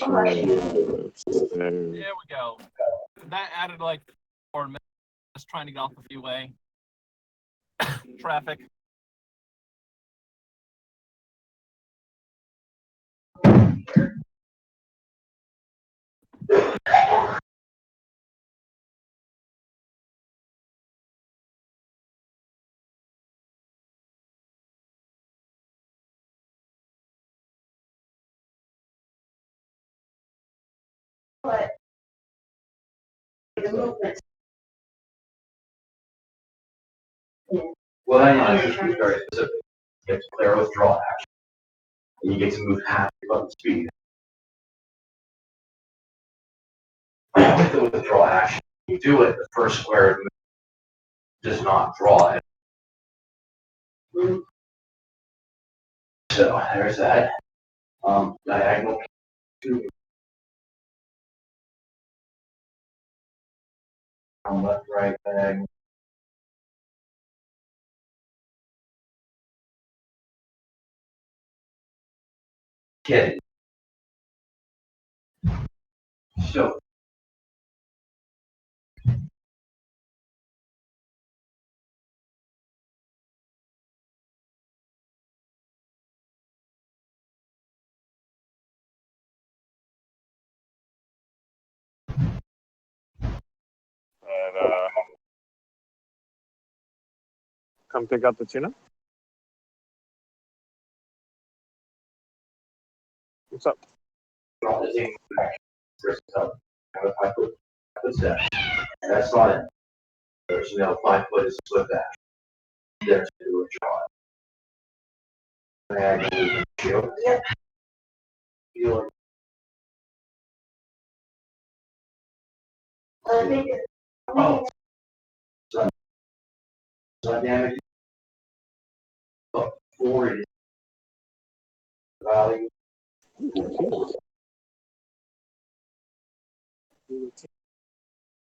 There we go. That added like 4 minutes just trying to get off the freeway. Traffic. But the movement. Well, hang on, this is very specific. You have to play a withdrawal action. And you get to move half your button speed. With the withdrawal action, you do it, the first square of the move does not draw it. So there's that. Diagonal. Left, right, diagonal. Kidding. So. Come pick up the tuna. What's up? That's not it. There's 5 foot is split back. There's to do a draw. Shield. Yep. Shield. Oh. Sun damage. 4 is value.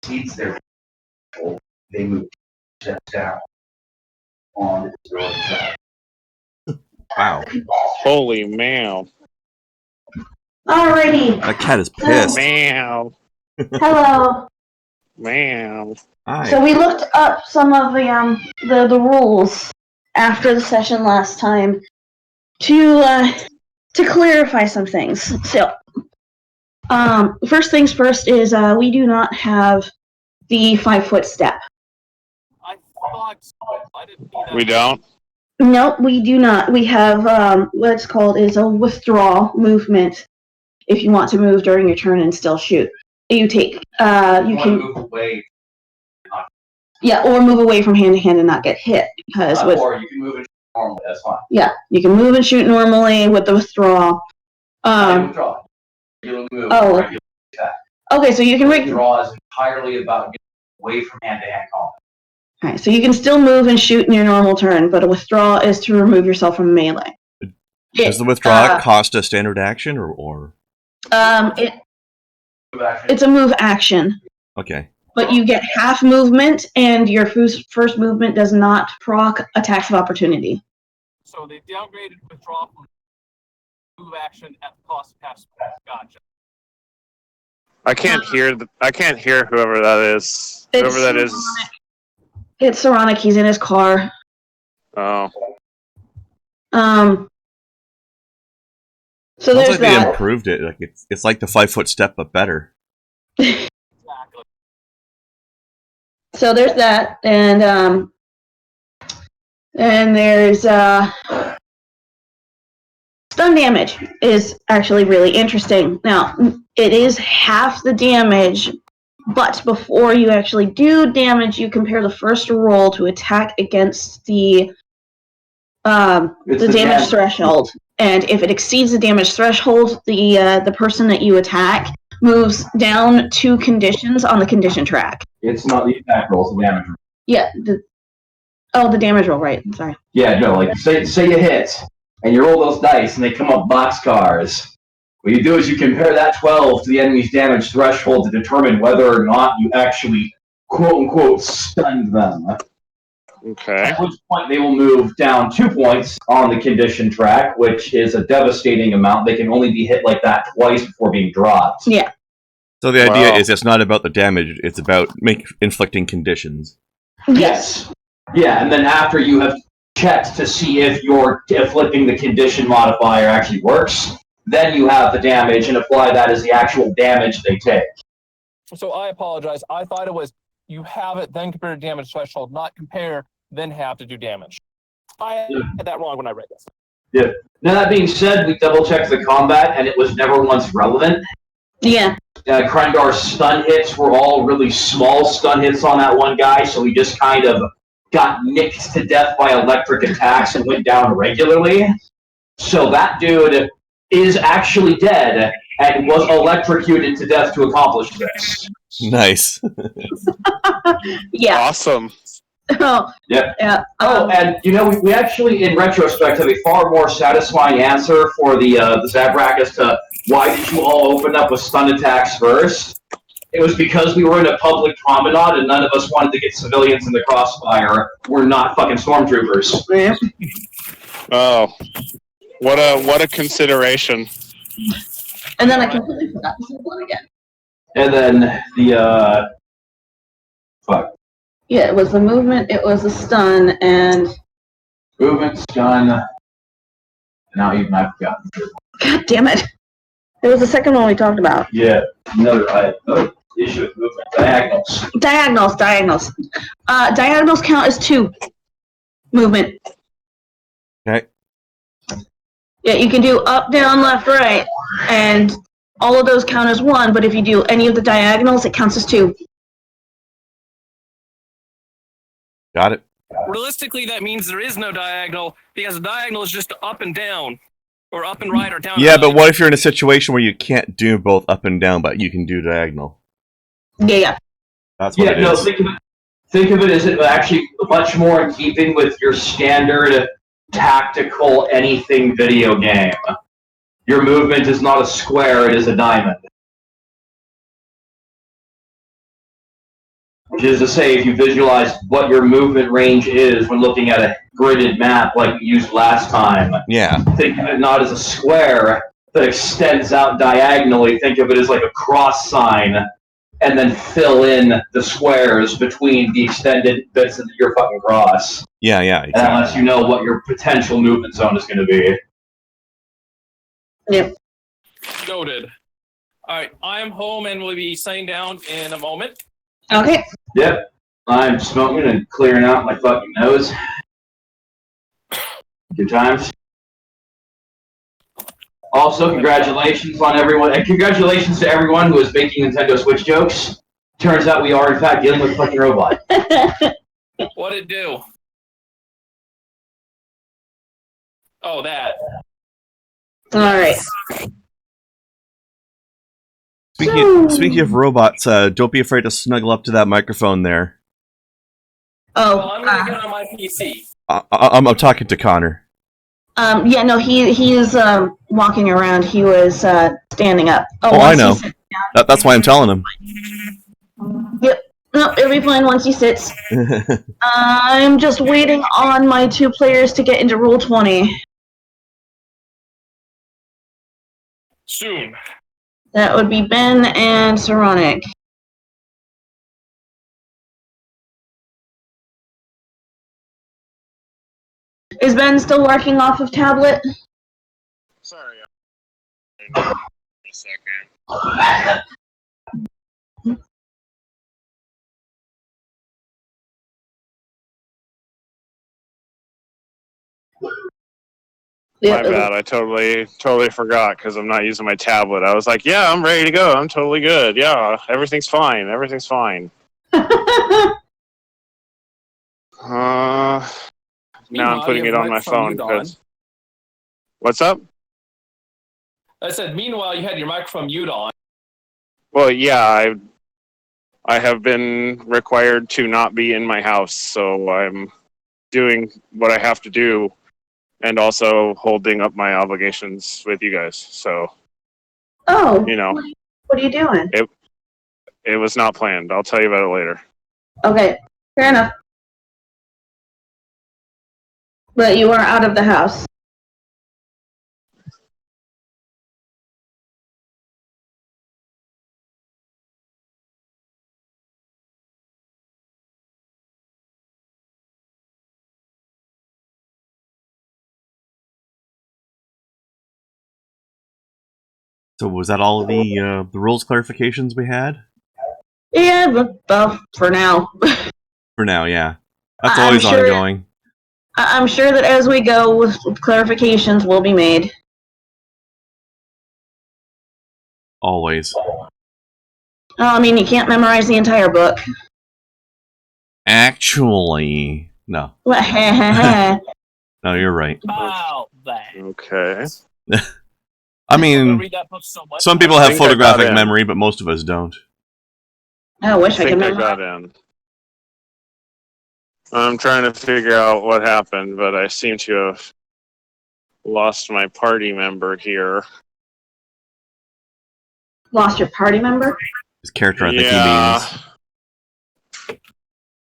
Seeds their they move steps down on the road side. Wow. Holy meow. Alrighty. That cat is pissed. Meow. Hello. Meow. Hi. So we looked up some of the rules after the session last time to clarify some things. So first things first is we do not have the 5-foot step. I thought so. I didn't need that. We don't? No, we do not. We have what's called is a withdrawal movement. If you want to move during your turn and still shoot, you take you can move away. or move away from hand to hand and not get hit because Or you can move and shoot normally. That's fine. Yeah, you can move and shoot normally with the withdrawal. Withdraw. Regularly move. Oh. Regularly attack. Okay, so you can Withdraw is entirely about getting away from hand-to-hand combat. Alright, so you can still move and shoot in your normal turn, but a withdrawal is to remove yourself from melee. Does the withdrawal cost a standard action or? It's a move action. Okay. But you get half movement, and your first movement does not proc attacks of opportunity. So they downgraded withdrawal from move action at the cost of half speed. Gotcha. I can't hear whoever that is. Whoever that is. It's Saronic. He's in his car. Oh. So Sounds there's like that. they improved it. Like it's like the 5-foot step, but better. Exactly. So there's that, and there's stun damage is actually really interesting. Now it is half the damage, but before you actually do damage, you compare the first roll to attack against the damage threshold, and if it exceeds the damage threshold, the person that you attack moves down 2 conditions on the condition track. It's not the attack roll, it's the damage roll. Yeah. The damage roll, right? I'm sorry. Yeah, no, like say you hit, and you roll those dice, and they come up boxcars. What you do is you compare that 12 to the enemy's damage threshold to determine whether or not you actually, quote-unquote, stunned them. Okay. At which point they will move down 2 points on the condition track, which is a devastating amount. They can only be hit like that twice before being dropped. Yeah. So the idea Wow. is it's not about the damage; it's about inflicting conditions. Yes. Yeah, and then after you have checked to see if your inflicting the condition modifier actually works, then you have the damage and apply that as the actual damage they take. So I apologize. I thought it was you have it, then compare to damage threshold, not compare, then have to do damage. I had that wrong when I read this. Yeah. Now that being said, we double-checked the combat, and it was never once relevant. Yeah. Krendar's stun hits were all really small stun hits on that one guy, so he just kind of got nicked to death by electric attacks and went down regularly. So that dude is actually dead and was electrocuted to death to accomplish this. Nice. Yeah. Awesome. Oh, Yep. yeah. And we actually, in retrospect, have a far more satisfying answer for the Zabrak as to why did you all open up with stun attacks first. It was because we were in a public promenade and none of us wanted to get civilians in the crossfire. We're not fucking stormtroopers. Yeah. Oh, what a consideration. And then I completely forgot to say one again. And then the fuck. Yeah, it was the movement, it was the stun, and Movement, stun. Now even I've forgotten. God damn it. It was the second one we talked about. Yeah, another issue with movement. Diagonals. Diagonals. Diagonals count as 2 movement. Okay. Yeah, you can do up, down, left, right, and all of those count as 1, but if you do any of the diagonals, it counts as 2. Got it. Realistically, that means there is no diagonal because the diagonal is just up and down, or up and right, or down. Yeah, and but right. what if you're in a situation where you can't do both up and down, but you can do diagonal? Yeah. That's what it Yeah, no, is. think of it as it actually much more in keeping with your standard tactical anything video game. Your movement is not a square, it is a diamond. Which is to say, if you visualize what your movement range is when looking at a gridded map like we used last time, Yeah. think of it not as a square that extends out diagonally. Think of it as like a cross sign, and then fill in the squares between the extended bits of your fucking cross. Yeah, exactly. Unless you know what your potential movement zone is going to be. Yep. Noted. All right, I am home and will be signing down in a moment. Okay. Yep. I'm smoking and clearing out my fucking nose. Good times. Also, congratulations on everyone, and congratulations to everyone who is making Nintendo Switch jokes. Turns out we are, in fact, dealing with a fucking robot. What'd it do? Oh, that. Alright. Speaking of robots, don't be afraid to snuggle up to that microphone there. Oh. Well, I'm gonna get on my PC. I'm talking to Connor. Yeah, no, he's walking around. He was standing up. Oh, I know. That's why I'm telling him. Yep. No, it'll be fine once he sits. I'm just waiting on my 2 players to get into Rule 20. Soon. That would be Ben and Saronic. Is Ben still working off of tablet? Sorry. A second. Yeah, My bad. I totally forgot because I'm not using my tablet. I was like, yeah, I'm ready to go. I'm totally good. Yeah, everything's fine. Everything's fine. Now I'm putting it on my phone because. What's up? I said, meanwhile, you had your microphone mute on. Well, yeah, I have been required to not be in my house, so I'm doing what I have to do, and also holding up my obligations with you guys. So, Oh. you know, What are you doing? it was not planned. I'll tell you about it later. Okay, fair enough. But you are out of the house. So was that all of the rules clarifications we had? Yeah, but for now. For now, yeah. That's I'm always sure- ongoing. I'm sure that as we go, clarifications will be made. Always. I mean, you can't memorize the entire book. Actually, no. Well, No, you're right. About that. Okay. I I mean, read that book so much. some people I have think I got photographic in. memory, but most of us don't. I wish I I could think I memorize. got in. I'm trying to figure out what happened, but I seem to have lost my party member here. Lost your party member? His character, I think Yeah. he means.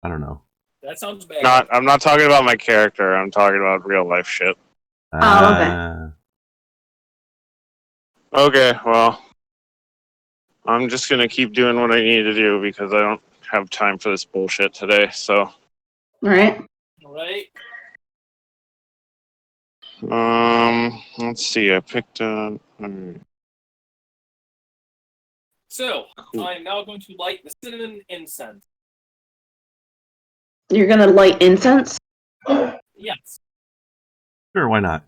I don't know. That sounds bad. I'm not talking about my character. I'm talking about real life shit. Oh, okay. Okay, well, I'm just gonna keep doing what I need to do because I don't have time for this bullshit today. So, Alright. Right? let's see. I picked. So, I'm now going to light the cinnamon incense. You're gonna light incense? Yes, Sure, why not?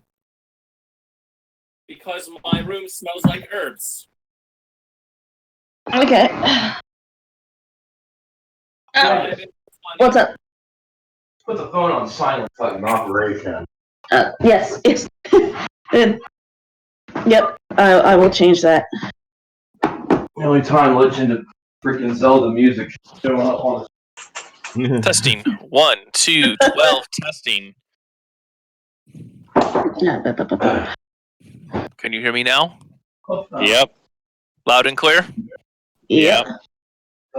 because my room smells like herbs. Okay. What's up? Put the phone on silent fucking operation. Yes. Yep, I will change that. The only time Legend of freaking Zelda music showing up on Testing. 1, 2, 12, testing. Can you hear me now? Yep. Loud and clear? Yep.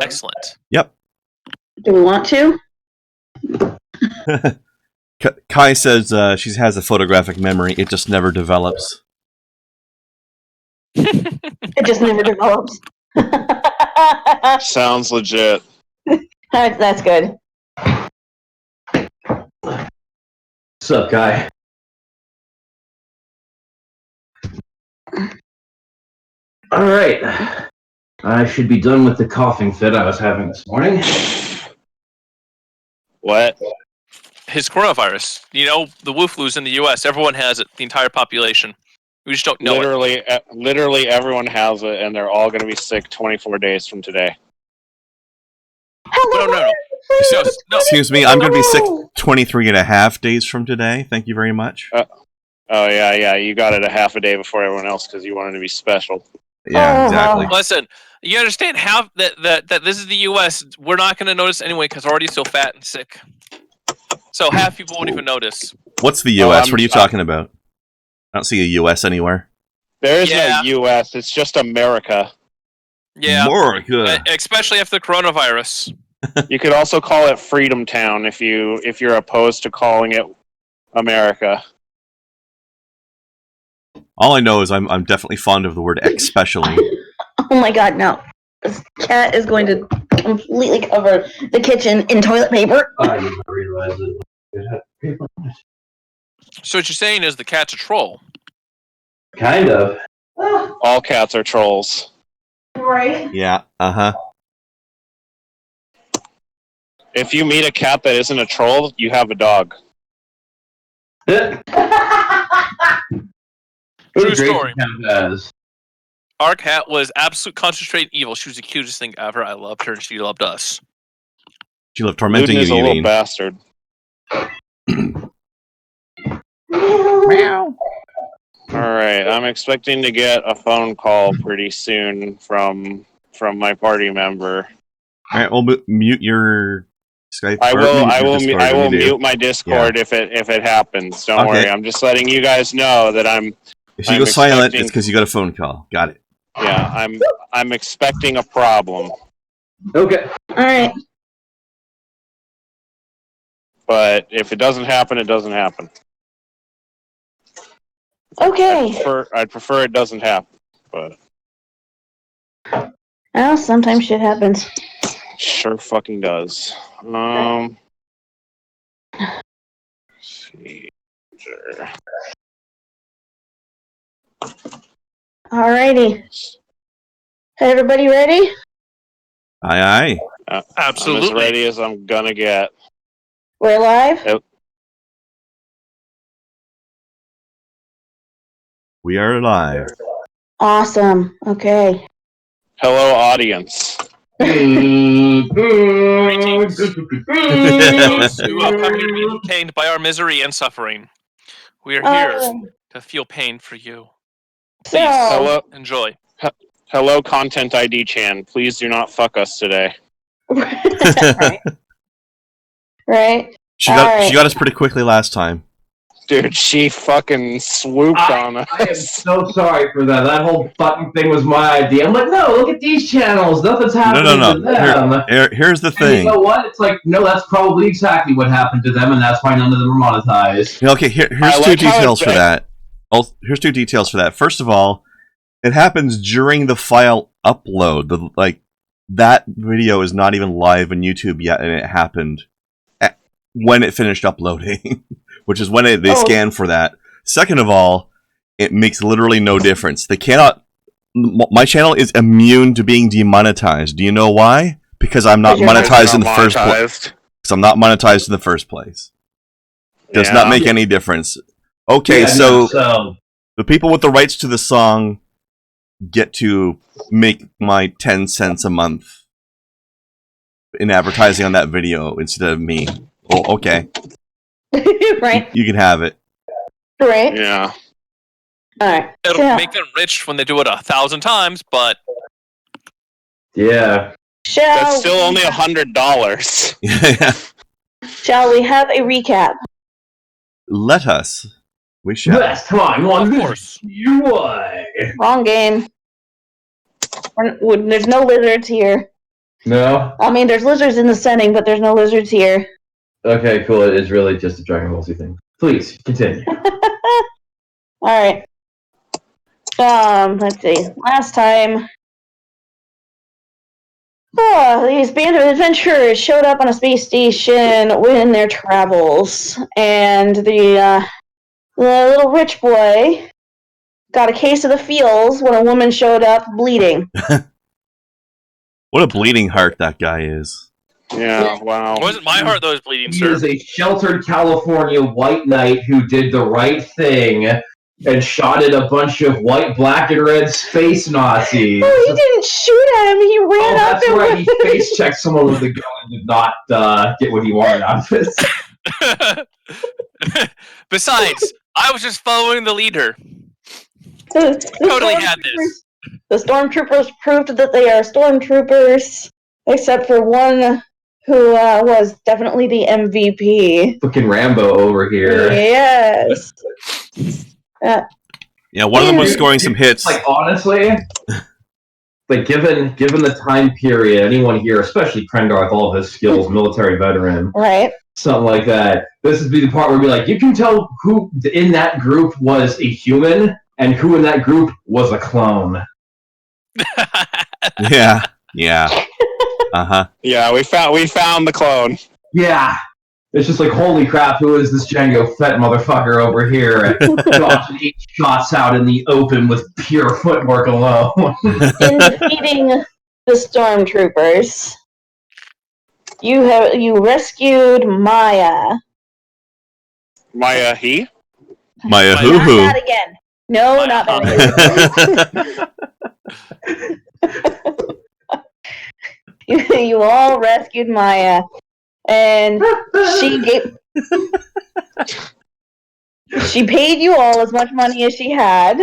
Excellent. Yep. Do we want to? Kai says she has a photographic memory. It just never develops. It just never develops. Sounds legit. That's good. What's up, guy? Alright. I should be done with the coughing fit I was having this morning. What? His coronavirus. You know, the Wu flu's in the U.S. Everyone has it. The entire population. We just don't know it. Literally everyone has it, and they're all going to be sick 24 days from today. No. No. Excuse me, I'm going to be sick 23 and a half days from today. Thank you very much. Oh, yeah. You got it a half a day before everyone else because you wanted to be special. Yeah, exactly. Listen, you understand how that this is the U.S. We're not going to notice anyway because we're already so fat and sick. So half people won't even notice. What's the U.S.? What are you talking about? I don't see a U.S. anywhere. There is Yeah. no U.S. It's just America. Yeah. America. Especially after the coronavirus. You could also call it Freedom Town if you're opposed to calling it America. All I know is I'm definitely fond of the word especially. Oh my god, no. This cat is going to completely cover the kitchen in toilet paper. I didn't realize it had paper on it. So what you're saying is the cat's a troll. Kind of. All cats are trolls. Right. Yeah, uh-huh. If you meet a cat that isn't a troll, you have a dog. True story. Has. Our cat was absolute concentrated evil. She was the cutest thing ever. I loved her and she loved us. She loved tormenting Luton is you, a you little mean? bastard. Meow. Alright, I'm expecting to get a phone call pretty soon from my party member. Alright, well, mute your Skype. I or will mute your Discord I when will you do. mute my Discord if it happens. Don't Okay. worry. I'm just letting you guys know that If you I'm go silent, expecting- it's because you got a phone call. Got it. I'm expecting a problem. Okay. Alright. But if it doesn't happen, it doesn't happen. Okay. I'd prefer it doesn't happen, but Well, sometimes shit happens. sure fucking does. Let's see. Sure. Alrighty. Everybody ready? Aye, aye. Absolutely. I'm as ready as I'm gonna get. We're live? Yep. We are live. Awesome. Okay. Hello, audience. Greetings. Those who have come here to be entertained by our misery and suffering. We are here to feel pain for you. Please Hello, enjoy. hello, Content ID Chan. Please do not fuck us today. Right. Right. She got us pretty quickly last time. Dude, she fucking swooped on us. I am so sorry for that. That whole fucking thing was my idea. I'm like, no, look at these channels. Nothing's happening to them. Here's the And thing. you know what? It's like, no, that's probably exactly what happened to them, and that's why none of them are monetized. Okay, here's two details for that. Here's two details for that. First of all, it happens during the file upload. That video is not even live on YouTube yet, and it happened when it finished uploading, which is when they scan for that. Second of all, it makes literally no difference. They cannot. My channel is immune to being demonetized. Do you know why? Because I'm not monetized in the first place. Because I'm not monetized in the first place. Does not make any difference. Okay, so the people with the rights to the song get to make my 10 cents a month in advertising on that video instead of me. Oh, okay. Right. You can have it. Right. Yeah. Alright. It'll make them rich when they do it 1,000 times, but Yeah. That's still only $100. Yeah. Shall we have a recap? Let us. We shall. Last time on of course. UI. Wrong game. There's no lizards here. No? I mean, there's lizards in the setting, but there's no lizards here. Okay, cool. It is really just a Dragon Ball Z thing. Please, continue. Alright. Let's see. Last time, these band of adventurers showed up on a space station in their travels, and the little rich boy got a case of the feels when a woman showed up bleeding. What a bleeding heart that guy is. Yeah, wow. It wasn't my heart that was bleeding, He sir. is a sheltered California white knight who did the right thing and shot at a bunch of white, black, and red space Nazis. Oh, he didn't shoot at him. He ran up That's and right. He face checked someone with a gun and did not get what he wanted out of it. Besides, I was just following the leader. Totally had this. The stormtroopers proved that they are stormtroopers, except for one who was definitely the MVP. Fucking Rambo over here. Yes. Yeah, one of them was scoring some hits. Like, honestly, like, given the time period, anyone here, especially Krendar with all of his skills, military veteran, Right. something like that, this would be the part where we'd be like, you can tell who in that group was a human and who in that group was a clone. Yeah. Uh-huh. Yeah, we found the clone. Yeah. It's just like, holy crap, who is this Django Fett motherfucker over here? Dodging 8 shots out in the open with pure footwork alone. In defeating the stormtroopers, you rescued Maya. Maya he? Maya Not hoo hoo. Not that again. No, Maya not that again. You all rescued Maya, and she paid you all as much money as she had.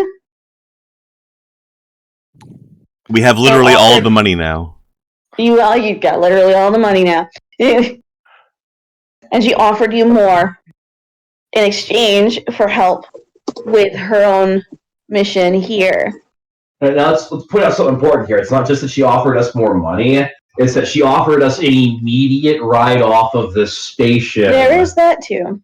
We have literally all of the money now. You got literally all the money now. And she offered you more in exchange for help with her own mission here. And now let's put out something important here. It's not just that she offered us more money, it's that she offered us an immediate ride off of this spaceship. There is that too.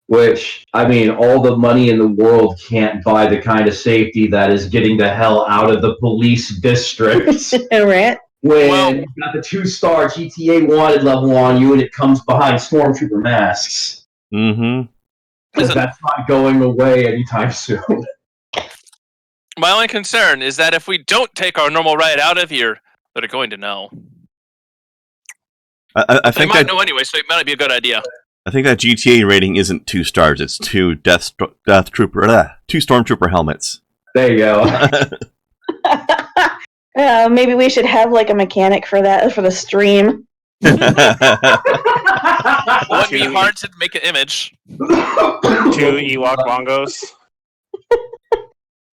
Which, I mean, all the money in the world can't buy the kind of safety that is getting the hell out of the police district. Right? When you've got the 2-star GTA wanted level on you and it comes behind stormtrooper masks. Mm-hmm. Because that's not going away anytime soon. My only concern is that if we don't take our normal ride out of here, they're going to know. I They think might that know anyway, so it might be a good idea. I think that GTA rating isn't 2 stars. It's 2 Death Trooper, 2 Stormtrooper helmets. There you go. Maybe we should have like a mechanic for that for the stream. It would be hard to make an image. 2 Ewok bongos.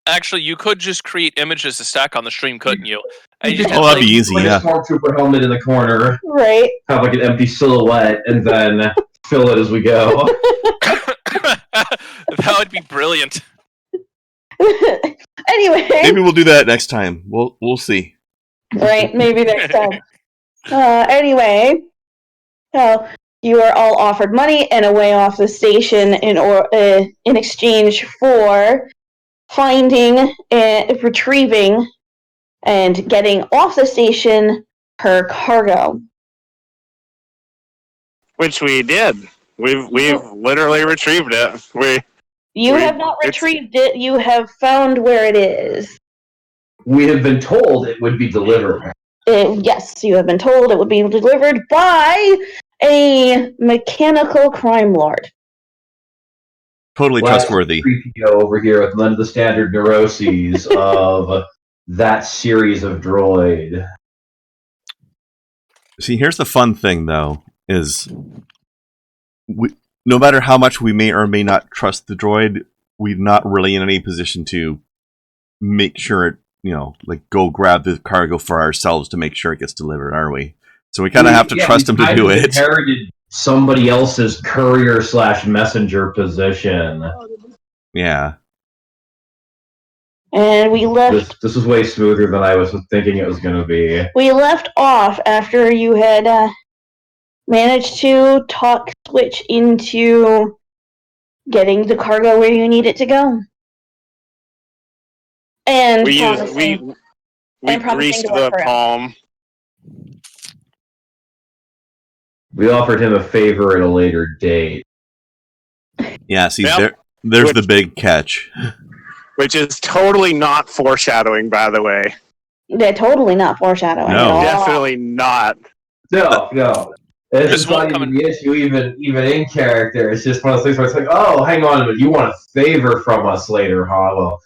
Actually, you could just create images to stack on the stream, couldn't you? And you just Oh, that'd be easy, Put yeah. a stormtrooper helmet in the corner, Right. have like an empty silhouette, and then fill it as we go. That would be brilliant. Anyway. Maybe we'll do that next time. We'll see. Right, maybe next time. Anyway, so you are all offered money and a way off the station in exchange for finding, retrieving, and getting off the station her cargo. Which we did. We've literally retrieved it. You have not retrieved it. You have found where it is. We have been told it would be delivered. Yes, you have been told it would be delivered by a mechanical crime lord. Totally trustworthy. 3PO over here with none of the standard neuroses of that series of droid. See, here's the fun thing, though, is no matter how much we may or may not trust the droid, we're not really in any position to make sure it, like go grab the cargo for ourselves to make sure it gets delivered, are we? So we kind of have to trust him to do it. Inherited somebody else's courier/messenger position. Yeah. And we left. This was way smoother than I was thinking it was going to be. We left off after you had managed to talk Switch into getting the cargo where you need it to go. And We promising greased to work the for him. palm. We offered him a favor at a later date. Yeah, see, Yep. there's the big catch. Which is totally not foreshadowing, by the way. They're totally not foreshadowing No. at all. Definitely not. No. This This is not won't even come the issue, even in character. It's just one of those things where it's like, oh, hang on a minute, you want a favor from us later, huh? Well,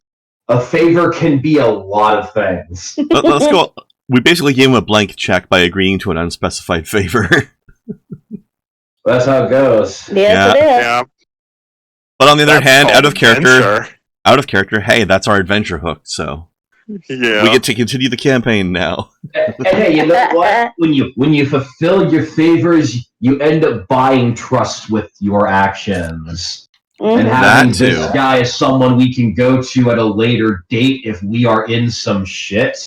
a favor can be a lot of things. Let's go. We basically gave him a blank check by agreeing to an unspecified favor. That's how it goes. Yes, it is. Yeah. But on the other That's hand, called out of character, hey, that's our adventure hook, so Yeah. we get to continue the campaign now. And hey, you know what? When you fulfill your favors, you end up buying trust with your actions. And having That too. this guy as someone we can go to at a later date if we are in some shit.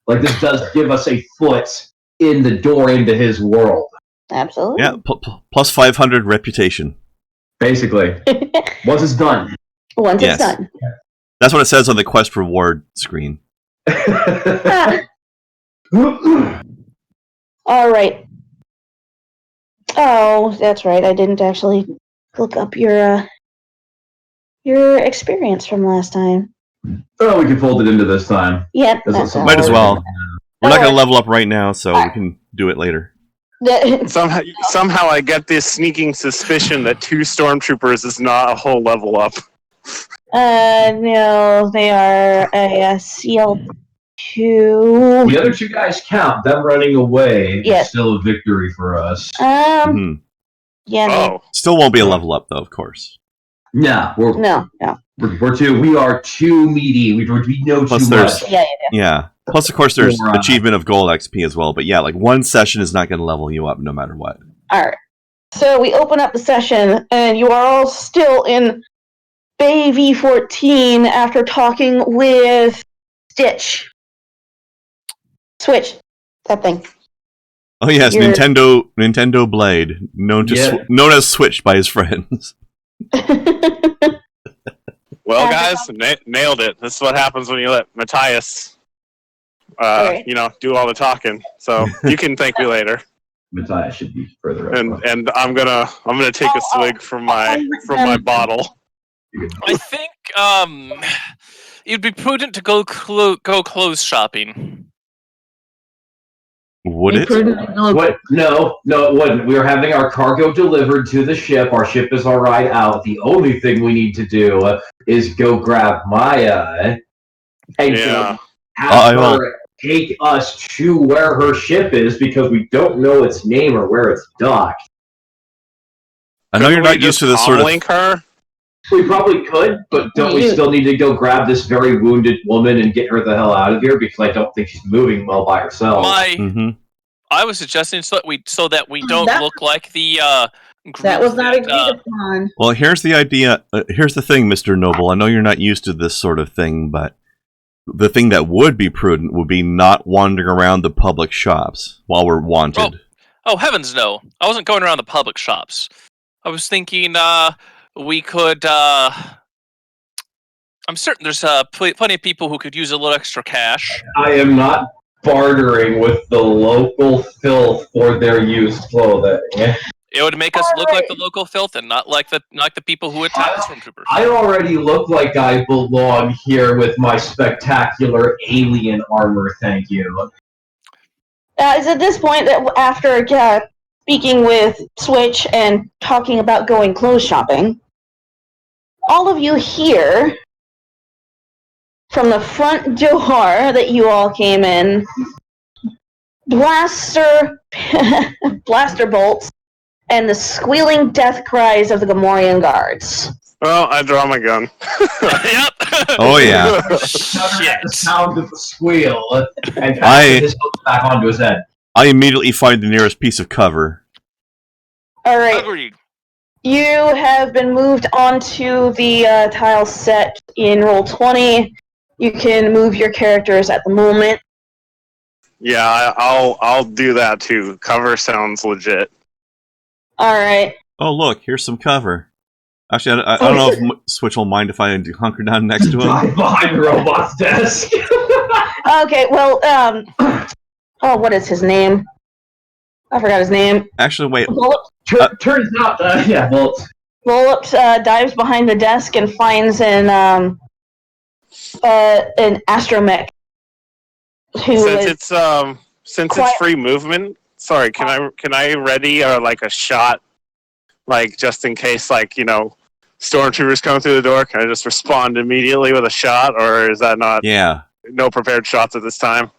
Like, this does give us a foot in the door into his world. Absolutely. Yeah, plus 500 reputation. Basically. Once it's done. Once Yes. it's done. That's what it says on the quest reward screen. All right. Oh, that's right. I didn't actually look up your experience from last time. Oh, we can fold it into this time. Yep. This That's is all. Might as well. We're not Alright. going to level up right now, so we can do it later. Somehow I get this sneaking suspicion that 2 stormtroopers is not a whole level up. No, they are a CL2. The other 2 guys count. Them running away Yes. is still a victory for us. Mhm. Yeah, Oh. Still won't be a level up, though, of course. No, no. we are too meaty. We know Plus too there's- much. Yeah. Yeah. Plus, of course, there's Or, achievement of gold XP as well. But yeah, like one session is not going to level you up no matter what. All right. So we open up the session, and you are all still in Bay V14 after talking with Stitch. Switch. That thing. Oh yes, You're- Nintendo Blade, known as Switch by his friends. Well, Yeah, guys, nailed it. This is what happens when you let Matthias, Okay. do all the talking. So you can thank me later. Matthias should be further up. And I'm gonna take a swig from my bottle. I think it'd be prudent to go clothes shopping. Would it? What? No, it wouldn't. We are having our cargo delivered to the ship. Our ship is all right out. The only thing we need to do is go grab Maya and have her take us to where her ship is because we don't know its name or where it's docked. I know you're not used to this sort of. Link her. We probably could, but don't we still need to go grab this very wounded woman and get her the hell out of here? Because I don't think she's moving well by herself. I was suggesting so that we don't look like the group that was not agreed upon. Well, here's the idea. Here's the thing, Mr. Noble. I know you're not used to this sort of thing, but the thing that would be prudent would be not wandering around the public shops while we're wanted. Oh, heavens no. I wasn't going around the public shops. I was thinking we could... I'm certain there's plenty of people who could use a little extra cash. I am not bartering with the local filth for their used clothing. It would make us look like the local filth and not like the people who attack stormtroopers. I already look like I belong here with my spectacular alien armor, thank you. It's at this point that after speaking with Switch and talking about going clothes shopping, all of you hear from the front door that you all came in, blaster bolts and the squealing death cries of the Gamorrean guards. Well, I draw my gun. Yep. Oh yeah. Shit. The sound of the squeal and his hook back onto his head. I immediately find the nearest piece of cover. All right. Agreed. You have been moved onto the tile set in Roll20. You can move your characters at the moment. Yeah, I'll do that too. Cover sounds legit. All right. Oh look, here's some cover. Actually, I don't know if Switch will mind if I hunker down next to him. Right behind the robot's desk. Okay. Well, what is his name? I forgot his name. Actually, wait. Turns out, Volts. Volps dives behind the desk and finds an astromech. Since it's free movement. Sorry, can I ready like a shot, like just in case, stormtroopers come through the door? Can I just respond immediately with a shot, or is that not? Yeah. No prepared shots at this time.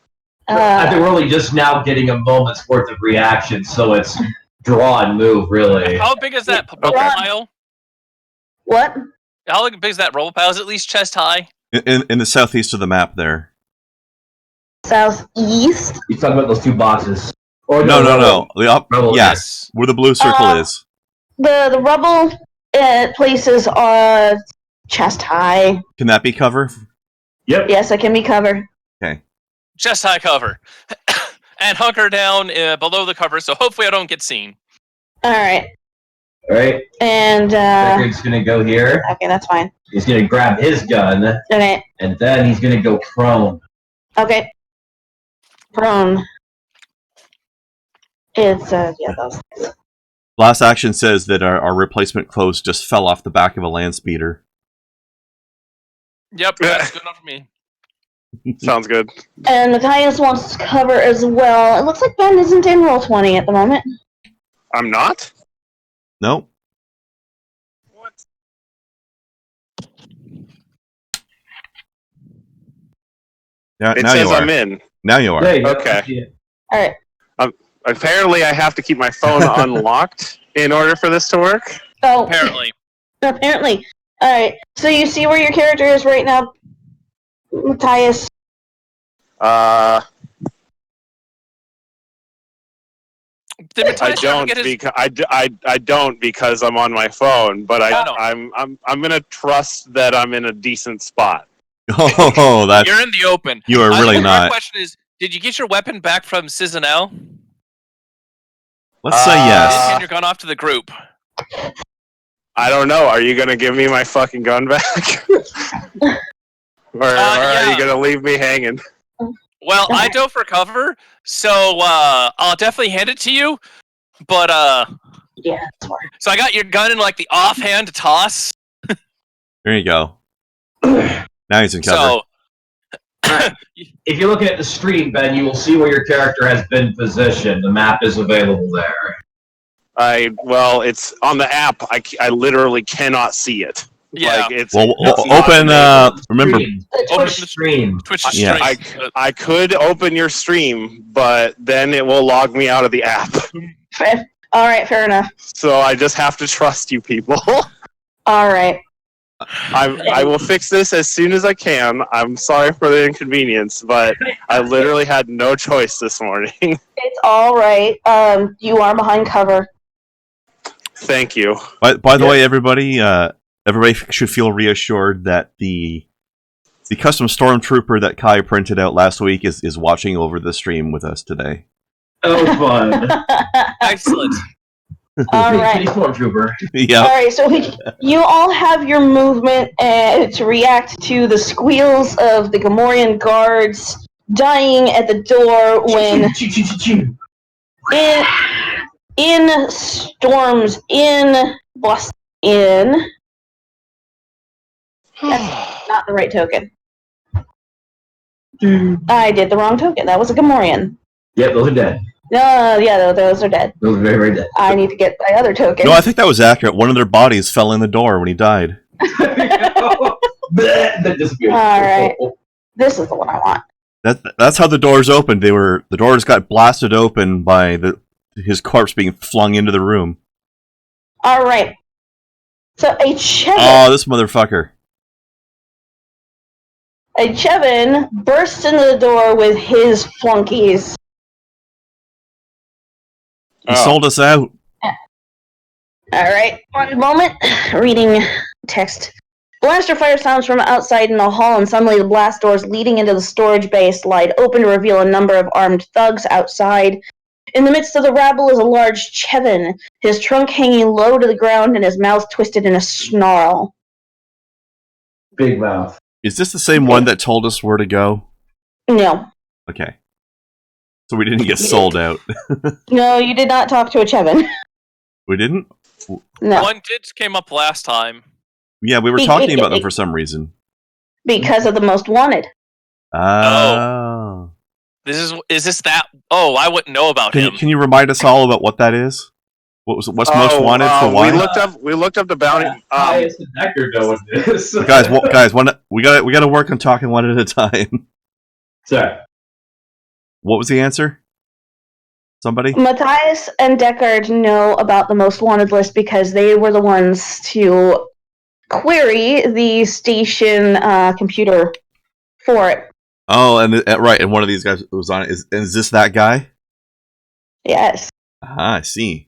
I think we're only just now getting a moment's worth of reaction, so it's draw and move, really. How big is that rubble pile? What? How big is that rubble pile? Is it at least chest high? In the southeast of the map there. Southeast? He's talking about those two boxes. Or No. Rebel, yes, where the blue circle is. The rubble places are chest high. Can that be cover? Yep. Yes, it can be cover. Okay. Chest high cover. And hunker down below the cover, so hopefully I don't get seen. Alright. Alright. And, Deckard's gonna go here. Okay, that's fine. He's gonna grab his gun. Okay. And then he's gonna go prone. Okay. Prone. It's, those things. Last action says that our replacement clothes just fell off the back of a land speeder. Yep, that's good enough for me. Sounds good. And Matthias wants to cover as well. It looks like Ben isn't in Roll20 at the moment. I'm not? Nope. What? Now It you says are. I'm in. Now you are. Okay. Alright. Apparently, I have to keep my phone unlocked in order for this to work. Oh. Apparently. Alright. So you see where your character is right now, Matthias? I Matthias don't because I'm on my phone, but I'm gonna trust that I'm in a decent spot. Oh, that's... You're in the open. You are really not. My question is, did you get your weapon back from Cizinel? Let's say yes. And you're gone off to the group. I don't know. Are you gonna give me my fucking gun back, or are you gonna leave me hanging? Well, I dove for cover, so I'll definitely hand it to you. But Yeah, smart. so I got your gun in like the offhand toss. There you go. Now he's in cover. So If you're looking at the stream, Ben, you will see where your character has been positioned. The map is available there. Well, it's on the app. I literally cannot see it. Yeah. Like, it's Well, it's open. not Remember, Stream. Open Twitch the- stream. Twitch Yeah. stream. I could open your stream, but then it will log me out of the app. All right, fair enough. So I just have to trust you people. All right. I will fix this as soon as I can. I'm sorry for the inconvenience, but I literally had no choice this morning. It's all right. You are behind cover. Thank you. by the way, everybody should feel reassured that the custom stormtrooper that Kai printed out last week is watching over the stream with us today. Oh, fun. Excellent. All right. Stormtrooper. Yeah. All right, so you all have your movement to react to the squeals of the Gamorrean guards dying at the door when in storms in bust in. That's not the right token. I did the wrong token. That was a Gamorrean. Yep, those are dead. No, yeah, those are dead. Those are very, very dead. I need to get my other token. No, I think that was accurate. One of their bodies fell in the door when he died. That disappeared. All right. This is the one I want. That's how the doors opened. The doors got blasted open by his corpse being flung into the room. All right. So a Chevin. Oh, this motherfucker. A Chevin bursts into the door with his flunkies. He sold us out. All right, one moment. Reading text. Blaster fire sounds from outside in the hall, and suddenly the blast doors leading into the storage bay slide open to reveal a number of armed thugs outside. In the midst of the rabble is a large Chevin, his trunk hanging low to the ground and his mouth twisted in a snarl. Big mouth. Is this the same one that told us where to go? No. Okay. So we didn't get sold out. No, you did not talk to a Chevin. We didn't? No. One came up last time. Yeah, we were talking about them for some reason. Because of the most wanted. Oh. Is this that? Oh, I wouldn't know about him. Can you remind us all about what that is? What's most wanted for why? We looked up the bounty. Highest Decker knowing this. guys, we got to work on talking one at a time. Sorry. What was the answer? Somebody? Matthias and Deckard know about the most wanted list because they were the ones to query the station computer for it. Oh, and right, and one of these guys was on it. Is this that guy? Yes. Ah, I see.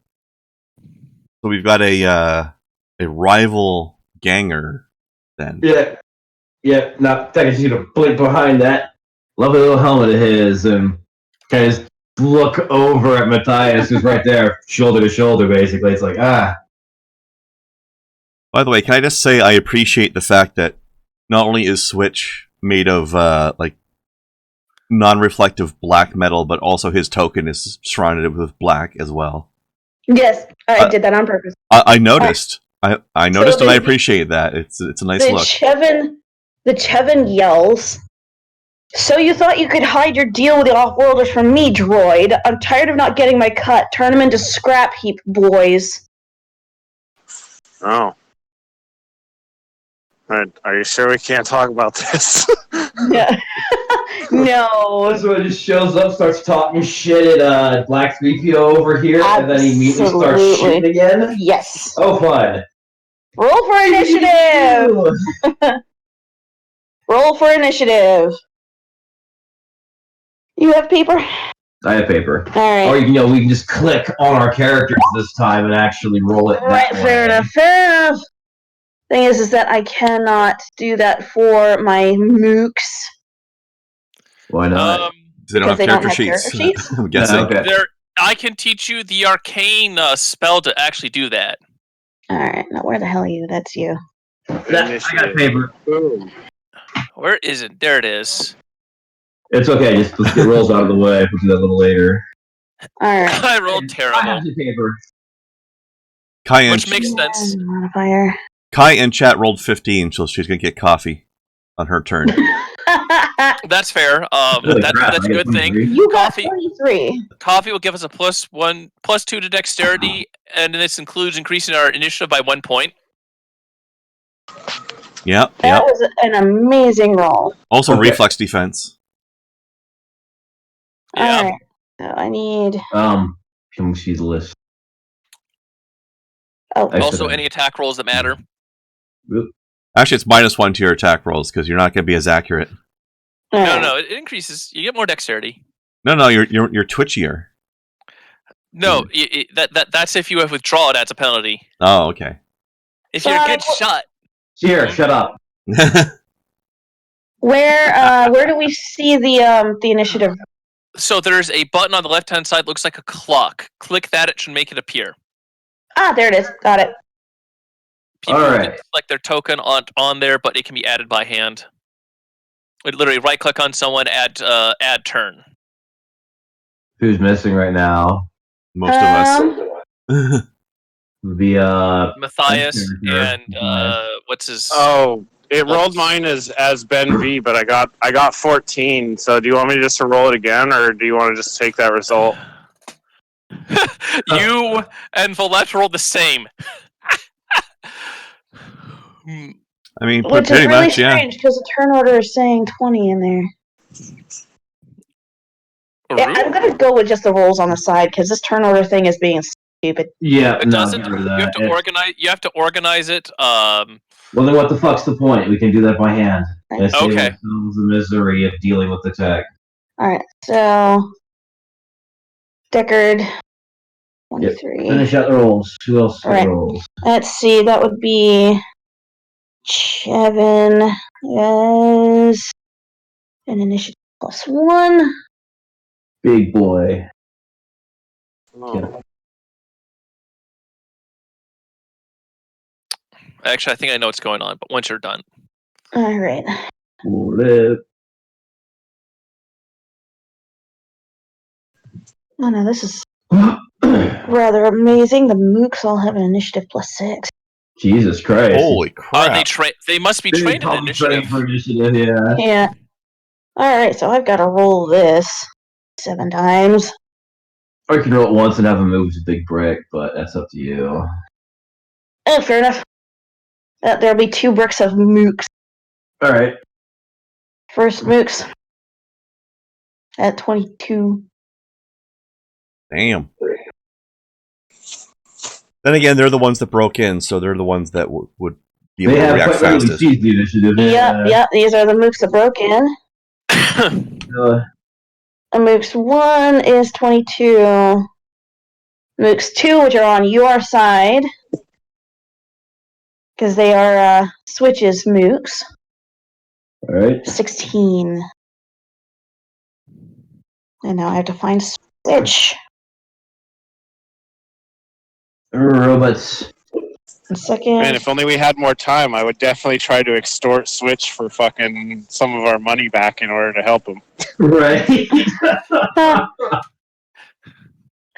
So we've got a rival ganger then. Yeah. Now, Decker just gonna blink behind that lovely little helmet of his and kind of just look over at Matthias, who's right there, shoulder to shoulder, basically. It's like, By the way, can I just say I appreciate the fact that not only is Switch made of like non-reflective black metal, but also his token is surrounded with black as well. Yes, I did that on purpose. I noticed. I noticed, and I appreciate that. It's a nice look. The Chevin yells. So you thought you could hide your deal with the off-worlders from me, droid? I'm tired of not getting my cut. Turn them into scrap heap, boys. Oh. Are you sure we can't talk about this? Yeah. No. So it just shows up, starts talking shit at Black 3PO over here, and then he immediately starts shooting again? Yes. Oh, fun. Roll for initiative! Roll for initiative. You have paper? I have paper. Alright. Or we can just click on our characters this time and actually roll it. Alright, fair enough. Thing is that I cannot do that for my mooks. Why not? They don't have character sheets. I'm guessing. Okay. I can teach you the arcane spell to actually do that. Alright, now where the hell are you? That's you. I got paper. Boom. Where is it? There it is. It's okay. Just let's get rolls out of the way. We'll do that a little later. Alright. I rolled I terrible, have the paper. which makes sense. Modifier. Kai in chat rolled 15, so she's gonna get coffee on her turn. That's fair. Holy That's crap, a I got good thing. 23. You got Coffee. 23. Coffee will give us a +2 to dexterity, and this includes increasing our initiative by 1 point. Yep, That yep. was an amazing roll. Also Okay. reflex defense. Yeah. Alright. So I need. Can we see the list? Oh, I Also, should- any attack rolls that matter. Actually, it's -1 to your attack rolls because you're not gonna be as accurate. alright. No, it increases. You get more dexterity. No, you're twitchier. No, that's if you have withdraw. That's a penalty. Oh, okay. If you're a good Sonic- shot, Here, shut up. Where do we see the initiative? so there's a button on the left-hand side. Looks like a clock. Click that. It should make it appear. Ah, there it is. Got it. People All can right. select their token on there, but it can be added by hand. It literally right-click on someone, add turn. Who's missing right now? Most of us. The Matthias character. and what's his? Oh, it rolled mine as Ben V, but I got 14. So do you want me just to roll it again, or do you want to just take that result? You and Valette rolled the same. I mean, Which is pretty really much, yeah. strange because the turn order is saying 20 in there. Yeah, I'm gonna go with just the rolls on the side because this turn order thing is being stupid. Yeah, It no, doesn't. get rid of You have that. to organize. You have to organize it. Well, then what the fuck's the point? We can do that by hand. Let's save Okay. ourselves the misery of dealing with the tech. Alright, so. Deckard. 23. Finish out the rolls. Who else got Alright. rolls? Let's see, that would be. Chevin is. An initiative +1. Big boy. Oh. Actually, I think I know what's going on. But once you're done, Alright. Live. Oh no, this is rather amazing. The mooks all have an initiative +6. Jesus Christ. Holy crap. they must be Big trained in public initiative. training for initiative, yeah. Yeah. Alright, so I've got to roll this 7 times. Or you can roll it once and have a move to big brick, but that's up to you. Fair enough. There'll be 2 bricks of mooks. Alright. First mooks at 22. Damn. Then again, they're the ones that broke in, so they're the ones that would be able They to have react quite literally fastest. seized the initiative. Yep, these are the mooks that broke in. And mooks 1 is 22. Mooks 2, which are on your side, because they are switches mooks, Alright. 16. And now I have to find switch. Robots. A second. Man, if only we had more time, I would definitely try to extort Switch for fucking some of our money back in order to help them. Right.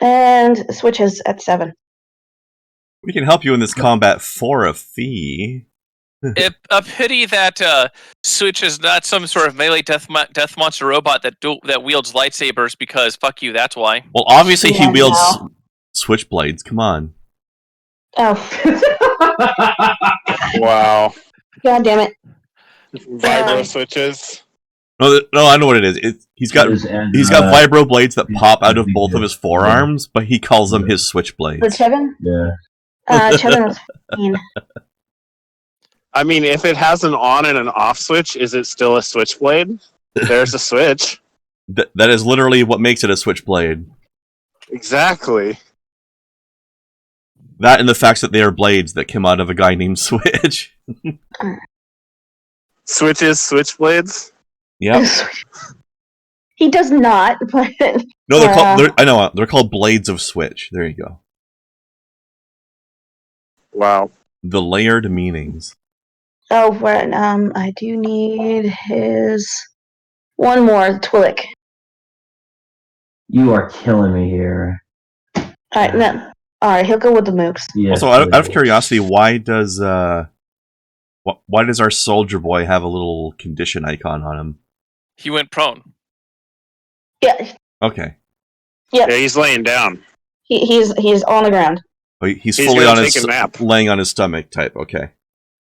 And switches at 7. We can help you in this combat for a fee. A pity that Switch is not some sort of melee death monster robot that wields lightsabers. Because fuck you, that's why. Well, obviously he Yeah, wields no. switchblades. Come on. Oh, Wow. god damn it. Vibro switches. No, I know what it is. He's got vibro blades that pop out of both of his forearms, but he calls them his For switchblades. Chevin? Yeah. Chevin was 15. I mean, if it has an on and an off switch, is it still a switchblade? There's a switch. That is literally what makes it a switchblade. Exactly. That and the fact that they are blades that come out of a guy named Switch. Switches, switchblades. Yep. He does not, but No, they're called. I know they're called blades of Switch. There you go. Wow. The layered meanings. Oh, but I do need his one more Twillick. You are killing me here. All right, no. All right, he'll go with the mooks. Yeah. Also, out of curiosity, why does our soldier boy have a little condition icon on him? He went prone. Yeah, Okay. yeah. Yeah, he's laying down. He's on the ground. Oh, he's He's fully gonna on take his a nap. laying on his stomach type. Okay.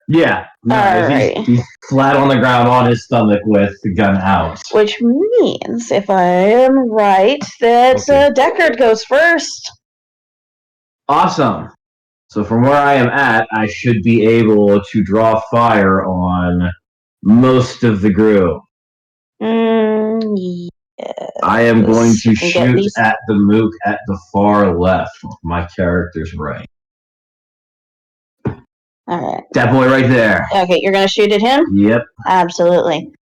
Yeah. No, Alright. he's flat on the ground on his stomach with the gun out. Which means, if I am right, that Okay. Deckard goes first. Awesome. So from where I am at, I should be able to draw fire on most of the group. Yeah. I am going to You can get shoot these- at the mook at the far left. My character's right. All right. That boy right there. Okay, you're gonna shoot at him? Yep. Absolutely.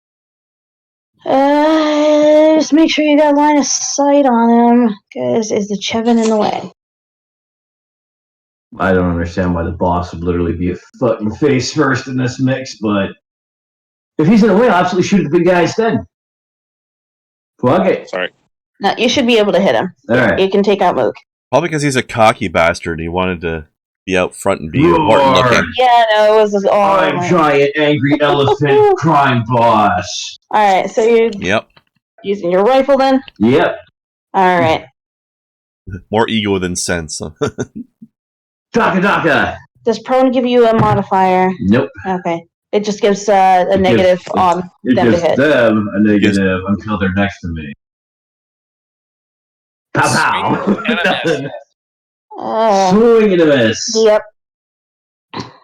Just make sure you got line of sight on him, because is the Chevin in the way? I don't understand why the boss would literally be a fucking face first in this mix, but if he's in the way, I'll absolutely shoot at the big guy instead. Fuck it. Sorry. No, you should be able to hit him. Alright. You can take out Mook. Probably because he's a cocky bastard. He wanted to be out front and be Roar. important looking. Yeah, no, it was just all. I'm giant angry elephant crime boss. Alright, so you're Yep. using your rifle then? Yep. Alright. More ego than sense. Huh? Daka Daka. Does prone give you a modifier? Nope. Okay. It just gives a negative on It them to gives hit. them a negative until they're next to me. Pow pow. Swing and a Nothing. Oh. Swing and a miss. Yep.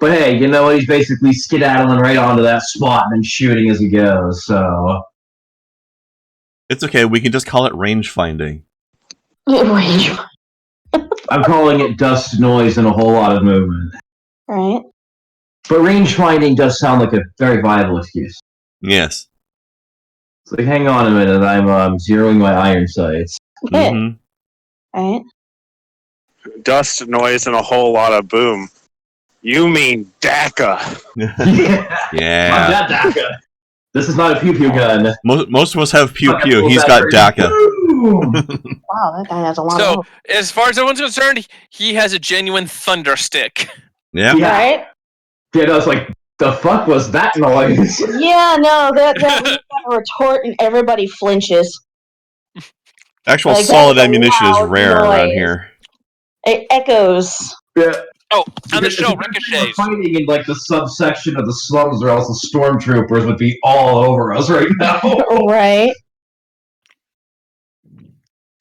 But hey, you know what? He's basically skedaddling right onto that spot and then shooting as he goes. So It's okay. We can just call it range finding. Right. I'm calling it dust, noise, and a whole lot of movement. Right. But range finding does sound like a very viable excuse. Yes. It's like, hang on a minute, I'm zeroing my iron sights. Yeah. Mhm. Right. Dust, noise, and a whole lot of boom. You mean DACA. Yeah. Yeah. I'm not DACA. This is not a pew pew gun. Most of us have pew Fucking pew. pull He's that got trigger. DACA. Boom. Wow, that guy has a lot So, of. as far as everyone's concerned, he has a genuine thunder stick. Yeah. Yeah. Right. Yeah, I was like, the fuck was that noise? Yeah. No. That we got a retort and everybody flinches. Actual Like, solid that's a ammunition is loud rare around noise. here. It echoes. Yeah. Oh, on the Because show, if we were ricochets. fighting in like the subsection of the slums, or else the stormtroopers would be all over us right now. Right.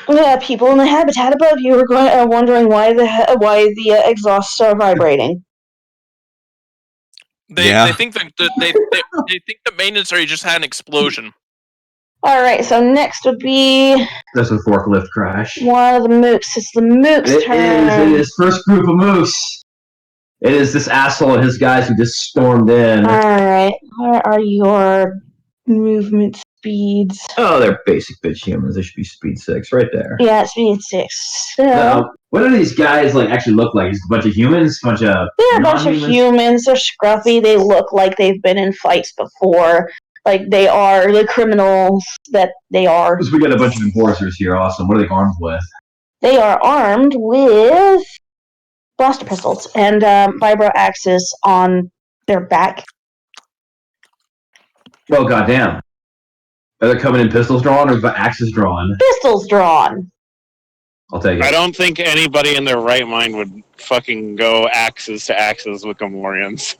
Yeah, people in the habitat above you are wondering why the exhausts are vibrating. They Yeah. think that they think the maintenance area just had an explosion. All right, so next would be That's a forklift crash. one of the mooks. It's the mook's turn. It is first group of moose. It is this asshole and his guys who just stormed in. All right, where are your movement speeds? Oh, they're basic bitch humans. They should be speed 6 right there. Yeah, it's speed 6. So, Now, what do these guys like actually look like? Just a bunch of humans? A bunch of they're a bunch of non-humans? humans. They're scruffy. They look like they've been in fights before. Like they are the criminals that they are. We got a bunch of enforcers here. Awesome. What are they armed with? They are armed with blaster pistols and vibro axes on their back. Oh, goddamn. Are they coming in pistols drawn or axes drawn? Pistols drawn. I'll take I it. don't think anybody in their right mind would fucking go axes to axes with Gamorreans.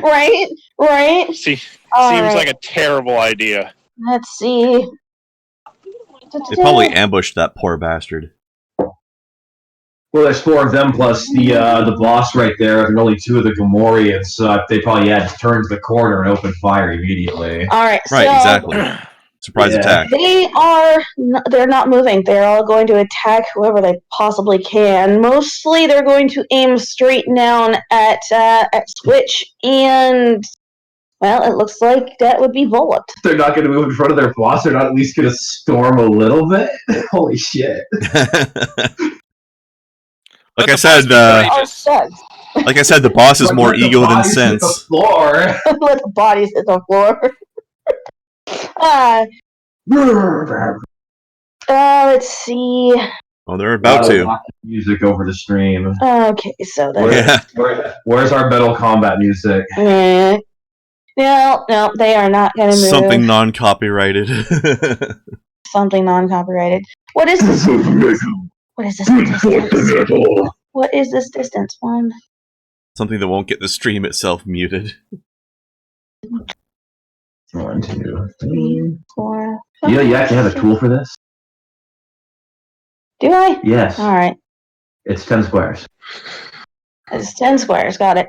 Right? Right? Seems All like right. a terrible idea. Let's see. They probably ambushed that poor bastard. Well, there's 4 of them plus the boss right there. There are only 2 of the Gamorreans, so they probably had to turn to the corner and open fire immediately. All right. Right, so exactly. Surprise Yeah. attack. they're not moving. They're all going to attack whoever they possibly can. Mostly, they're going to aim straight down at Switch, and well, it looks like that would be Volip. They're not going to move in front of their boss. They're not at least going to storm a little bit. Holy shit. Like I Let the said, boss be Oh, courageous. shucks. Like I said, the boss is more Let the ego than bodies hit the sense. floor. Let the bodies hit the floor. Let's see. Oh, they're about to. Music over the stream. Okay, so Yeah. Where's our Metal Combat music? no, they are not going to move. Something non-copyrighted. Something non-copyrighted. What is this? What is this distance? What is this distance? One. Something that won't get the stream itself muted. 1, 2, 3. 3, 4. You actually have a tool for this? Do I? Yes. All right. It's 10 squares. It's 10 squares. Got it.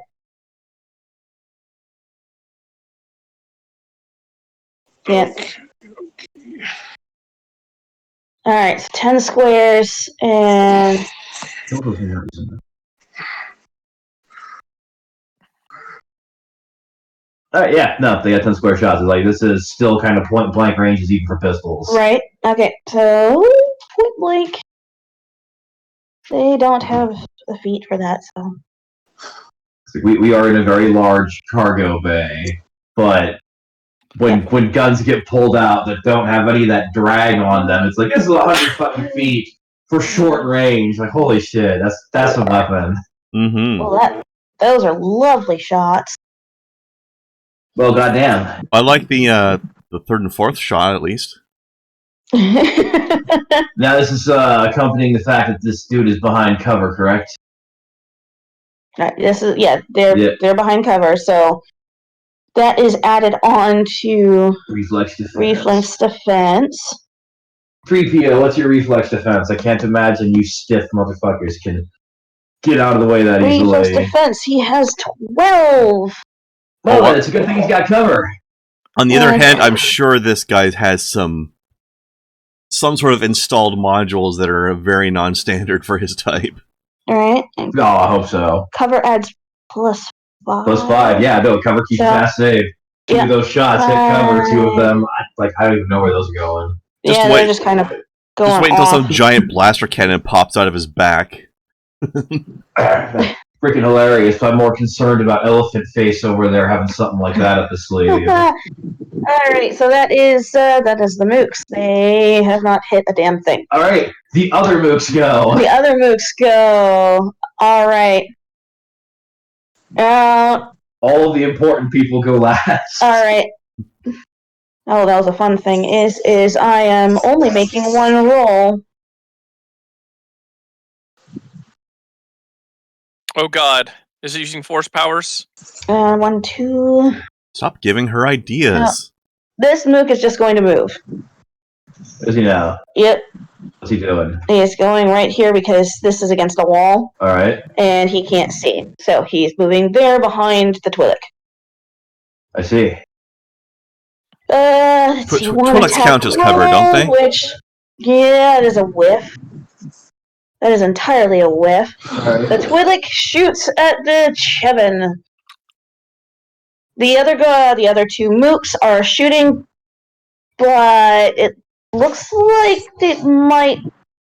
Yeah. All right. So 10 squares and. Yeah, no, they got 10 square shots. It's like, this is still kind of point blank ranges even for pistols. Right. Okay. So point blank. They don't have the feet for that, so. We are in a very large cargo bay, but when guns get pulled out that don't have any of that drag on them, it's like, this is 100 fucking feet for short range. Like, holy shit, that's a weapon. Mm-hmm. Well, those are lovely shots. Well, goddamn. I like the third and fourth shot at least. Now this is accompanying the fact that this dude is behind cover, correct? Right, they're behind cover, so that is added on to Reflex defense. reflex defense. 3PO, what's your reflex defense? I can't imagine you stiff motherfuckers can get out of the way that Reflex easily. defense, he has 12. Well, then it's a good thing he's got cover. On the other hand, I'm sure this guy has some sort of installed modules that are very non-standard for his type. Alright. Oh, I hope so. Cover adds +5. +5, yeah, no, cover keeps fast save. Two of those shots hit cover, 2 of them, I don't even know where those are going. They're just kind of going Just wait until off. some giant blaster cannon pops out of his back. Freaking hilarious, but I'm more concerned about Elephant Face over there having something like that up his sleeve. Alright, so that is the mooks. They have not hit a damn thing. Alright, the other mooks go. The other mooks go. Alright. All of the important people go last. Alright. Oh, that was a fun thing. Is I am only making one roll. Oh god. Is it using force powers? 1, 2. Stop giving her ideas. This mook is just going to move. Does he now? Yep. What's he doing? He is going right here because this is against a wall. Alright. And he can't see. So he's moving there behind the Twi'lek. I see. Let's see. Twi'leks count as cover, don't they? Yeah, it is a whiff. That is entirely a whiff. Right. The Twi'lek shoots at the Chevin. The other 2 mooks are shooting, but it looks like it might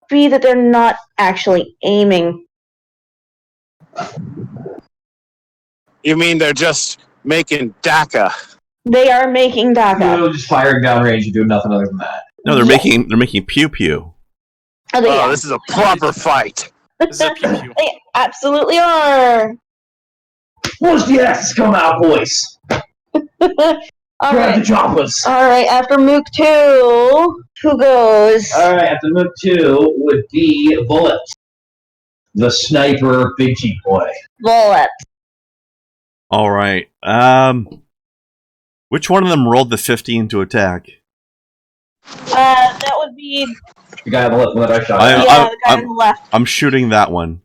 be that they're not actually aiming. You mean they're just making DACA? They are making DACA. No, just firing downrange and doing nothing other than that. No, they're making pew pew. Oh, this is a proper fight. This is a pew pew. They absolutely are. Where's the asses come out, boys? Grab the choppers. Alright, after Mook 2, who goes? Alright, after Mook 2 would be Bullet. The sniper big cheek boy. Bullet. Alright. Which one of them rolled the 15 to attack? That would be the guy on the left that I shot. the guy on the left. I'm shooting that one.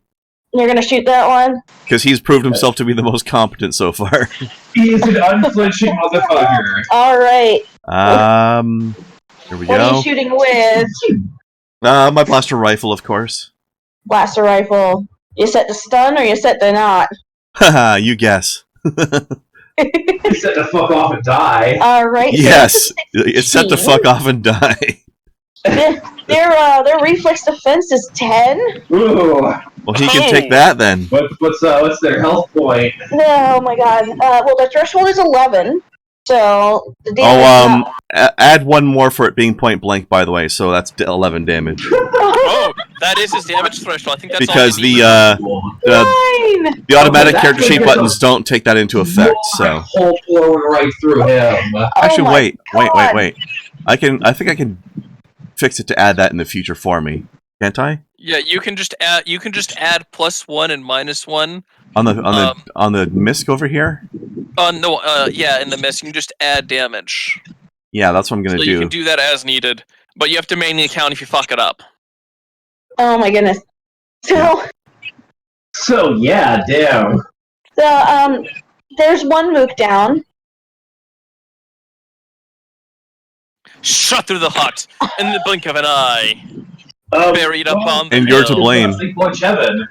You're gonna shoot that one? Because he's proved himself to be the most competent so far. He is an unflinching motherfucker. Alright. Here we What go. are you shooting with? My blaster rifle, of course. Blaster rifle. You set to stun or you set to not? Haha, you guess. He set to fuck off and die. Alright. Yes, it's set to fuck off and die. Their reflex defense is 10. Ooh. Well, he can take that then. What's their health point? Oh my god. Well, the threshold is 11, so the damage. Add one more for it being point blank. By the way, so that's 11 damage. Oh, that is his damage threshold. I think that's Because all you need. the automatic Okay, character that sheet could buttons don't take that into effect. So Hole flowing right through him. actually, my wait. God. I think I can fix it to add that in the future for me. Can't I? Yeah, you can just add +1 and -1. On the misc over here? Yeah, in the miss, you can just add damage. Yeah, that's what I'm gonna So do. you can do that as needed, but you have to manually count if you fuck it up. Oh my goodness. So yeah, damn. There's one mook down. Shot through the hut in the blink of an eye. Buried up on the And you're to hill. blame. Like boy Chevin,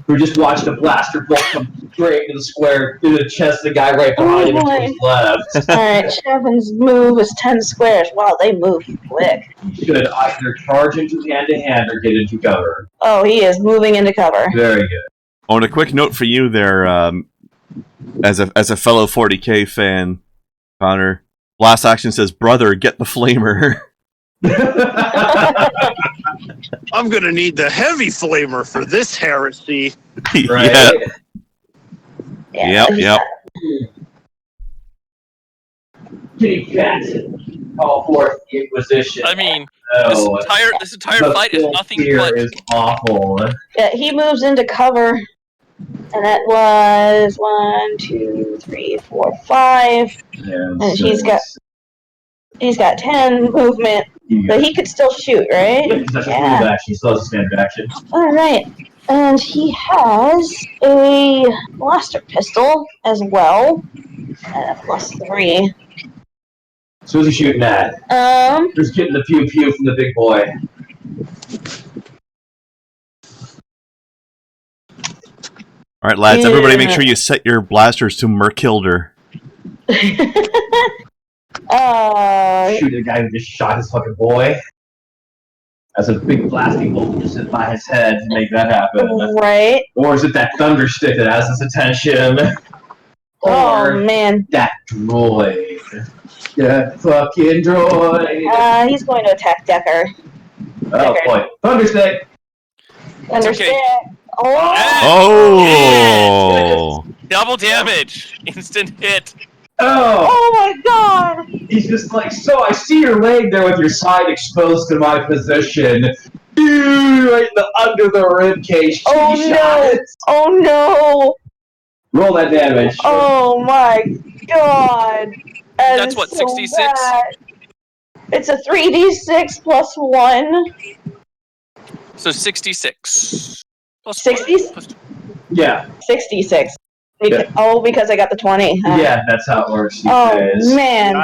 who just watched a blaster bolt come straight into the square, through the chest of the guy right behind him and to his left. Alright, Chevin's move is 10 squares. Wow, they move quick. He should either charge into hand-to-hand or get into cover. Oh, he is moving into cover. Very good. Oh, and a quick note for you there, as a fellow 40k fan, Connor. Blast Action says, "Brother, get the flamer." I'm gonna need the heavy flamer for this heresy. Right? Yep. Yep. Kitty cat. Call forth the Inquisition. I mean, Oh, this entire the fight is full nothing fear but is awful. Yeah, he moves into cover. And that was 1, 2, 3, 4, 5. Yeah, And he's got 10 movement, but he could still shoot, right? Yeah, that's a move action. He still has a standard action. Alright. And he has a blaster pistol as well. At a +3. So who's he shooting at? Who's getting the pew pew from the big boy? All right, lads. Everybody, make sure you set your blasters to Merkilder. Shoot the guy who just shot his fucking boy. That's a big blasting bolt just hit by his head to make that happen. Right. Or is it that thunder stick that has his attention? Oh, Or man. that droid. That fucking droid. He's going to attack Decker. Oh boy. Thunder stick! Understand? okay. Oh! Oh! double damage, instant hit. Oh! Oh my god! He's just like, so I see your leg there with your side exposed to my position. Right under the rib cage. Oh no! Oh no! Roll that damage. Oh my god! That's what, 66? Bad. It's a 3d6 plus 1. So 66. Plus 60? plus- Yeah. 66. Yeah. Oh, because I got the 20. Huh? Yeah, that's how it works. Oh man!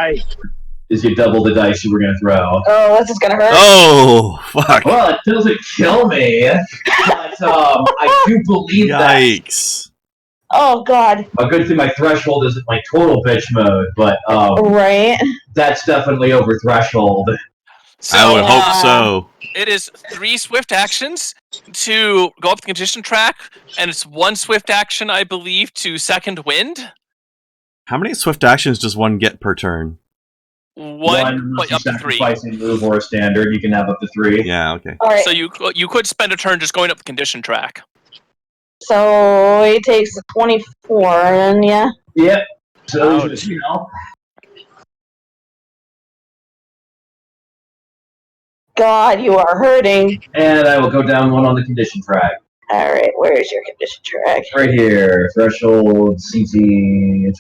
Is you double the dice you were gonna throw. Oh, this is gonna hurt. Oh! Fuck! Well, it doesn't kill me, but I do believe Yikes! Oh god! that. A good thing my threshold isn't like total bitch mode, but Right. that's definitely over threshold. So, I would hope so. It is 3 swift actions to go up the condition track, and it's 1 swift action, I believe, to second wind. How many swift actions does one get per turn? One But up to 3. sacrificing move or a standard, you can have up to 3. Yeah. Okay. All right. So you could spend a turn just going up the condition track. So he takes 24, and yeah. Yep. So you know. God, you are hurting. And I will go down 1 on the condition track. All right, where is your condition track? Right here. Threshold, CT,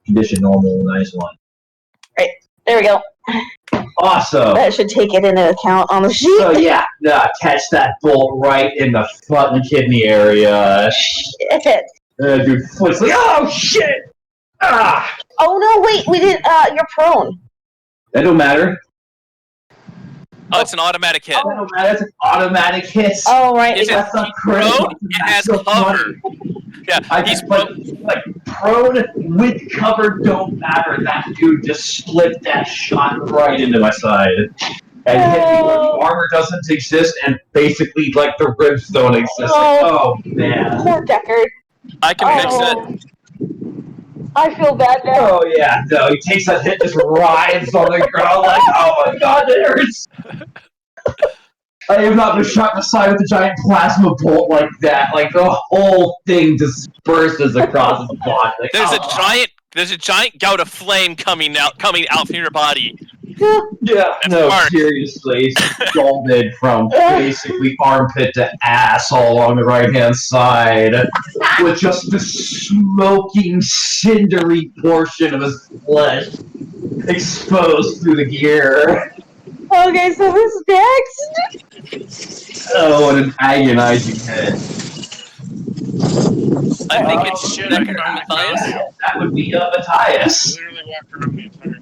condition normal, nice one. There we go. Awesome. That should take it into account on the sheet. So yeah, catch that bolt right in the fucking kidney area. Shit. Dude flips like, oh shit! Ah! Oh no, wait, we didn't. You're prone. That don't matter. Oh, it's an automatic hit. That don't matter. It's an automatic hit. Oh right. Is it That's not prone? critical. It has That's cover. Yeah, he's prone. like prone with cover don't matter. That dude just slipped that shot right into my side. And hit me when the armor doesn't exist, and basically, like, the ribs don't exist. Like, oh, man. Poor Deckard. I can fix it. I feel bad now. Oh, yeah. No, he takes that hit, just writhes on the ground, like, oh my god, that hurts! I have not been shot in the side with a giant plasma bolt like that. Like, the whole thing disperses across his body. Like, There's a giant gout of flame coming out from your body. Yeah, no, seriously, scalded from basically armpit to ass all along the right-hand side, with just the smoking, cindery portion of his flesh exposed through the gear. Okay, so who's next? Oh, what an agonizing hit. I think it's Deckard or Matthias. That would be Matthias. Literally walked around the entire.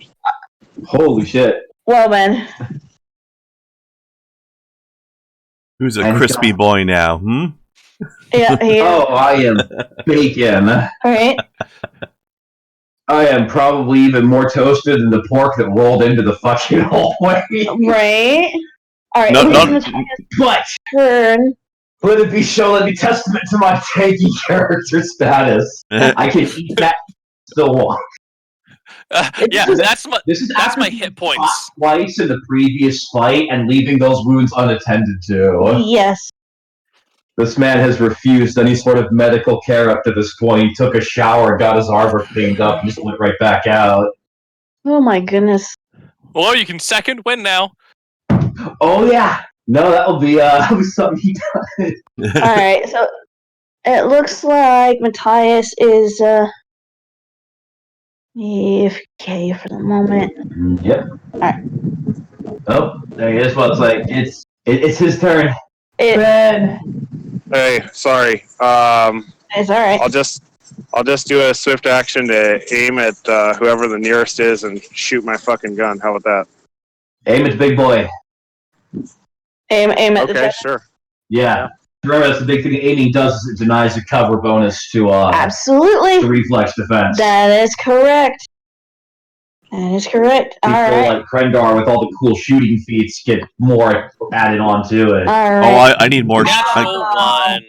Holy shit. Well then. Who's a crispy boy now, Yeah, he is. Oh, I am bacon. Alright. I am probably even more toasted than the pork that rolled into the fucking hallway. Right. Alright, But turn. let it be testament to my tanky character status. I can eat that still walk. Yeah, that's my hit points. Twice in the previous fight and leaving those wounds unattended to. Yes. This man has refused any sort of medical care up to this point. He took a shower, got his armor cleaned up, and just went right back out. Oh my goodness. Well, you can second win now. Oh yeah. No, that'll be something he does. Alright, so it looks like Matthias is AFK for the moment. Yep. Alright. Oh, there he is. Well, it's like it's his turn. Ben. Hey, sorry. It's alright. I'll just do a swift action to aim at whoever the nearest is and shoot my fucking gun. How about that? Aim at big boy. Aim at the Okay, sure. Yeah. Remember, that's the big thing aiming does is it denies a cover bonus to Absolutely. the reflex defense. That is correct. That is correct. People Alright. like Krendar with all the cool shooting feats get more added onto it. Alright. I need more. Natural one.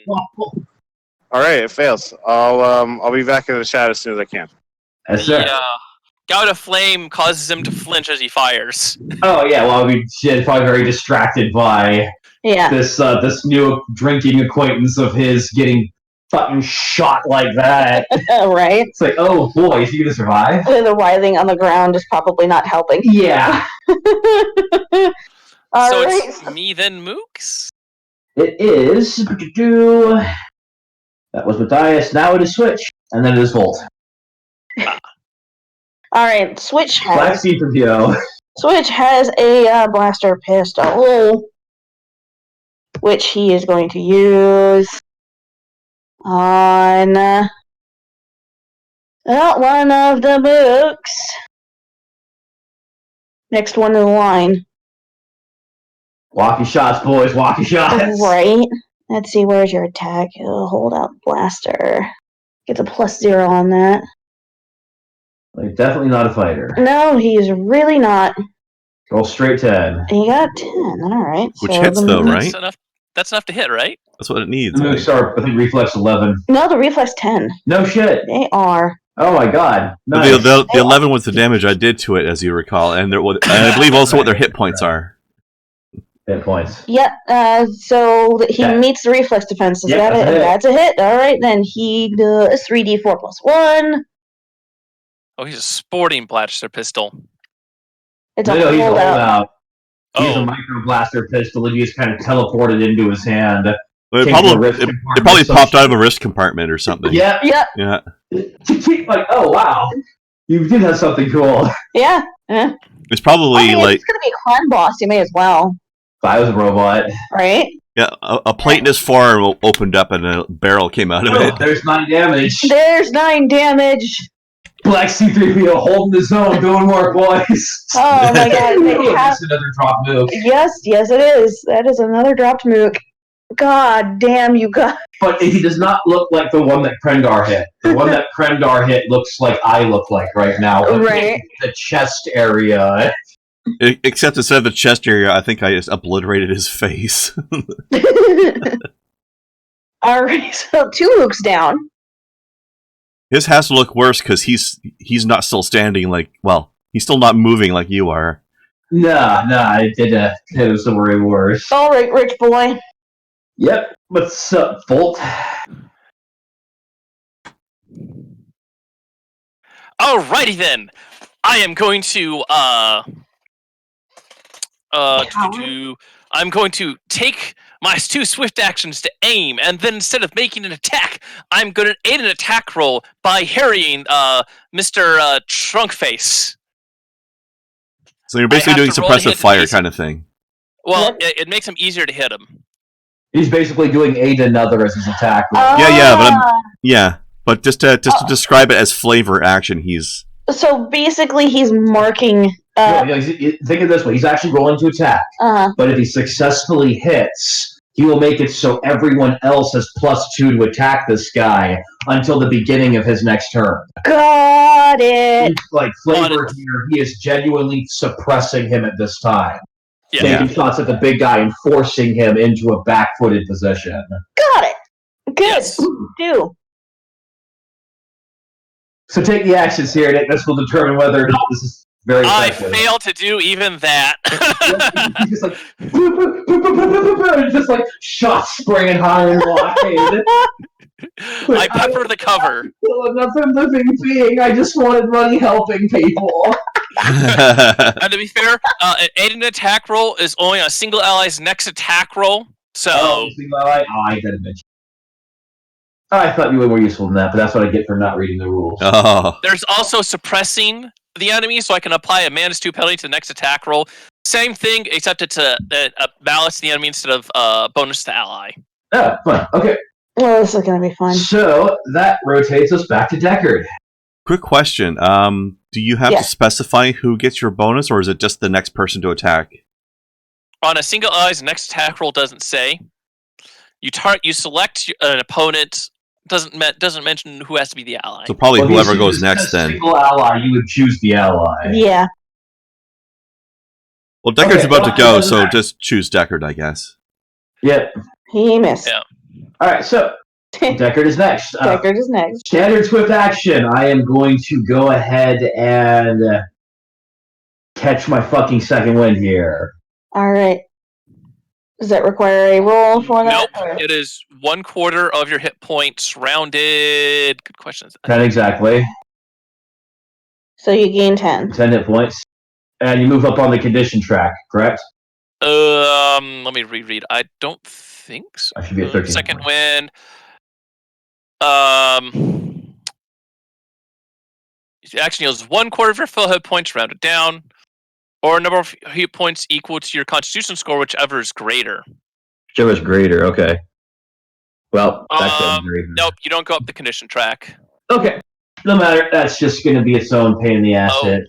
All right, it fails. I'll be back in the chat as soon as I can. Yes, sir. The gout of flame causes him to flinch as he fires. Oh yeah, well, I mean, shit, probably very distracted by Yeah. this new drinking acquaintance of his getting fucking shot like that. Right. It's like, oh boy, is he gonna survive? The writhing on the ground is probably not helping. Yeah, So Alright. it's me then, Mooks? it is. That was Matthias. Now it is Switch, and then it is Volt. Alright, Switch Black has Seed from Yo. a blaster pistol, which he is going to use on one of the books. Next one in the line. Walkie shots, boys. Walkie shots. Right. Let's see, where's your attack? Hold out blaster. Get the +0 on that. Like, definitely not a fighter. No, he's really not. Roll straight 10. He got 10. Alright. Which hits, though, right? That's enough to hit, right? That's what it needs. The moves are, I think, reflex 11. No, the reflex 10. No shit. They are. Oh my god. Nice. The 11 was the damage I did to it, as you recall, and I believe also what their hit points are. Hit points. Yep. So he Yeah. meets the reflex defense. Is Yeah, that it? that's That's a hit. Alright, then he does 3d4 + 1. Oh, he's a sporting blaster pistol. It's No, a he's a holdout. holdout. He's a Oh, micro blaster pistol, and he just kind of teleported into his hand. But it Came from a probably, wrist it compartment, probably some popped shit. out of a wrist compartment or something. Yeah. Yep. Yeah. Like, oh wow. You did have something cool. Yeah. It's probably If like it's gonna be a clan boss, you may as well. If I was a robot. Right? a plate in his forearm opened up and a barrel came out of Oh, it. there's 9 damage. There's 9 damage. Black C3PO holding his own, doing work, boys. Oh my god. They have... That's another drop move. Yes, it is. That is another dropped mook. God damn, you guys. But he does not look like the one that Krendar hit. The one that Krendar hit looks like I look like right now. Right. The chest area. Except instead of the chest area, I think I just obliterated his face. Alright, so 2 hooks down. His has to look worse because he's not still standing he's still not moving like you are. Nah, it was the worry worse. Alright, rich boy. Yep. What's up, Volt? Alrighty then. I am going to I'm going to take my 2 swift actions to aim, and then instead of making an attack, I'm going to aid an attack roll by harrying Mr. Trunkface. So you're basically doing suppressive fire kind of thing. Well, it makes him easier to hit him. He's basically doing aid another as his attack roll. But just to describe it as flavor action, he's... So basically he's marking... Think of it this way. He's actually rolling to attack. But if he successfully hits, he will make it so everyone else has +2 to attack this guy until the beginning of his next turn. Got it! Like, flavor here, he is genuinely suppressing him at this time. Yeah. Taking shots at the big guy and forcing him into a back-footed position. Got it! Good. Yes. Do. So take the actions here, and this will determine whether or not this is very effective. I failed to do even that. He's just like, and just like shots spraying higher and blockade. I pepper the cover. Kill another living being. I just wanted money helping people. And to be fair, an aid and attack roll is only a single ally's next attack roll. So I didn't mention. I thought you were more useful than that, but that's what I get for not reading the rules. Oh. There's also suppressing the enemy, so I can apply a -2 penalty to the next attack roll. Same thing, except it's a balance to the enemy instead of bonus to ally. Oh, fun. Okay. Well, this is gonna be fun. So that rotates us back to Deckard. Quick question. Do you have to specify who gets your bonus, or is it just the next person to attack? On a single ally's next attack roll doesn't say. You select an opponent. Doesn't mention who has to be the ally. So probably whoever goes next then. Single ally, you would choose the ally. Yeah. Well, Deckard's about to go, so just choose Deckard, I guess. Yep. He missed. Yeah. Alright, so Deckard is next. Deckard is next. Standard swift action. I am going to go ahead and catch my fucking second wind here. Alright. Does that require a roll for that? Nope. It is 1/4 of your hit points rounded. Good questions. 10 exactly. So you gain 10. 10 hit points. And you move up on the condition track, correct? Let me reread. I don't think so. I should be at 13. Second win. Action yields 1/4 of your full hit points rounded down, or a number of hit points equal to your Constitution score, whichever is greater. Whichever is greater, okay. Well, nope, you don't go up the condition track. Okay, no matter. That's just going to be its own pain in the ass hit.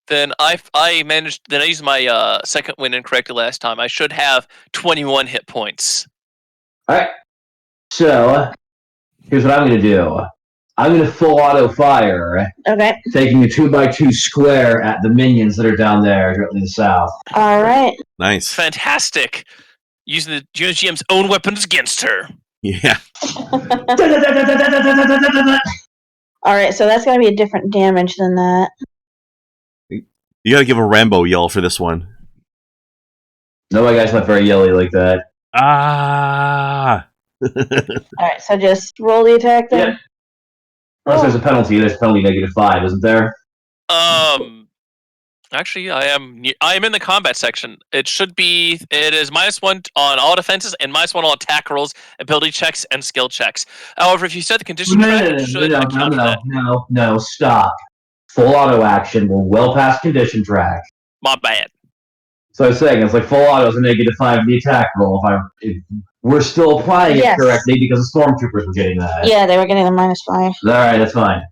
Then I managed. Then I used my second win incorrectly last time. I should have 21 hit points. All right. So here's what I'm going to do. I'm going to full auto fire. Okay. Taking a 2x2 square at the minions that are down there directly to the south. All right. Nice. Fantastic. Using the GM's own weapons against her. Yeah. All right, so that's going to be a different damage than that. You gotta give a Rambo yell for this one. No, my guy's not very yelly like that. Ah! Alright, so just roll the attack then? Yeah. Unless there's a penalty, there's penalty -5, isn't there? Actually, I am in the combat section. It is -1 on all defenses and -1 on attack rolls, ability checks, and skill checks. However, if you set the condition track, it should account for that. No, stop. Full auto action. We're well past condition track. My bad. So I was saying, it's like full auto is a -5 in the attack roll. If we're still applying it correctly because the stormtroopers were getting that. Yeah, they were getting a -5. Alright, that's fine.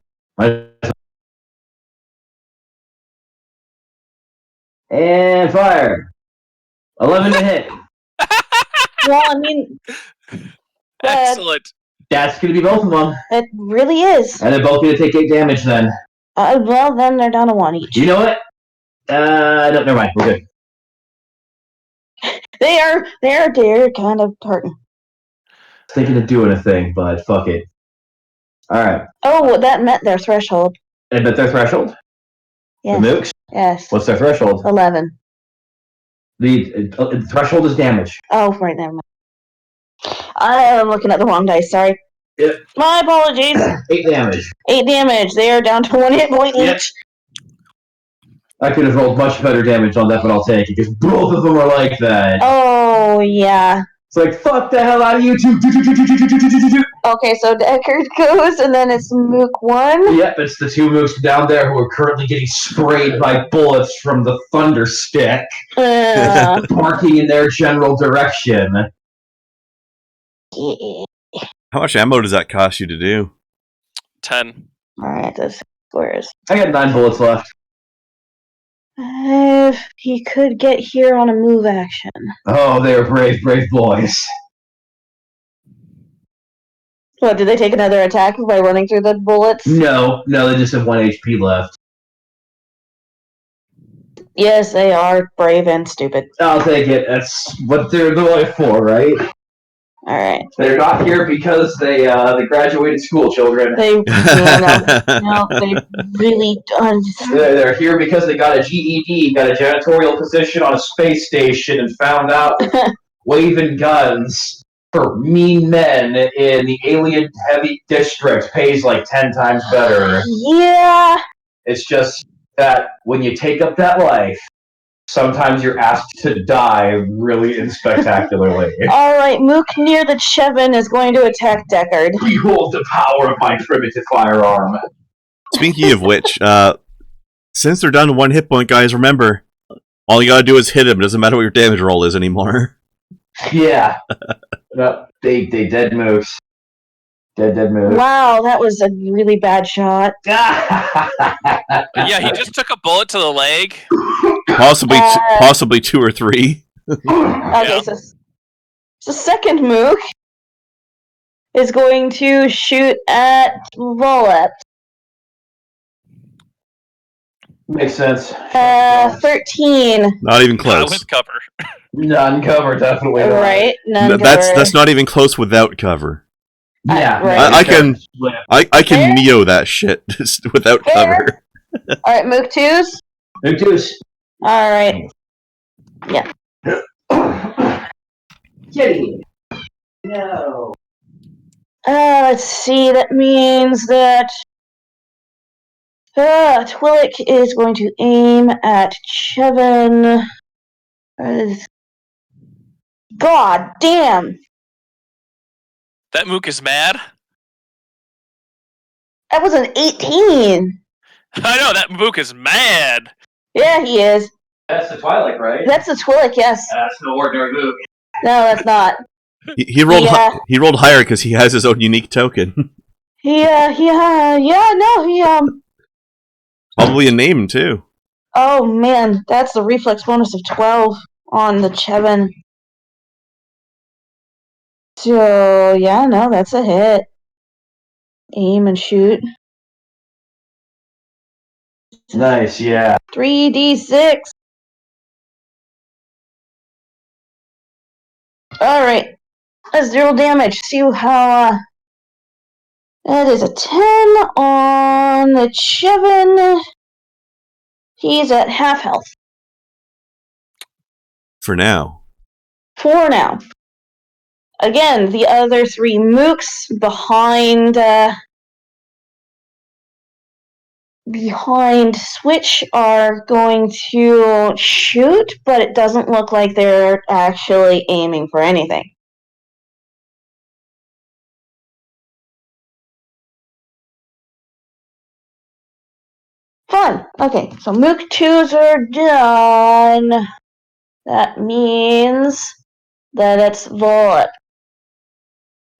And fire. 11 to hit. Well, I mean... Excellent. That's going to be both of them. It really is. And they're both going to take 8 damage then. Well, then they're down to 1 each. You know what? No, never mind. We're good. They're kind of tartan. Thinking of doing a thing, but fuck it. Alright. Oh, that met their threshold. They met their threshold? Yes. The mooks? Yes. What's their threshold? 11. The threshold is damage. Oh, right, never mind. I am looking at the wrong dice, sorry. Yep. My apologies. 8 damage. 8 damage. They are down to 1 hit point Yep. each. I could have rolled much better damage on that, but I'll take it, because both of them are like that. Oh, yeah. It's like, fuck the hell out of you two! Okay, so Deckard goes, and then it's Mook 1. Yep, it's the 2 mooks down there who are currently getting sprayed by bullets from the thunder stick, barking in their general direction. Yeah. How much ammo does that cost you to do? 10. Alright, those squares. I got 9 bullets left. He could get here on a move action. Oh, they are brave, brave boys. What, did they take another attack by running through the bullets? No, they just have 1 HP left. Yes, they are brave and stupid. I'll take it. That's what they're life for, right? Alright. They're not here because they graduated school, children. They really don't. They're here because they got a GED, got a janitorial position on a space station, and found out waving guns for mean men in the alien heavy district pays like 10 times better. Yeah. It's just that when you take up that life, sometimes you're asked to die really unspectacularly. Alright, Mook near the Chevin is going to attack Deckard. Behold the power of my primitive firearm. Speaking of which, since they're down to 1 hit point, guys, remember, all you gotta do is hit him. It doesn't matter what your damage roll is anymore. Yeah. No, they dead mooks. Dead mooks. Wow, that was a really bad shot. Yeah, he just took a bullet to the leg. Possibly 2 or 3. Okay, Yeah. so second Mook is going to shoot at Volep. Makes sense. 13. Not even close. With cover. Non-cover, definitely not. Right? None That's not even close without cover. Yeah, right. I can Neo that shit without cover. Alright, Mook 2s. Mook 2s. Alright. Yeah. Kitty. No. Let's see, that means that Twillick is going to aim at Chevin. God damn! That Mook is mad. That was an 18! I know, that Mook is mad. Yeah, he is. That's the Twilight, right? That's the Twillick, yes. That's no ordinary Mook. No, that's not. He rolled he rolled higher because he has his own unique token. Probably a name too. Oh man, that's the reflex bonus of 12 on the Chevin. So yeah, no, that's a hit. Aim and shoot. Nice, yeah. 3d6. Alright. That's 0 damage. See how that is a 10 on the Chevin. He's at half health. For now. For now. Again, the other 3 mooks behind Switch are going to shoot, but it doesn't look like they're actually aiming for anything. Fun. Okay, so Mook 2s are done. That means that it's Volip.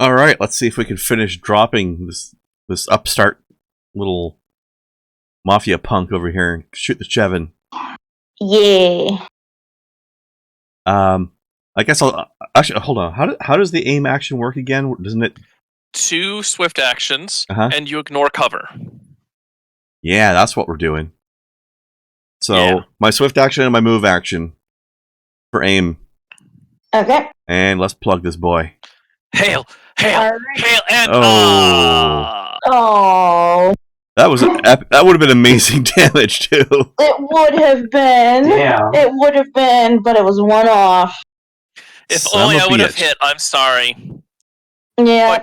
Alright, let's see if we can finish dropping this upstart little mafia punk over here and shoot the Chevin. Yeah. I guess I'll actually hold on. How does the aim action work again? Doesn't it 2 swift actions, Uh-huh. and you ignore cover. Yeah, that's what we're doing. So Yeah. my swift action and my move action for aim. Okay. And let's plug this boy. Hail, hail, All right. hail, and Oh. Oh, That was that would have been amazing damage too. it would have been. Yeah. It would have been, but it was one off. if Son only of a I would have bitch. hit. I'm sorry. Yeah.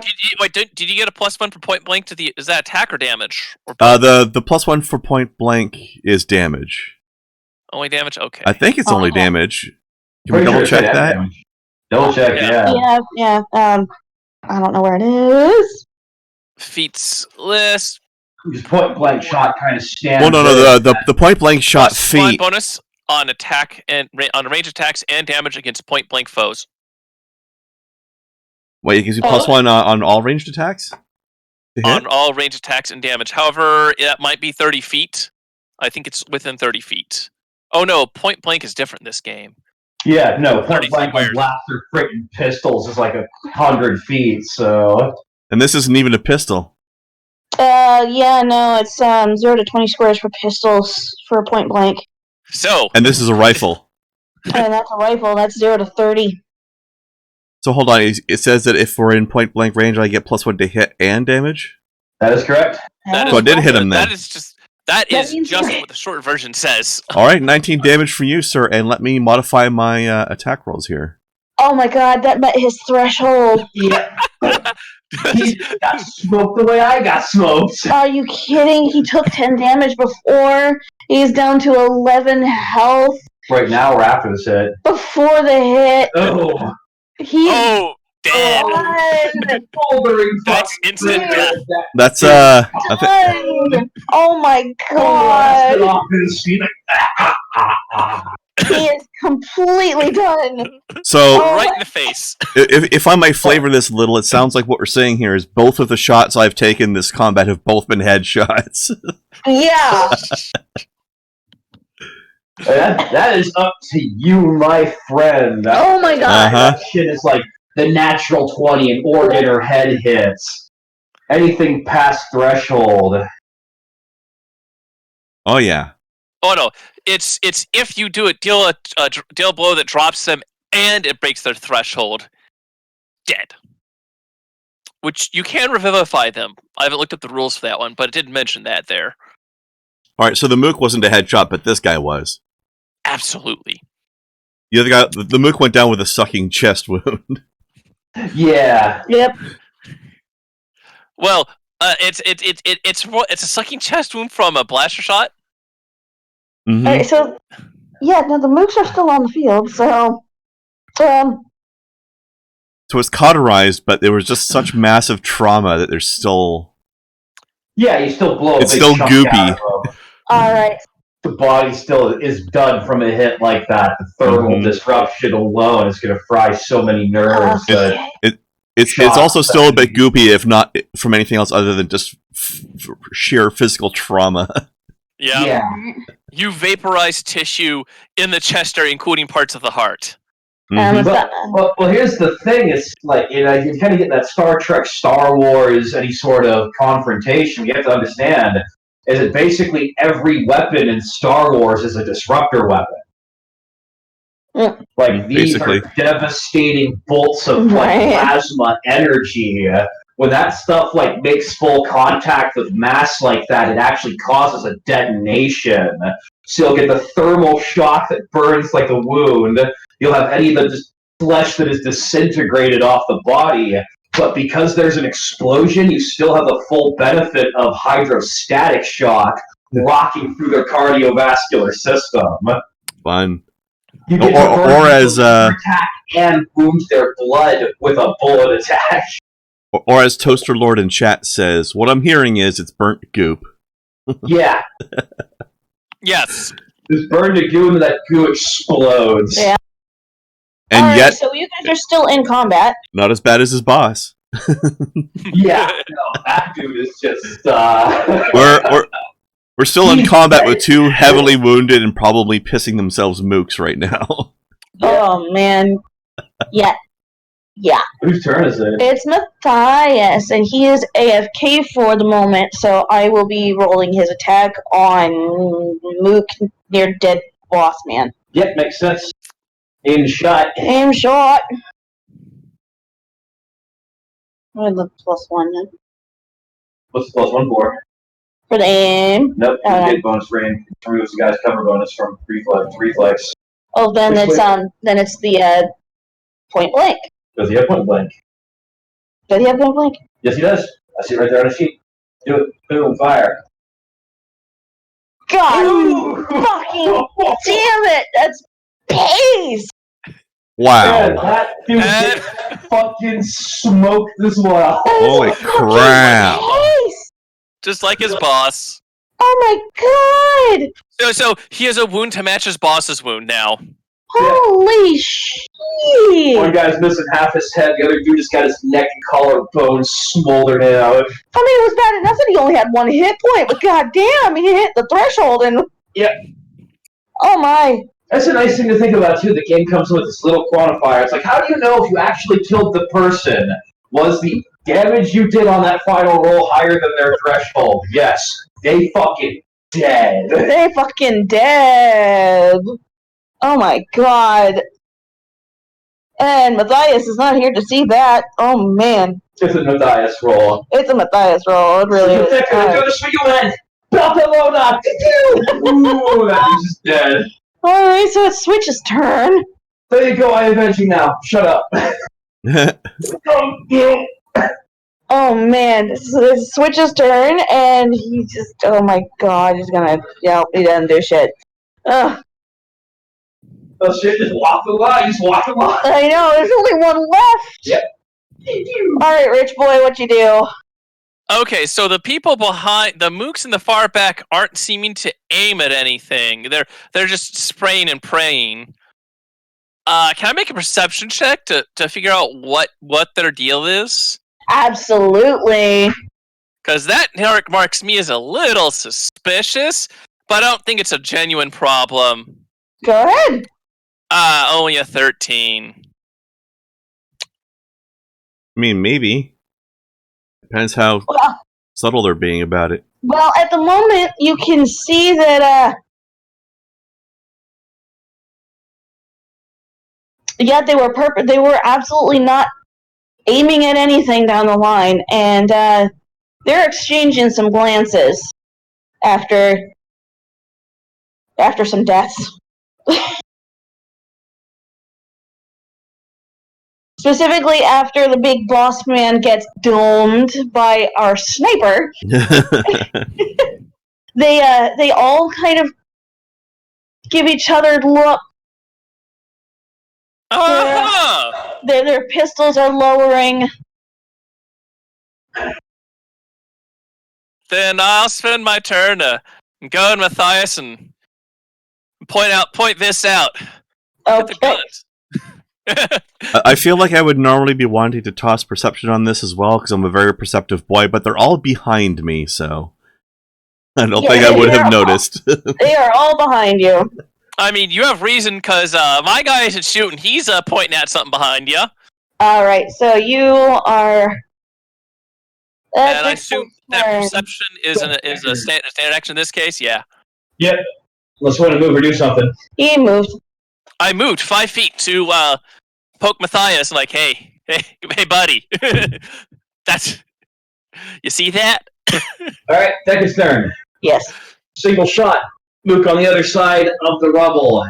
Did you get a +1 for point blank to the? Is that attack or damage? Or both? The +1 for point blank is damage. Only damage. Okay. I think it's only Oh. damage. Can we Pretty double sure check it's that? damage. Double check, Yeah. yeah. Yeah. I don't know where it is. Feats list. Just point blank shot kind of stands. Well, no. The point blank shot +1 feat. bonus on attack and on range attacks and damage against point blank foes. Wait, it gives you Oh. +1 on all ranged attacks. To hit? On all range attacks and damage. However, that might be 30 feet. I think it's within 30 feet. Oh no, point blank is different in this game. Yeah, no, 30 point blank feet like blaster freaking pistols is like 100 feet, so. And this isn't even a pistol. Yeah, no, it's 0 to 20 squares for pistols for point blank. So, And this is a rifle. And that's a rifle, that's 0 to 30. So hold on, it says that if we're in point blank range, I get +1 to hit and damage. That is correct. that So I is did hit him then. That is means just you're- what the short version says. All right, 19 damage for you, sir, and let me modify my attack rolls here. Oh my god, that met his threshold. Yeah. He got smoked the way I got smoked. Are you kidding? He took 10 damage before. He's down to 11 health Right now or after this hit? before the hit. Oh. He's Oh, dead. done. Bouldering That's fucking instant through death. that That's Done. Oh my blasted god. off his feet like, He is completely done. so. Right in the face. If I may flavor this a little, it sounds like what we're saying here is both of the shots I've taken this combat have both been headshots. Yeah. that is up to you, my friend. Oh my god. Uh-huh. That shit is like the natural 20 and organ or head hits. Anything past threshold. Oh yeah. Oh no, it's if you do it, deal a blow that drops them and it breaks their threshold. Dead. Which you can revivify them. I haven't looked up the rules for that one, but it did mention that there. All right, so the mook wasn't a headshot, but this guy was. Absolutely. The other guy, the mook went down with a sucking chest wound. Yeah. Yep. Well, it's a sucking chest wound from a blaster shot. Mhm. Alright, so yeah, no, the mooks are still on the field, so So it's cauterized, but there was just such massive trauma that there's still. Yeah, you still blow a It's big still chunk goopy. out of them. alright. The body still is done from a hit like that. The thermal Mhm. disruption alone is going to fry so many nerves. That It's also still a bit goopy, if not from anything else other than just sheer physical trauma. Yeah. yeah. You vaporize tissue in the chest area, including parts of the heart. Mhm. Well, here's the thing. It's like, you kind of get that Star Trek, Star Wars, any sort of confrontation. You have to understand is that basically every weapon in Star Wars is a disruptor weapon. Yeah. Like, these Basically. are devastating bolts of like Right. plasma energy. When that stuff like makes full contact with mass like that, it actually causes a detonation. So you'll get the thermal shock that burns like a wound. You'll have any of the flesh that is disintegrated off the body. But because there's an explosion, you still have the full benefit of hydrostatic shock rocking through their cardiovascular system. Fun. You get to Or burn as, people with attack and wound their blood with a bullet attack. Or as Toaster Lord in chat says, what I'm hearing is it's burnt goop. Yeah, Yes. just burn the goo and that goo explodes. Yeah. And Alright, yet, so you guys are still in combat. not as bad as his boss. Yeah, no, that dude is just. We're still in combat with two heavily wounded and probably pissing themselves mooks right now. Oh man. Yeah. Yeah. Whose turn is it? It's Matthias, and he is AFK for the moment, so I will be rolling his attack on Mook near dead boss man. Yep, makes sense. Aim shot. Aim shot. With the +1 then. What's the +1 for? For the aim. Nope, you hit bonus range. Removes the guy's cover bonus from reflex. Oh, then Which it's the point blank. Does he have point blank? Does he have point blank? Yes, he does. I see it right there on the sheet. Do it. Boom, fire. God Ooh. fucking damn it! That's pace! Wow. Man, that dude gets fucking smoked as well. Holy crap. Pace! Just like his boss. Oh my god! So he has a wound to match his boss's wound now. Holy shit! One guy's missing half his head, the other dude just got his neck and collarbone smoldered out. I mean, it was bad enough that he only had 1 hit point, but goddamn, he hit the threshold and. Yep. Oh my. That's a nice thing to think about, too. The game comes with this little quantifier. It's like, how do you know if you actually killed the person? Was the damage you did on that final roll higher than their threshold? Yes. They fucking dead. They fucking dead. Oh my god. And Matthias is not here to see that. Oh man. It's a Matthias roll. It's a Matthias roll. It really is. They're gonna do this for you, man. Belt the load up. Ooh, that dude's just dead. Alright, so it's Switch's turn. There you go, I avenge you now. Shut up. Oh man, this is Switch's turn, and he just, oh my god, he's gonna, he doesn't do shit. Ugh. Oh shit, just walk the line, just walk the line. I know, there's only 1 left. Yep. Alright, Rich Boy, what you do? Okay, so the people behind the mooks in the far back aren't seeming to aim at anything. They're just spraying and praying. Can I make a perception check to figure out what their deal is? Absolutely. Because that marks me as a little suspicious, but I don't think it's a genuine problem. Go ahead. Only a 13. I mean, maybe. Depends how subtle they're being about it. Well, at the moment, you can see that, they were absolutely not aiming at anything down the line, and, they're exchanging some glances after some deaths. Specifically after the big boss man gets domed by our sniper. They all kind of give each other look. Their pistols are lowering. Then I'll spend my turn to go in Matthias and point this out. Get the Okay. guns. I feel like I would normally be wanting to toss perception on this as well, because I'm a very perceptive boy, but they're all behind me, so I don't think I would have noticed. They are all behind you. I mean, you have reason, because my guy isn't shooting. He's pointing at something behind you. Alright, so you are... And I assume that perception is a standard action in this case, yeah. Yep. Let's want to move or do something. He moved. I moved 5 feet to poke Matthias, like, hey, buddy. You see that? Alright, Deckard's turn. Yes. Single shot. Mook on the other side of the rubble.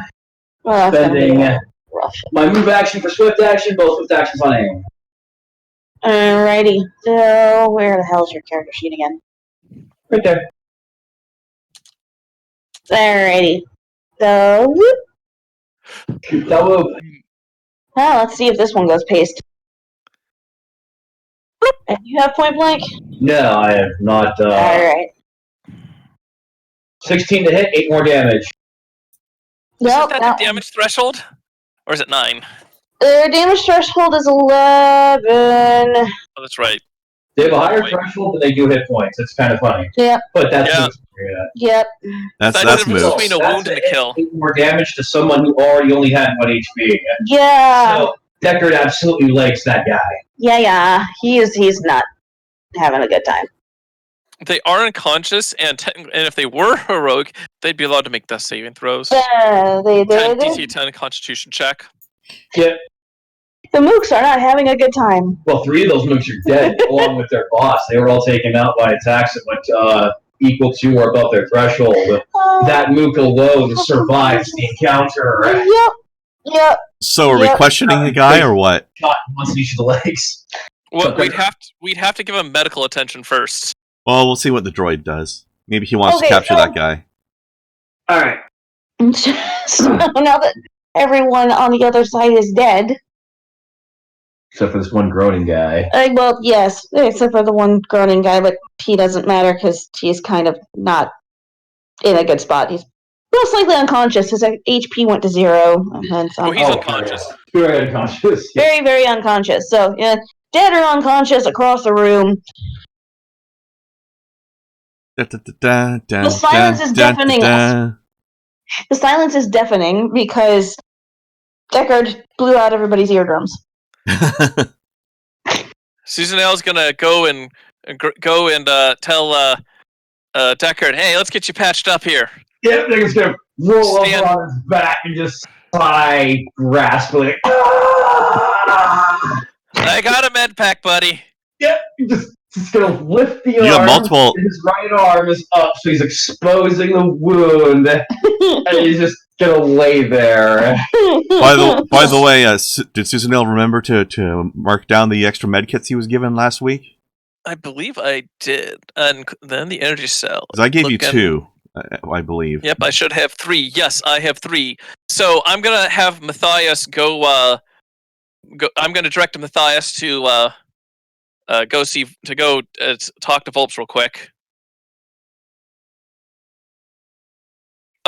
Well, that's gonna be Spending rough. my move action for swift action, both swift actions on aim. Alrighty. So, where the hell's your character sheet again? Right there. Alrighty. So, whoop. Double. Well, let's see if this one goes paste. And you have point blank? No, I have not. Alright. 16 to hit, 8 more damage. Nope, Is that the damage threshold? Or is it 9? Their damage threshold is 11. Oh, that's right. They have a higher Wait. threshold, but they do hit points. It's kind of funny. Yep. But that's Yep. That's the difference moves. between a wound and a kill. 8 more damage to someone who already only had 1 HP. Yeah. So Deckard absolutely likes that guy. Yeah, he's not having a good time. They are unconscious, and if they were heroic, they'd be allowed to make death saving throws. They 10, DC 10 Constitution check. Yep. The mooks are not having a good time. Well, 3 of those mooks are dead, along with their boss. They were all taken out by attacks that went equal to or above their threshold. That mook alone survives the encounter. Yep. So are we questioning the guy or what? Shot once in each of the legs. Well, we'd have to give him medical attention first. Well, we'll see what the droid does. Maybe he wants to capture that guy. All right. So now that everyone on the other side is dead. Except for this one groaning guy. Well, yes, except for the one groaning guy, but he doesn't matter because he's kind of not in a good spot. He's most likely unconscious. His HP went to 0. And he's unconscious. Very unconscious. Very, very unconscious. So, yeah, dead or unconscious across the room. The silence is deafening. The silence is deafening because Deckard blew out everybody's eardrums. Susan L's gonna go and tell Deckard, "Hey, let's get you patched up here." Yeah, Deckard's gonna roll over on his back and just sigh graspingly. I got a med pack, buddy. Yep, just gonna lift the arm. You have multiple. His right arm is up, so he's exposing the wound, and he's just gonna lay there. By the way, did Susan L remember to mark down the extra med kits he was given last week? I believe I did, and then the energy cell. Because I gave you 2, I believe. Yep, I should have 3. Yes, I have 3. So I'm gonna have Matthias go. I'm gonna direct Matthias to talk to Volps real quick.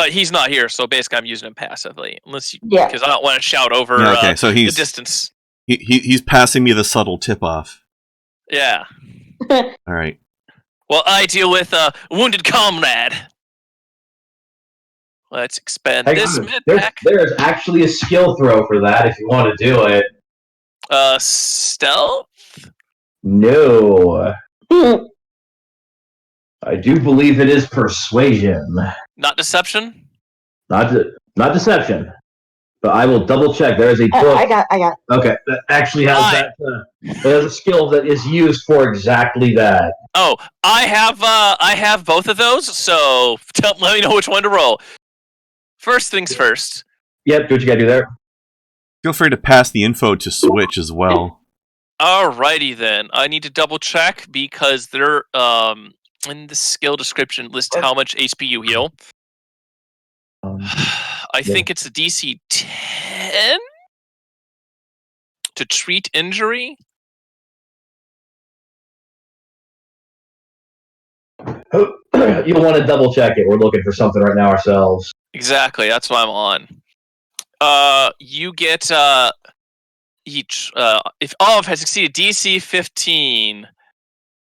He's not here, so basically I'm using him passively, because I don't want to shout over so the distance. He's passing me the subtle tip off. Yeah. All right. Well, I deal with a wounded comrade. Let's expend this med pack. There's actually a skill throw for that if you want to do it. Stealth? No. I do believe it is persuasion. Not deception? Not deception. But I will double check. There is a book. I got. Okay, that actually has that. It has a skill that is used for exactly that. Oh, I have both of those. So let me know which one to roll. First things first. Yep, do what you gotta do there. Feel free to pass the info to Switch as well. Alrighty then. I need to double check because they're in the skill description list how much HP you heal. I think it's a DC 10 to treat injury. You'll want to double check it. We're looking for something right now ourselves. Exactly, that's what I'm on. You get each if all of has succeeded DC 15.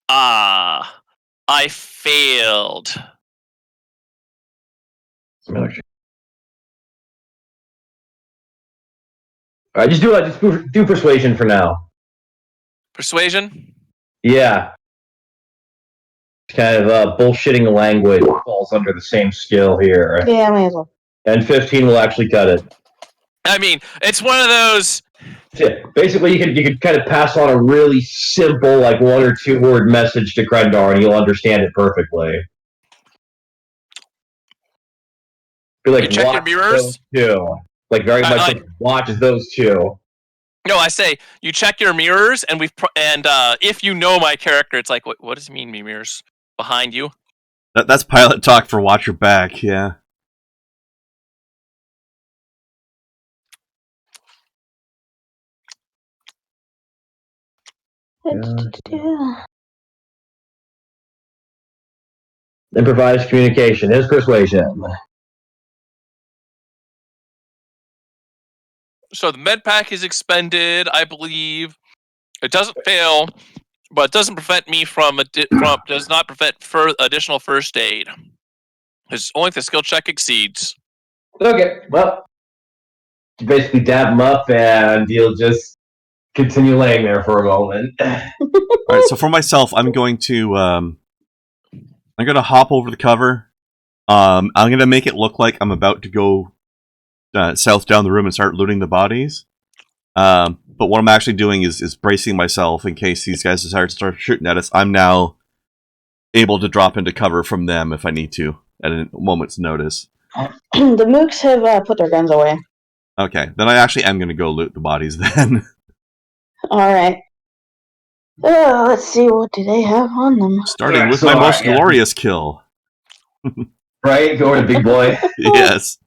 I failed. Alright, just do persuasion for now. Persuasion? Yeah. Kind of bullshitting language falls under the same skill here. Yeah, I may as well. And 15 will actually cut it. I mean, it's one of those. Yeah, basically, you could kind of pass on a really simple, like 1 or 2 word message to Krendar, and he'll understand it perfectly. Be like, you check your mirrors? Like, very much like, watch those 2. No, I say you check your mirrors, and if you know my character, it's like, what does it mean, mirrors behind you? That's pilot talk for watch your back. Yeah. Improvised communication is persuasion. So the med pack is expended, I believe. It doesn't fail, but it doesn't prevent me does not prevent additional first aid. It's only if the skill check exceeds. Okay, well, basically dab him up, and he'll just continue laying there for a moment. All right. So for myself, I'm going to hop over the cover. I'm going to make it look like I'm about to go south down the room and start looting the bodies. But what I'm actually doing is bracing myself in case these guys decide to start shooting at us. I'm now able to drop into cover from them if I need to at a moment's notice. The mooks have put their guns away. Okay, then I actually am going to go loot the bodies then. Alright. Let's see, what do they have on them? Starting with my most glorious kill. Right? Go to big boy. Yes.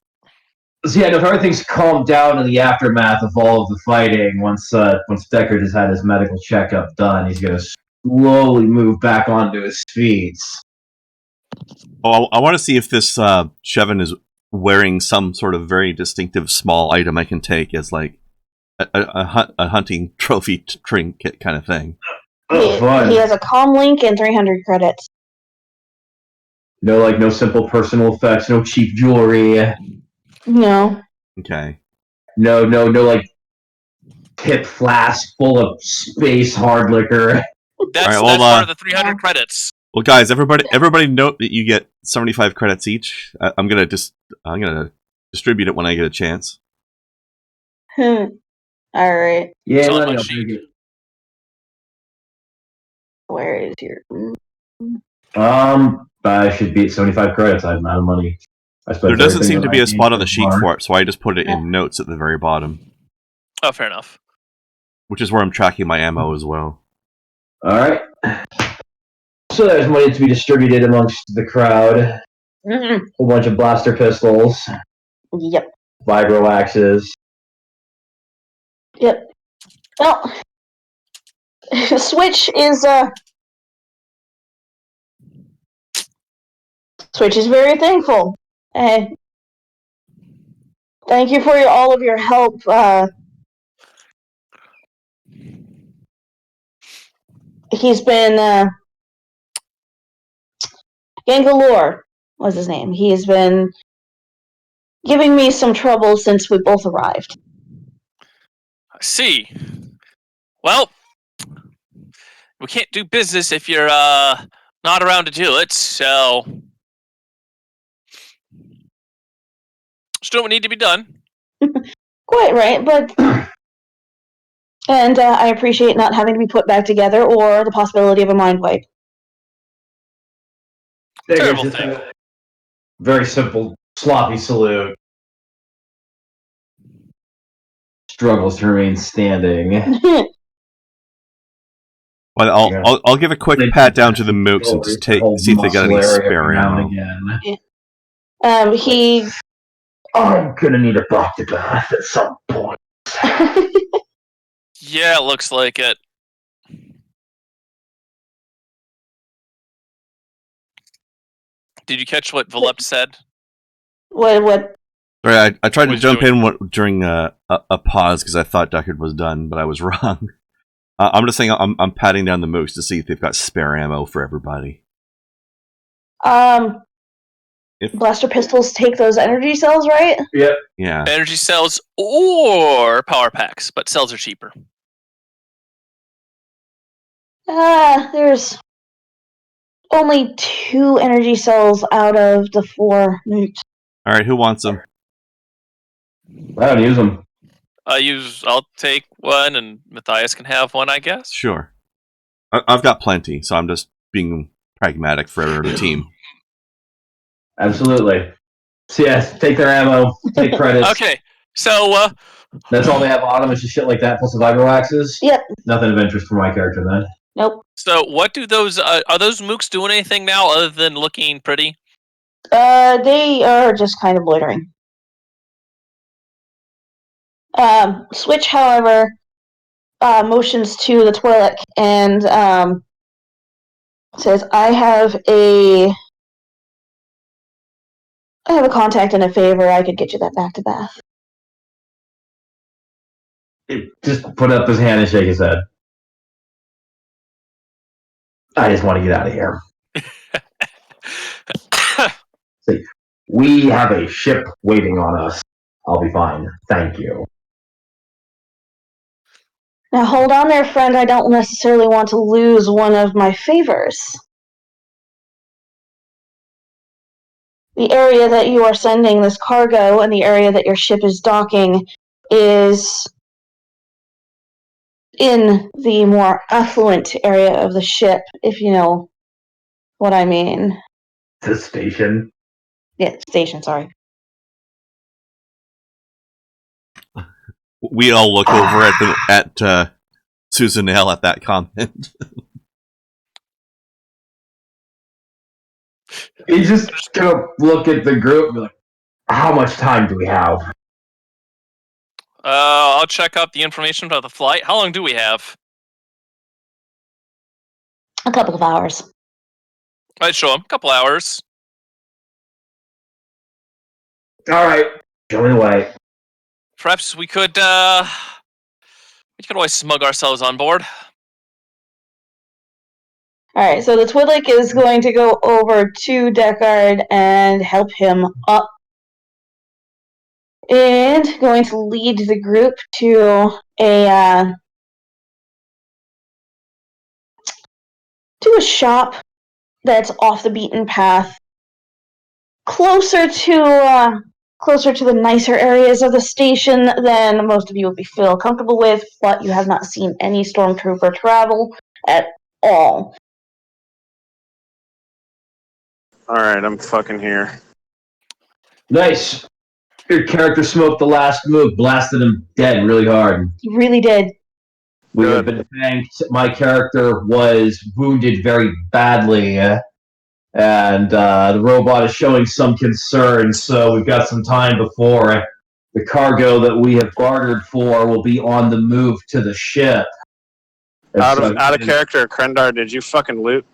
So yeah, if everything's calmed down in the aftermath of all of the fighting, once Deckard has had his medical checkup done, he's going to slowly move back onto his feet. Oh, I want to see if this Shevin is wearing some sort of very distinctive small item I can take as like a hunting trophy trinket kind of thing. Oh, fun. He has a comm link and 300 credits. No simple personal effects, no cheap jewelry. No. Okay. No, like tip flask full of space hard liquor. That's, All right, well, that's part of the 300 credits. Well, guys, everybody note that you get 75 credits each. I'm gonna distribute it when I get a chance. Alright. Yeah, It's on money, my I'll sheet. take it. Where is your... I should be at 75 credits. I have not money. There doesn't seem to be a spot on the so sheet far. for it, so I just put it in notes at the very bottom, Oh, fair enough. which is where I'm tracking my ammo as well. Alright. So there's money to be distributed amongst the crowd. Mm-mm. Whole bunch of blaster pistols, Yep. vibro axes. Yep. Well, Switch is very thankful. Thank you for all of your help. He's been Gangalore was his name. He has been giving me some trouble since we both arrived. I see. Well, we can't do business if you're not around to do it, so just doing what need to be done. Quite right, but and I appreciate not having to be put back together or the possibility of a mind wipe. Terrible thing. Very simple, sloppy salute. Struggles to remain standing. Well, I'll give a quick pat down to the mooks and just see if they got any spare ammo. He. I'm gonna need a doctor bath at some point. Yeah, it looks like it. Did you catch what Valept said? What? Sorry, I tried to What jump he's in during a pause because I thought Deckard was done, but I was wrong. I'm just saying I'm patting down the mooks to see if they've got spare ammo for everybody. Blaster pistols take those energy cells, right? Yep. Yeah. Energy cells or power packs, but cells are cheaper. There's only 2 energy cells out of the 4 nukes. All right, who wants them? I don't use them. I'll take one, and Matthias can have one, I guess. Sure. I've got plenty, so I'm just being pragmatic for the team. Absolutely. So yes, take their ammo, take credits. Okay, so That's all they have on them. It's just shit like that plus the vibro axes. Yep. Nothing of interest for my character then. Nope. So what do those are those mooks doing anything now other than looking pretty? They are just kind of loitering. Switch, however, motions to the toilet and says, I have a contact and a favor. I could get you that back to Bath. Just put up his hand and shake his head. I just want to get out of here. See, we have a ship waiting on us. I'll be fine. Thank you. Now hold on there, friend. I don't necessarily want to lose one of my favors. The area that you are sending this cargo and the area that your ship is docking is in the more affluent area of the ship, if you know what I mean. The station. Yeah, station, sorry. We all look over at Susan L at that comment. He's just gonna look at the group and be like, how much time do we have? I'll check out the information about the flight. How long do we have? A couple of hours. I'd show him. A couple hours. Alright, going away. Perhaps we could always smuggle ourselves on board. Alright, so the Twi'lek is going to go over to Deckard and help him up. And going to lead the group to a shop that's off the beaten path, closer to the nicer areas of the station than most of you would be feel comfortable with, but you have not seen any stormtrooper travel at all. Alright, I'm fucking here. Nice. Your character smoked the last move, blasted him dead really hard. He really did. We Good. have been thanked. My character was wounded very badly, and the robot is showing some concern, so we've got some time before the cargo that we have bartered for will be on the move to the ship. And Out so- of character, Krendar, did you fucking loot?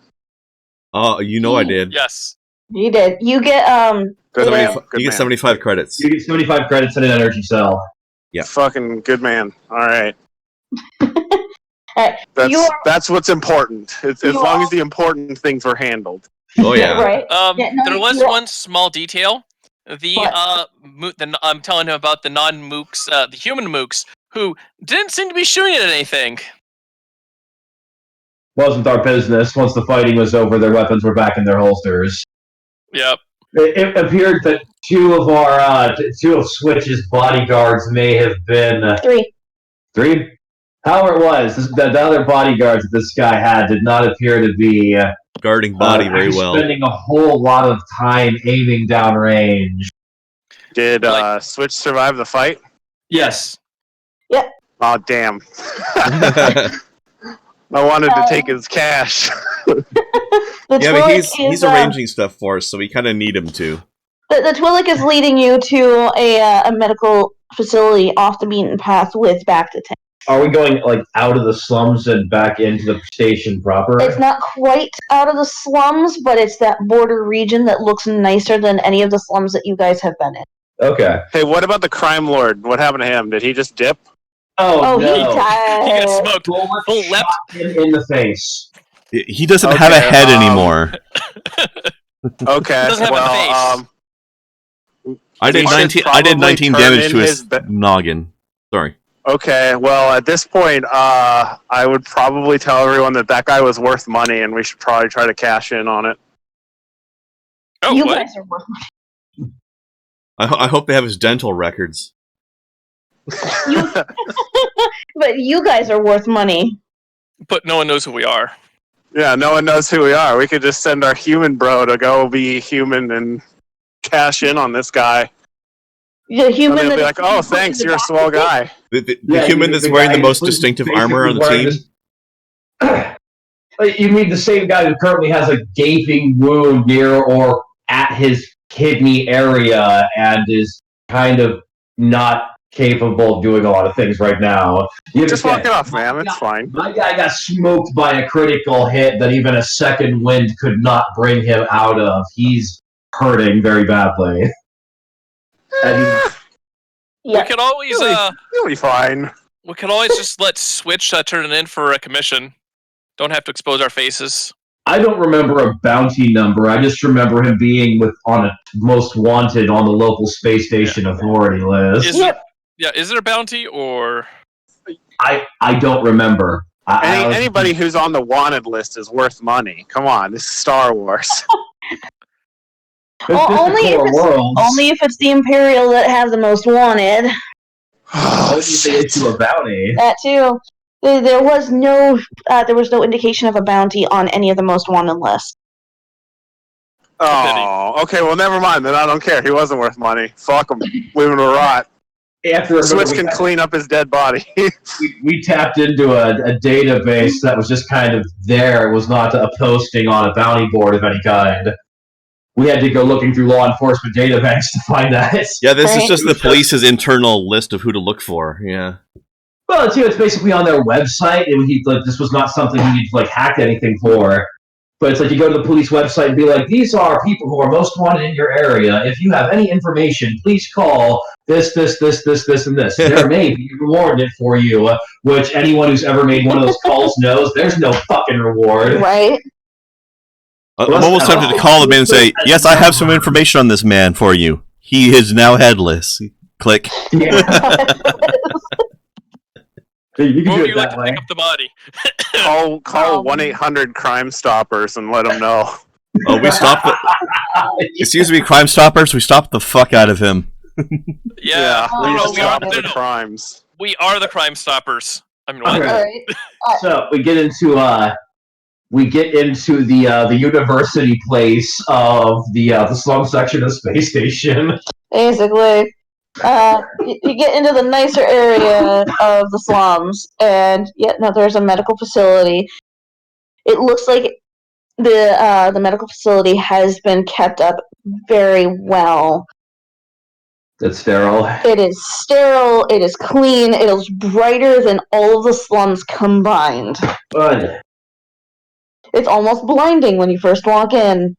Oh, you know I did. Yes. You did. You get Good Yeah. man. Good You get man. 75 credits. You get 75 credits in an energy cell. Yeah. Fucking good man. Alright. Alright, you are That's what's important. As You long are- as the important things were handled. Oh yeah. right. Yeah, no, There was you're- one small detail. I'm telling him about the non-mooks, the human mooks, who didn't seem to be shooting at anything. Wasn't our business. Once the fighting was over, their weapons were back in their holsters. Yep. It appeared that two of Switch's bodyguards may have been 3. three. However, it was the other bodyguards that this guy had did not appear to be Guarding body very well. spending a whole lot of time aiming down range. Did Switch survive the fight? Yes. Oh, damn. I wanted to take his cash. The Yeah, Twi'lek but is, he's arranging stuff for us, so we kind of need him to. The Twi'lek is leading you to a medical facility off the beaten path with back to tank. Are we going like out of the slums and back into the station proper? It's not quite out of the slums, but it's that border region that looks nicer than any of the slums that you guys have been in. Okay. Hey, what about the crime lord? What happened to him? Did he just dip? Oh, He no! died. He got smoked. Bullet Full left. shot him in the face. He doesn't Okay, have a head anymore. Okay, Doesn't have a well, face. I did he should 19. I did probably 19 turn damage in to his his ba- noggin. Sorry. okay, well, at this point, I would probably tell everyone that guy was worth money, and we should probably try to cash in on it. Oh, You what? guys are worth I hope they have his dental records. but you guys are worth money. But no one knows who we are. Yeah, no one knows who we are. We could just send our human bro to go be human and cash in on this guy. The And human they'll that be like, "Oh, thanks, you're a swell guy." The Yeah, human you- that's the wearing guy the most who's distinctive basically armor on the wearing team. You mean the same guy who currently has a gaping wound near or at his kidney area and is kind of not capable of doing a lot of things right now. You Just walk understand? it off, man. It's fine. My guy got smoked by a critical hit that even a second wind could not bring him out of. He's hurting very badly. And Yeah. We could always You'll be fine. just let Switch turn it in for a commission. Don't have to expose our faces. I don't remember a bounty number. I just remember him being on a most wanted on the local space station authority list. Is there a bounty or? I don't remember. Anybody who's on the wanted list is worth money. Come on, this is Star Wars. Only if it's the Imperial that has the most wanted. Only if they issue a bounty. That too. There was no indication of a bounty on any of the most wanted lists. Oh, okay. Well, never mind. Then I don't care. He wasn't worth money. Fuck him. Leave him to rot. Switch can clean up his dead body. we tapped into a database that was just kind of there. It was not a posting on a bounty board of any kind. We had to go looking through law enforcement databanks to find that. Yeah, this is just the police's internal list of who to look for. Yeah. Well, it's basically on their website. This was not something you need to hack anything for. But it's like you go to the police website and be like, these are people who are most wanted in your area. If you have any information, please call this, and this. There may be a reward in it for you, which anyone who's ever made one of those calls knows there's no fucking reward. Right? I'm almost tempted to call him in and say, yes, I have some information on this man for you. He is now headless. Click. Yeah. You can do it Like that to way. pick up the body? Call 1-800 Crime Stoppers and let them know. Oh, we stopped the... Excuse me, Crime Stoppers, we stopped the fuck out of him. Yeah. We No, stop no, the no. crimes. We are the Crime Stoppers. I mean, what? Okay. So we get into the university place of the slum section of Space Station. Basically. You get into the nicer area of the slums, and there's a medical facility. It looks like the medical facility has been kept up very well. It's sterile. It is sterile. It is clean. It is brighter than all of the slums combined. Good. It's almost blinding when you first walk in.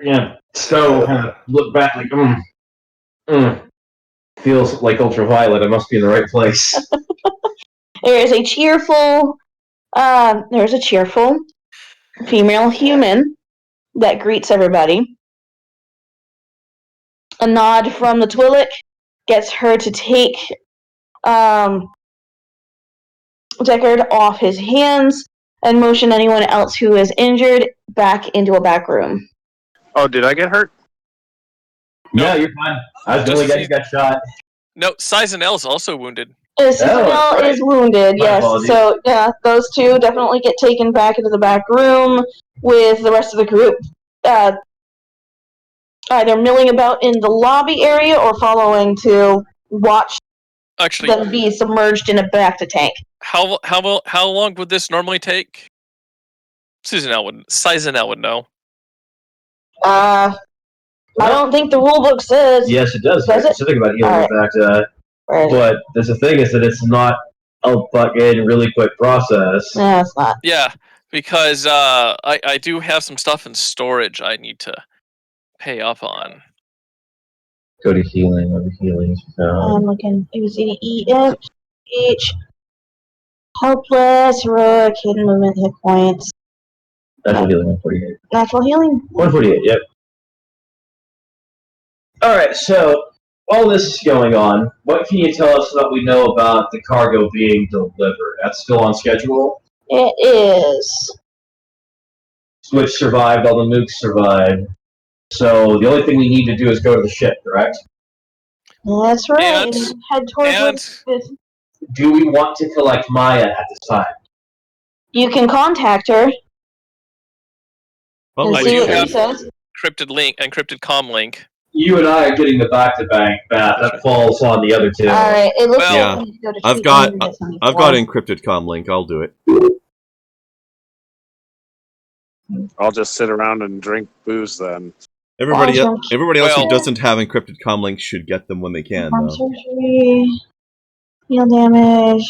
Yeah. So look back feels like ultraviolet. I must be in the right place. There's a cheerful female human that greets everybody. A nod from the Twi'lek gets her to take Deckard off his hands and motion anyone else who is injured back into a back room. Oh, did I get hurt? No, you're fine. I was the only guy who got shot. No, Sizenel is also wounded. Sizenel is wounded, My yes. apologies. So, those two definitely get taken back into the back room with the rest of the group. Either milling about in the lobby area or following to watch them be submerged in a bacta tank. How long would this normally take? Sizenel would know. I don't think the rulebook says. Yes, it does. Does it? Specific about healing, All right. in fact. Right. But the thing is that it's not a fucking really quick process. No, it's not. Yeah, because I do have some stuff in storage I need to pay up on. Go to healing. Go to healing. I'm looking. It was EH. Helpless, heroic, hidden movement, hit points. Natural healing, 148. Natural healing. 148, yep. Alright, so all this is going on. What can you tell us that we know about the cargo being delivered? That's still on schedule? It is. Switch survived, all the nukes survived. So the only thing we need to do is go to the ship, correct? That's right. And- head towards it. Do we want to collect Maya at this time? You can contact her and I see do what she have- says. Encrypted comm link. You and I are getting the back-to-back bat. That falls on the other two. All right. It looks Well, like we need to go to I've sheet got 174. I've got encrypted comm link. I'll do it. I'll just sit around and drink booze then. Everybody Awesome. else who Well- doesn't have encrypted comm link should get them when they can, Arm though. surgery. Heal damage.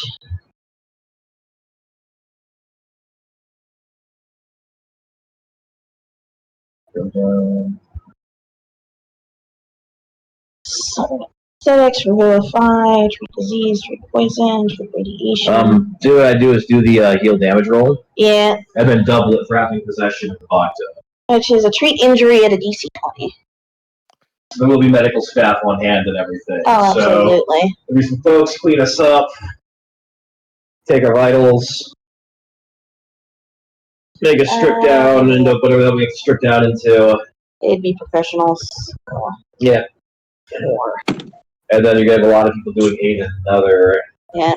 aesthetics, for vilify, treat disease, treat poison, treat radiation. Do what I do is do the heal damage roll, Yeah, and then double it for having possession of the Bacta. which is a treat injury at a DC 20. There will be medical staff on hand and everything. Oh, absolutely. So there'll be some folks clean us up, take our vitals, make us strip down into whatever that we have to strip down into. It'd be professionals. Yeah. And then you're gonna have a lot of people doing aid another. Yeah.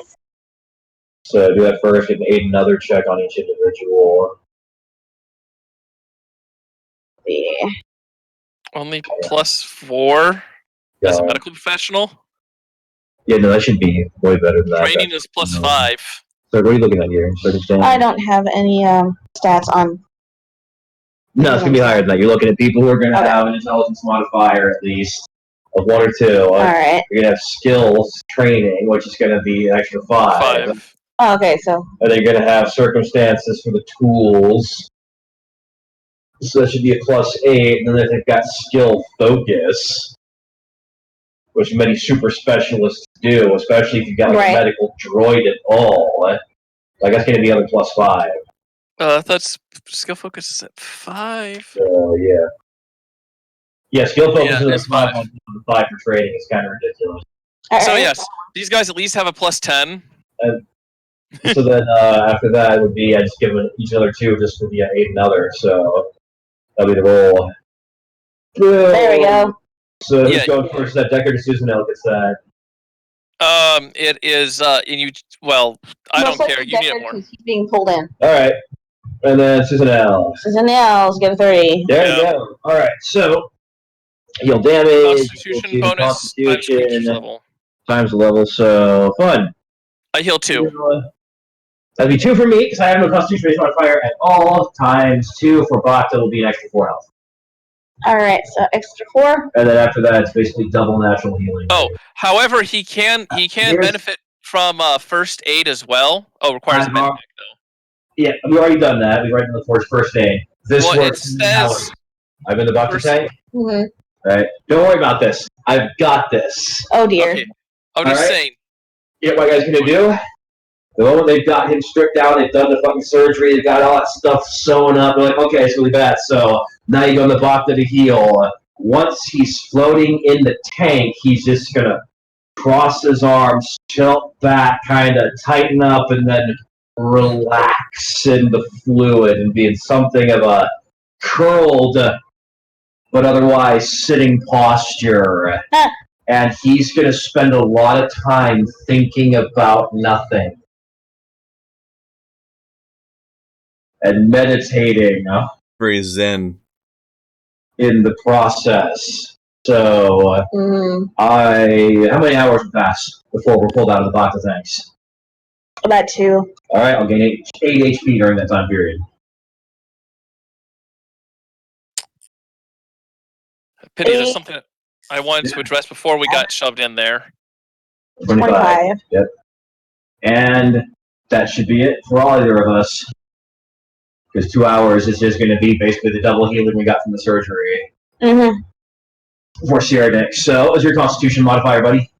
So do that first, get an aid another check on each individual. Yeah. Only +4 as a medical professional. Yeah, no, that should be way better than that. Training is +5. So what are you looking at here? Circumstance? I don't have any stats on. No, it's gonna be higher than that. You're looking at people who are gonna have an intelligence modifier at least of 1 or 2. Alright. You're gonna have skills training, which is gonna be an extra 5. Oh, okay, so. And they're gonna have circumstances for the tools. So that should be a +8, and then they've got skill focus, which many super specialists do, especially if you've got like a medical droid at all. Like that's gonna be another +5. I thought skill focus is at 5. So yeah. Yeah, skill focus is is 5 on the 5 for trading. It's kind of ridiculous. So yes, these guys at least have a +10. So then after that it would be I just give each other 2 just for the aid another. So that'll be the roll. There we go. So who's going first? That Deckard or Susan L gets that. It is and you. Well, I don't care. You need it more. He's being pulled in. All right, and then Susan L. Susan L's get a 30. There you go. All right, so heal damage. Constitution bonus times the level. So fun. I heal 2. That'd be 2 for me because I have no Constitution based modifier at all. Times 2 for Bacta will be an extra 4 health. Alright, so extra 4. And then after that, it's basically double natural healing. Oh, however, he can benefit from first aid as well. Oh, requires a medic though. Yeah, we've already done that. We've already done the first aid. This works. I'm in the Bacta tank. Mm-hmm. Right. Don't worry about this. I've got this. Oh dear. Okay. I'm just saying. You know what you guys gonna do? The moment they've got him stripped down, they've done the fucking surgery, they've got all that stuff sewn up, they're like, okay, it's really bad. So now you go in the Bacta to heal. Once he's floating in the tank, he's just gonna cross his arms, tilt back, kind of tighten up, and then relax in the fluid and be in something of a curled but otherwise sitting posture. And he's going to spend a lot of time thinking about nothing and meditating. Very zen. In the process. So, how many hours pass before we're pulled out of the Bacta tanks? About 2. Alright, I'll gain 8 HP during that time period. Pity, there's something that I wanted to address before we got shoved in there. 25. Yep. And that should be it for either of us. Because 2 hours is just going to be basically the double healing we got from the surgery. For Sierra. So, what was your Constitution modifier, buddy?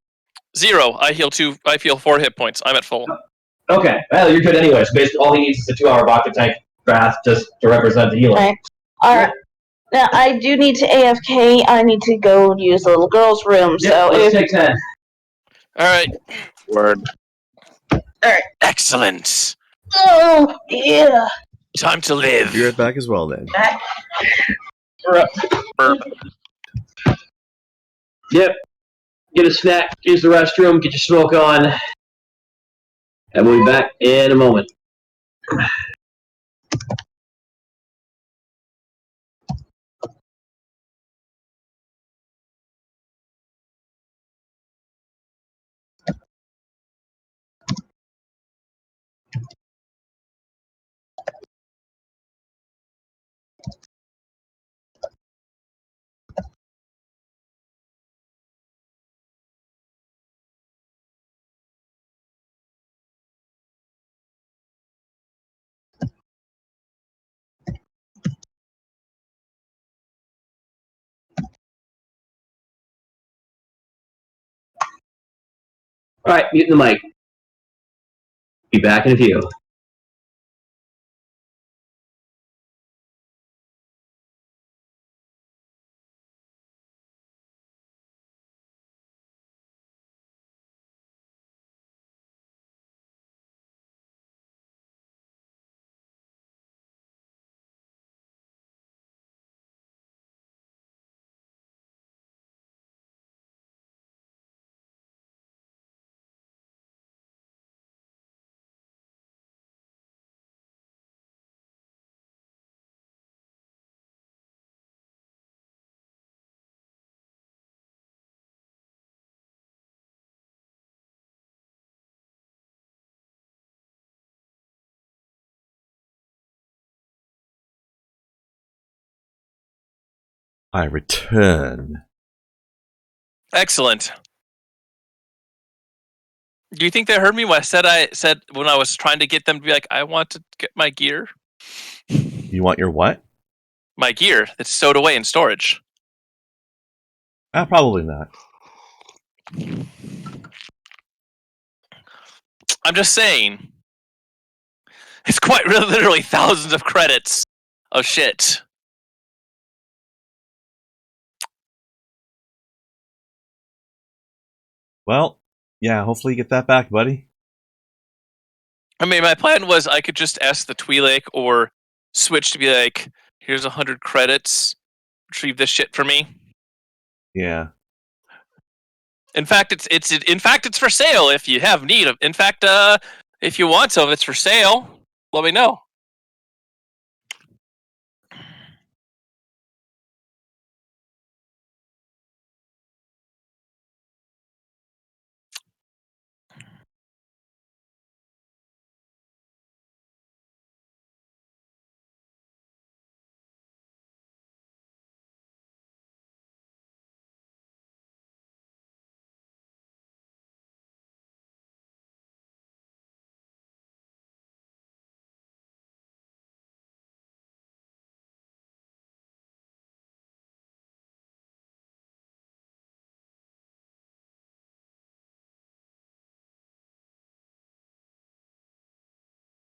0. I heal 2. I heal 4 hit points. I'm at full. Okay. Well, you're good anyway. So basically, all he needs is a 2-hour Bacta tank bath just to represent the healing. Alright. Now, I do need to AFK. I need to go use the little girl's room. Yep, so let's take 10. Alright. Word. Alright. Excellent. Oh, yeah. Time to live. You're right back as well, then. Burp. Yep. Get a snack, use the restroom, get your smoke on. And we'll be back in a moment. Alright, mute the mic. Be back in a few. I return. Excellent. Do you think they heard me when I said when I was trying to get them to be like, I want to get my gear? You want your what? My gear that's stowed away in storage. Probably not. I'm just saying. It's quite literally thousands of credits of shit. Well, yeah, hopefully you get that back, buddy. I mean, my plan was I could just ask the Twi'lek or switch to be like, here's 100 credits. Retrieve this shit for me. Yeah. In fact, it's for sale if you have need of. In fact, if you want some, it's for sale. Let me know.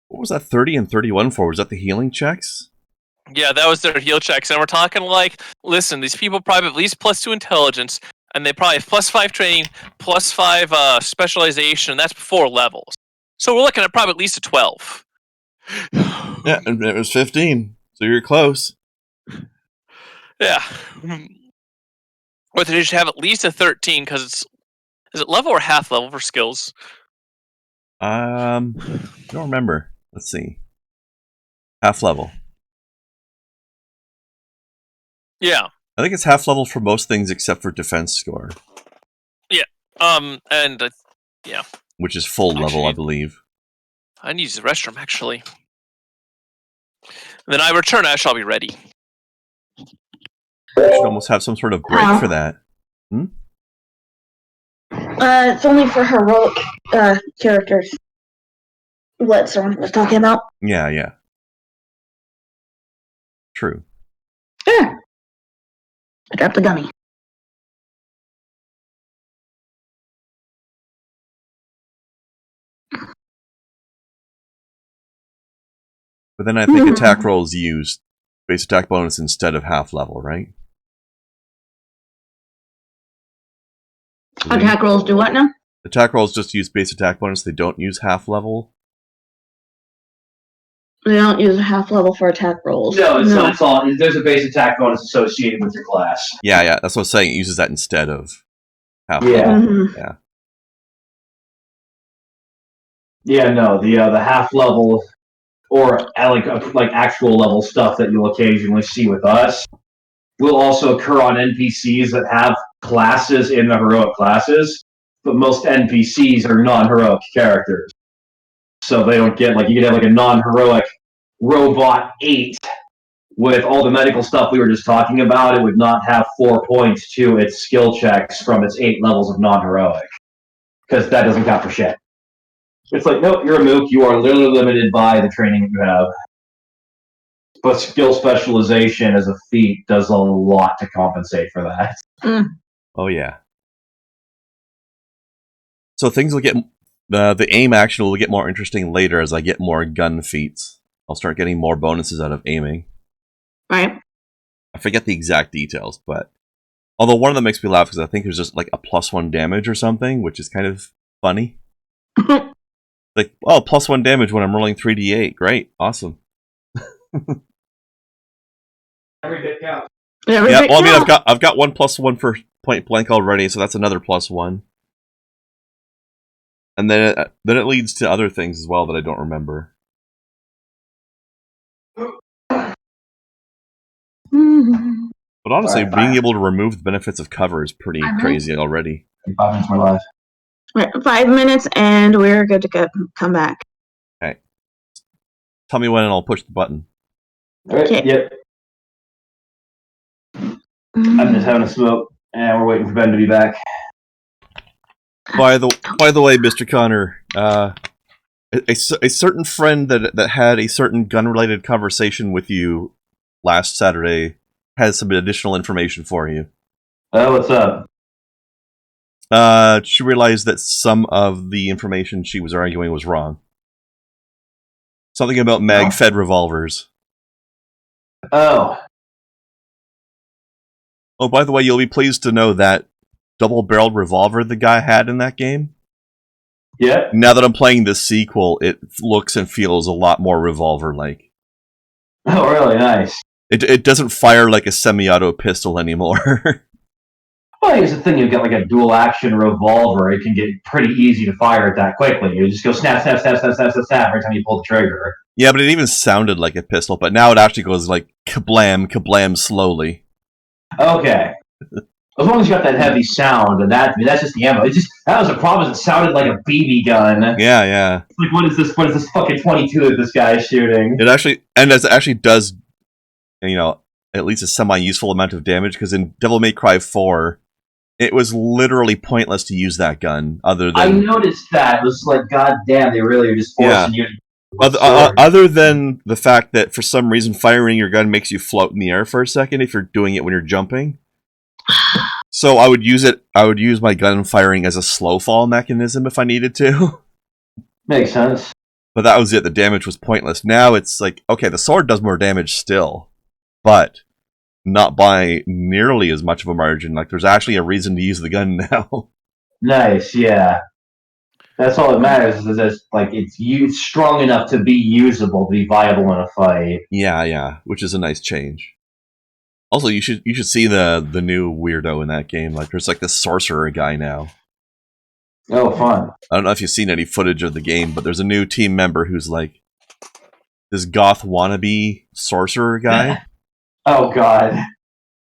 What was that 30 and 31 for? Was that the healing checks? Yeah, that was their heal checks, and we're talking like, listen, these people probably have at least +2 intelligence, and they probably have +5 training, +5 specialization. And that's before levels. So we're looking at probably at least a 12. Yeah, and it was 15, so you're close. Yeah. Or they should have at least a 13 because is it level or half level for skills? I don't remember. Let's see. Half level. Yeah. I think it's half level for most things except for defense score. Yeah. And yeah. Which is full level, I Actually, believe. I need to use the restroom actually. Then I return. I shall be ready. You should almost have some sort of break for that. It's only for heroic characters. What someone was talking about. Yeah. True. Yeah. I dropped the gummy. But then I think attack rolls use base attack bonus instead of half level, right? Attack rolls do what now? Attack rolls just use base attack bonus. They don't use half level. They don't use a half level for attack rolls. No, it's all. There's a base attack bonus associated with your class. Yeah. That's what I'm saying. It uses that instead of half Yeah. level. Yeah. Yeah, no, the half level or like actual level stuff that you'll occasionally see with us will also occur on NPCs that have classes in the heroic classes, but most NPCs are non-heroic characters. So they don't get, like, you could have like a non-heroic robot 8 with all the medical stuff we were just talking about. It would not have 4 points to its skill checks from its 8 levels of non-heroic, because that doesn't count for shit. It's like, nope, you're a mook. You are literally limited by the training that you have. But skill specialization as a feat does a lot to compensate for that. Oh, yeah. So things will get the aim action will get more interesting later as I get more gun feats. I'll start getting more bonuses out of aiming. Right. I forget the exact details, but although one of them makes me laugh because I think there's just like a +1 damage or something, which is kind of funny. Like, oh, +1 damage when I'm rolling 3d8. Great, awesome. Every bit counts. Yeah, Well, I mean, I've got one +1 for point blank already, so that's another +1. And then it leads to other things as well that I don't remember. But honestly, being able to remove the benefits of cover is pretty crazy already. 5 minutes more live. Right, 5 minutes, and we're good to go. Come back. Okay. Tell me when, and I'll push the button. Okay. Yep. I'm just having a smoke, and we're waiting for Ben to be back. By the way, Mr. Connor, a certain friend that had a certain gun-related conversation with you last Saturday has some additional information for you. Oh, what's up? She realized that some of the information she was arguing was wrong. Something about mag-fed revolvers. Oh. Oh, by the way, you'll be pleased to know that double-barreled revolver the guy had in that game. Yep. Now that I'm playing the sequel, it looks and feels a lot more revolver-like. Oh, really? Nice. It doesn't fire like a semi-auto pistol anymore. Well, here's the thing. You've got like a dual-action revolver. It can get pretty easy to fire it that quickly. You just go snap, snap, snap, snap, snap, snap, snap every time you pull the trigger. Yeah, but it even sounded like a pistol, but now it actually goes like kablam, kablam slowly. Okay. As long as you got that heavy sound, and that's just the ammo. That was the problem. It sounded like a BB gun. Yeah, yeah. It's like, what is this? What is this fucking 22 that this guy is shooting? It actually does, at least a semi-useful amount of damage, because in Devil May Cry 4, it was literally pointless to use that gun, other than... I noticed that. It was like, god damn, they really are just forcing you to... Other than the fact that, for some reason, firing your gun makes you float in the air for a second if you're doing it when you're jumping. So I would use my gun firing as a slow fall mechanism if I needed to. Makes sense. But that was it. The damage was pointless. Now it's like, okay, the sword does more damage still, but not by nearly as much of a margin. Like, there's actually a reason to use the gun now. Nice, yeah. That's all that matters. Is that it's strong enough to be usable, to be viable in a fight. Yeah, which is a nice change. Also, you should see the new weirdo in that game. Like, there's like this sorcerer guy now. Oh, fun. I don't know if you've seen any footage of the game, but there's a new team member who's like this goth wannabe sorcerer guy. Oh god.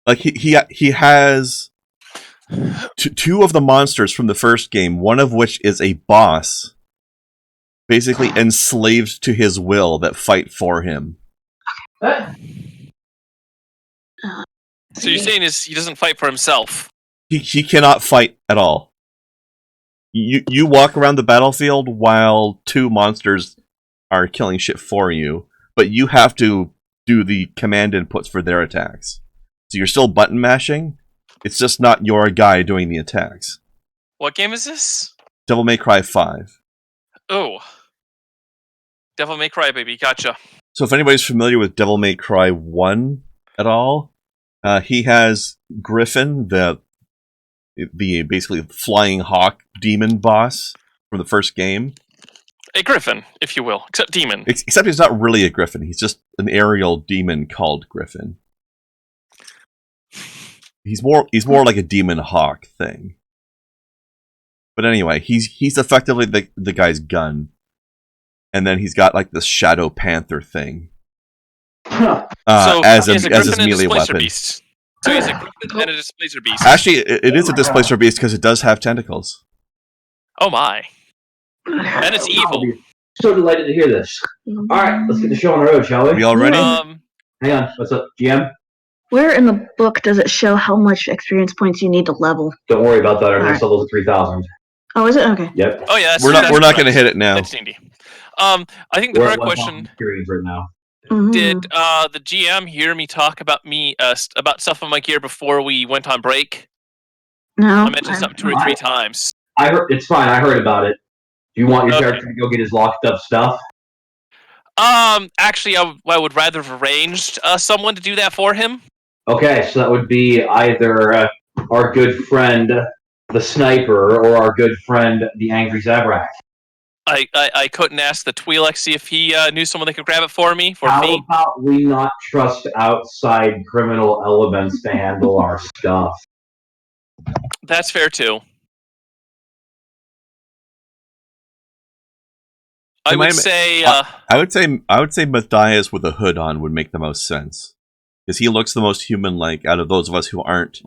Like he has two of the monsters from the first game, one of which is a boss, basically enslaved to his will, that fight for him. So you're saying he doesn't fight for himself? He cannot fight at all. You walk around the battlefield while two monsters are killing shit for you, but you have to do the command inputs for their attacks. So you're still button mashing. It's just not your guy doing the attacks. What game is this? Devil May Cry 5. Oh. Devil May Cry, baby. Gotcha. So if anybody's familiar with Devil May Cry 1 at all, he has Griffin, the basically flying hawk demon boss from the first game. A griffin, if you will, except demon. Except he's not really a griffin. He's just an aerial demon called Griffin. He's more like a demon hawk thing. But anyway, he's effectively the guy's gun. And then he's got like this Shadow Panther thing. As his melee weapon. Beast. So he's a griffin and a displacer beast. Actually, it is a displacer beast because it does have tentacles. Oh my. And it's evil. So delighted to hear this. Alright, let's get the show on the road, shall we? Are we all ready? Hang on, what's up, GM? Where in the book does it show how much experience points you need to level? Don't worry about that, our next level is 3,000. Oh, is it? Okay. Yep. Oh yeah, we're not going to hit it now. That's D&D. I think the correct question right now. Did the GM hear me talk about about stuff on my gear before we went on break? No. I mentioned something 2 or 3 times. I heard it's fine. I heard about it. Do you want your Okay. character to go get his locked up stuff? Actually, I would rather have arranged someone to do that for him. Okay, so that would be either our good friend, the sniper, or our good friend, the angry Zabrak. I couldn't ask the Twi'lek see if he knew someone that could grab it for me for How fee. about we not trust outside criminal elements to handle our stuff? That's fair too. I would say I would say Matthias with a hood on would make the most sense. Because he looks the most human-like out of those of us who aren't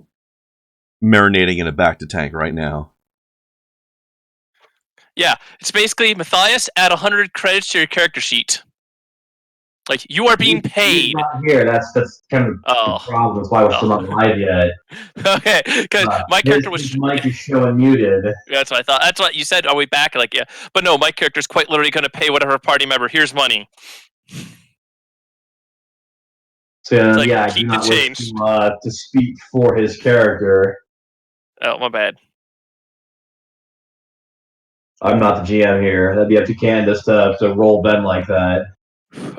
marinating in a bacta tank right now. yeah, it's basically Matthias, add 100 credits to your character sheet. Like, you are being He's paid. not here. That's kind of the problem. That's why we're still not live yet. Okay, because my character was. His mic is showing muted. That's what I thought. That's what you said. Are we back? Like, yeah. But no, my character's quite literally going to pay whatever party member. Here's money. So Like, yeah, I keep do the not change. wish to speak for his character. Oh, my bad. I'm not the GM here. That'd be up to Candace to roll Ben like that.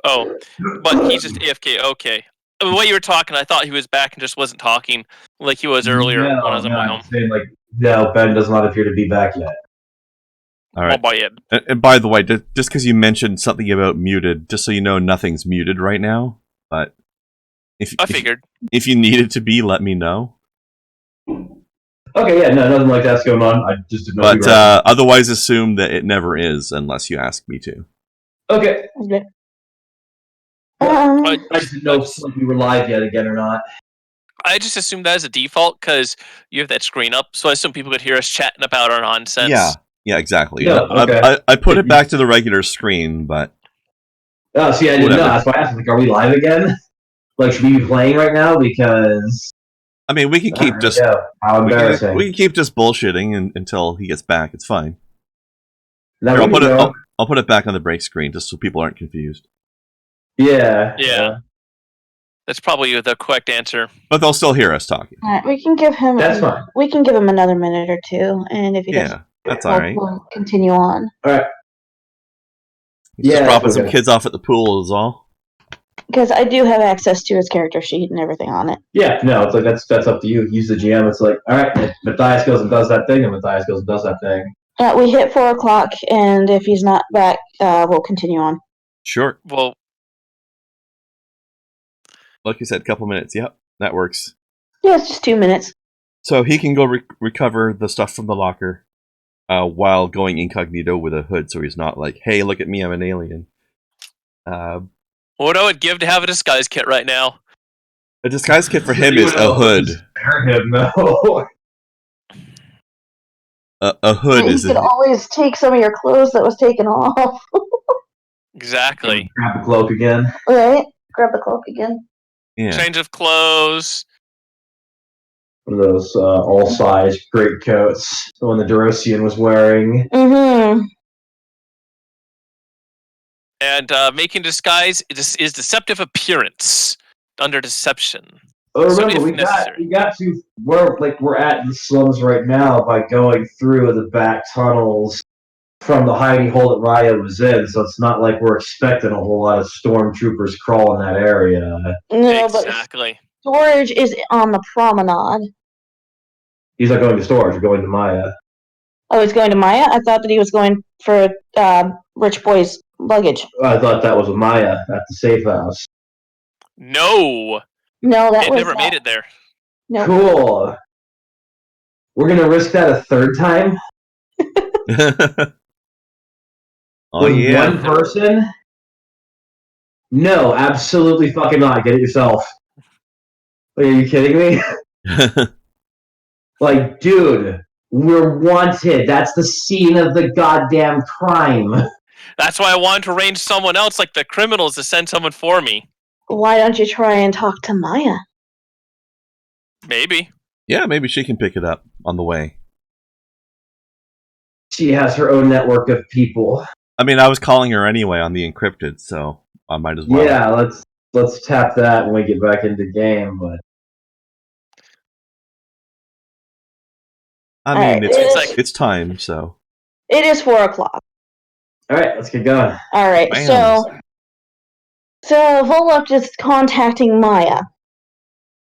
Oh, but he's just AFK. Okay. The way you were talking, I thought he was back and just wasn't talking like he was earlier when I was on my I'm home. saying, like, no, Ben does not appear to be back yet. All right. Oh, by it. And by the way, just because you mentioned something about muted, just so you know, nothing's muted right now. But I figured. if you need it to be, let me know. Okay, yeah, no, nothing like that's going on. I just didn't know. But otherwise, assume that it never is unless you ask me to. Okay. Okay. I just didn't know if we were live yet again or not. I just assumed that as a default because you have that screen up, so I assume people could hear us chatting about our nonsense. Yeah, exactly. Yeah, okay. I put it back to the regular screen, but Oh, see, I didn't whatever. know. That's why I asked. Like, are we live again? Like, should we be playing right now? Because I mean, we can keep just how embarrassing. we can keep just bullshitting until he gets back. It's fine. Now Here, we can go. I'll put it back on the break screen just so people aren't confused. Yeah. That's probably the correct answer. But they'll still hear us talking. All right, we can give him. That's fine. We can give him another minute or two, and if he doesn't, That's all right. we'll continue on. All right. He's Yeah, just dropping okay. some kids off at the pool is all. Because I do have access to his character sheet and everything on it. Yeah, no, it's like that's up to you. Use the GM. It's like, all right, if Matthias goes and does that thing, and Matthias goes and does that thing. We hit 4 o'clock, and if he's not back, we'll continue on. Sure. Well, Like you said, a couple minutes. Yep, that works. Yeah, it's just 2 minutes. So he can go recover the stuff from the locker while going incognito with a hood, so he's not like, hey, look at me, I'm an alien. what I would give to have a disguise kit right now. A disguise kit for him is a hood. Spare him, no. A hood You is could always take some of your clothes that was taken off. Exactly. Grab the cloak again. Right? Grab the cloak again. yeah. Change of clothes. One of those all-size great coats, the one that Derosian was wearing. Mm-hmm. And making disguise is deceptive appearance under deception. Oh, So remember, if we necessary. got to where we're at the slums right now by going through the back tunnels from the hidey hole that Maya was in. So it's not like we're expecting a whole lot of stormtroopers crawling that area. No, Exactly. but storage is on the promenade. He's not going to storage. We're going to Maya. Oh, he's going to Maya? I thought that he was going for Rich Boy's luggage. I thought that was Maya at the safe house. No, No, that it was never made it there. No. Cool. We're gonna risk that a third time. Oh, with yeah. one person? No, absolutely fucking not. Get it yourself. Are you kidding me? Like, dude, we're wanted. That's the scene of the goddamn crime. That's why I wanted to arrange someone else, like the criminals, to send someone for me. Why don't you try and talk to Maya? Maybe. Yeah, maybe she can pick it up on the way. She has her own network of people. I mean, I was calling her anyway on the encrypted, so I might as well. Yeah, let's tap that when we get back into game, but I All mean, right, it's time, so. It is 4 o'clock. All right, let's get going. All right, Bam. so Volok is contacting Maya.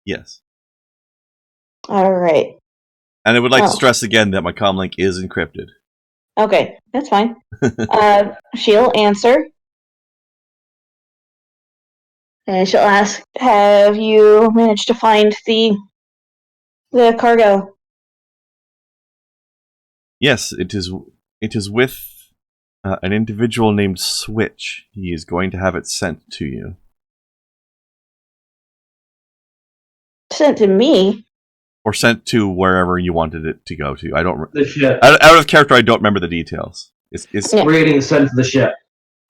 Yes. All right. And I would like to Oh. stress again that my comlink is encrypted. Okay, that's fine. She'll answer. And she'll ask, have you managed to find the cargo? Yes, it is with an individual named Switch. He is going to have it sent to you. Sent to me? Or sent to wherever you wanted it to go to. I don't. The ship. Out of character, I don't remember the details. It's Yeah. We're getting sent to the ship.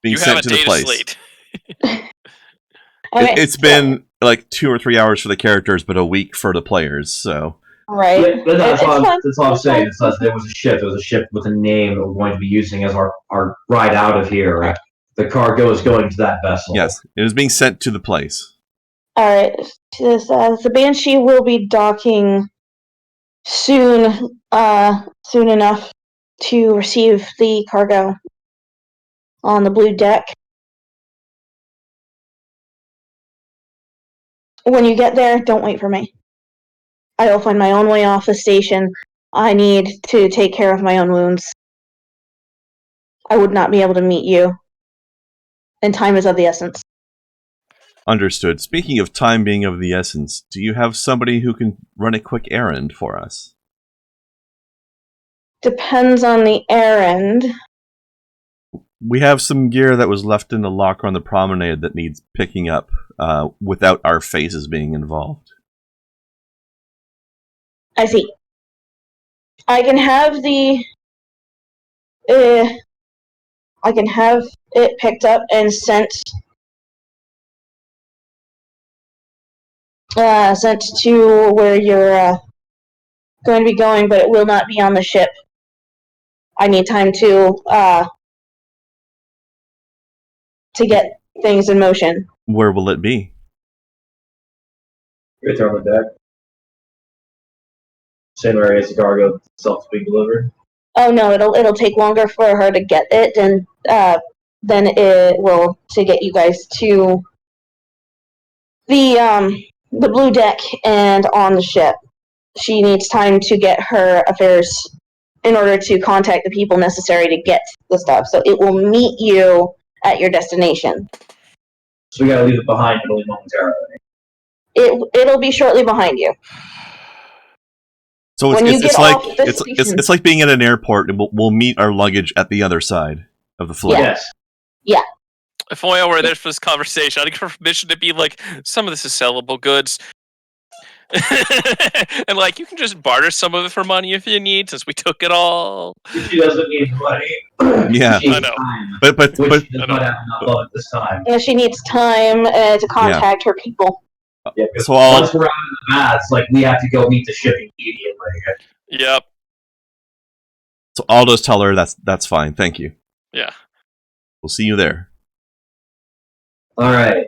being You have sent a to the data place. slate. Okay, It's been like 2 or 3 hours for the characters, but a week for the players. So right. Yeah, but that's It's all fine. I'm It's saying. fine. It's not, there was a ship. There was a ship with a name that we're going to be using as our ride out of here. The cargo is going to that vessel. yes, it is being sent to the place. All right. The Banshee will be docking soon enough to receive the cargo on the blue deck. When you get there, don't wait for me. I will find my own way off the station. I need to take care of my own wounds. I would not be able to meet you. And time is of the essence. Understood. Speaking of time being of the essence, do you have somebody who can run a quick errand for us? Depends on the errand. We have some gear that was left in the locker on the promenade that needs picking up without our faces being involved. I see. I can have it picked up and sent to where you're going to be going, but it will not be on the ship. I need time to get things in motion. Where will it be? Right there on the deck. Same area as the cargo itself to be delivered. Oh no, it'll take longer for her to get it than it will to get you guys to the blue deck and on the ship. She needs time to get her affairs in order to contact the people necessary to get the stuff. So it will meet you at your destination. So we gotta leave it behind only momentarily. It'll be shortly behind you. So When you get off the station. it's like being at an airport, and we'll meet our luggage at the other side of the float. Yes. If only I were there for this conversation, I'd give permission to be like, some of this is sellable goods. And like, you can just barter some of it for money if you need, since we took it all. She doesn't need money. Yeah. She needs I know. time, But which she does I know. not have enough of at this time. She needs time to contact her people. Yeah, because So I'll- once we're out of the baths, like we have to go meet the ship immediately. Yep. so I'll just tell her that's fine. Thank you. Yeah. We'll see you there. All right.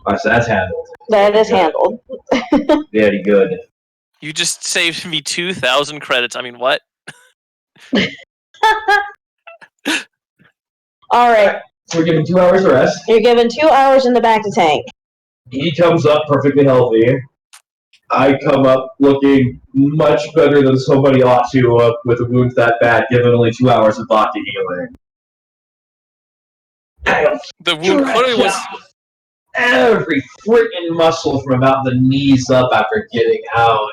Alright, so that's handled. That is handled. Very good. You just saved me 2,000 credits. I mean, what? All right. So we're given 2 hours rest. You're given 2 hours in the back to tank. He comes up perfectly healthy. I come up looking much better than somebody ought to with a wound that bad, given only 2 hours of body healing. The wound clearly was. Every freaking muscle from about the knees up after getting out.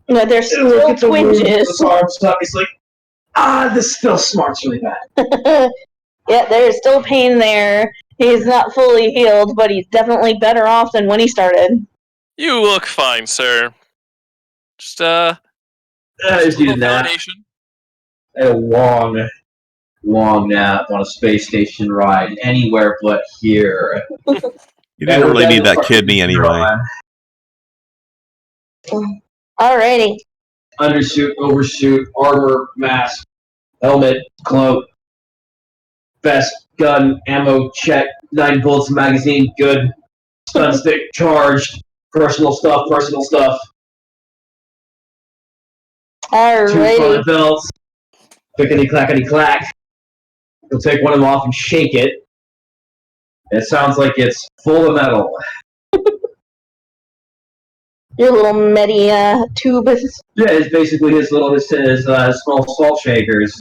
No, there's Look still at the wound in his twinges. arms up. He's like, this still smarts really bad. Yeah, there's still pain there. He's not fully healed, but he's definitely better off than when he started. You look fine, sir. Just I just little needed that. validation. A long nap on a space station ride anywhere but here. You didn't really need that kidney anyway. Alrighty. Undersuit, oversuit, armor, mask, helmet, cloak, vest, gun, ammo, check, 9 bullets magazine, good. Stun stick, charged. Personal stuff. Alrighty. fun belts. Clickety clackety clack. You'll take one of them off and shake it. It sounds like it's full of metal. Your little medi tube. Yeah, it's basically his small salt shakers.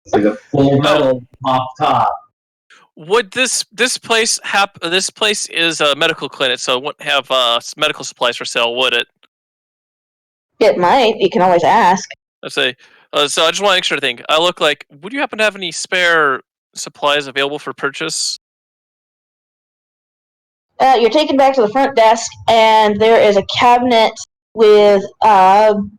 It's like a full metal pop top. Would this place this place is a medical clinic, so it wouldn't have medical supplies for sale, would it? It might. You can always ask. Let's say. So I just want to make sure to think. I look like. Would you happen to have any spare supplies available for purchase? You're taken back to the front desk, and there is a cabinet with an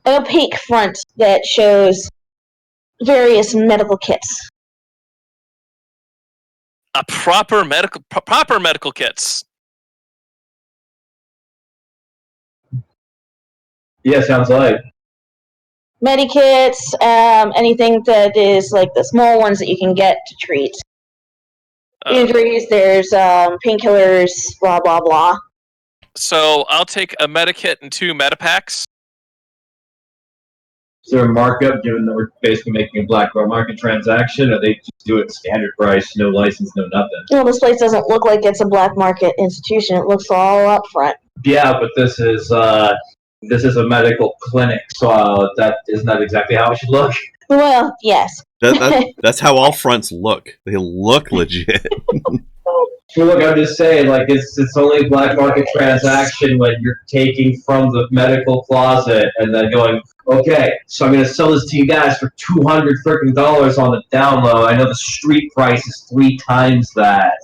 opaque front that shows various medical kits. Proper medical kits. Yeah, sounds like. Medikits, anything that is like the small ones that you can get to treat injuries. There's painkillers, blah blah blah. So I'll take a medikit and 2 medipacks. Is there a markup given that we're basically making a black market transaction, or they just do it standard price, no license, no nothing? Well, this place doesn't look like it's a black market institution. It looks all up front. Yeah, but this is a medical clinic, so isn't that exactly how it should look? Well, yes. That's how all fronts look. They look legit. Well, look, I'm just saying, like, it's only a black market transaction when you're taking from the medical closet and then going, okay, so I'm going to sell this to you guys for $200 freaking on the down low. I know the street price is 3 times that.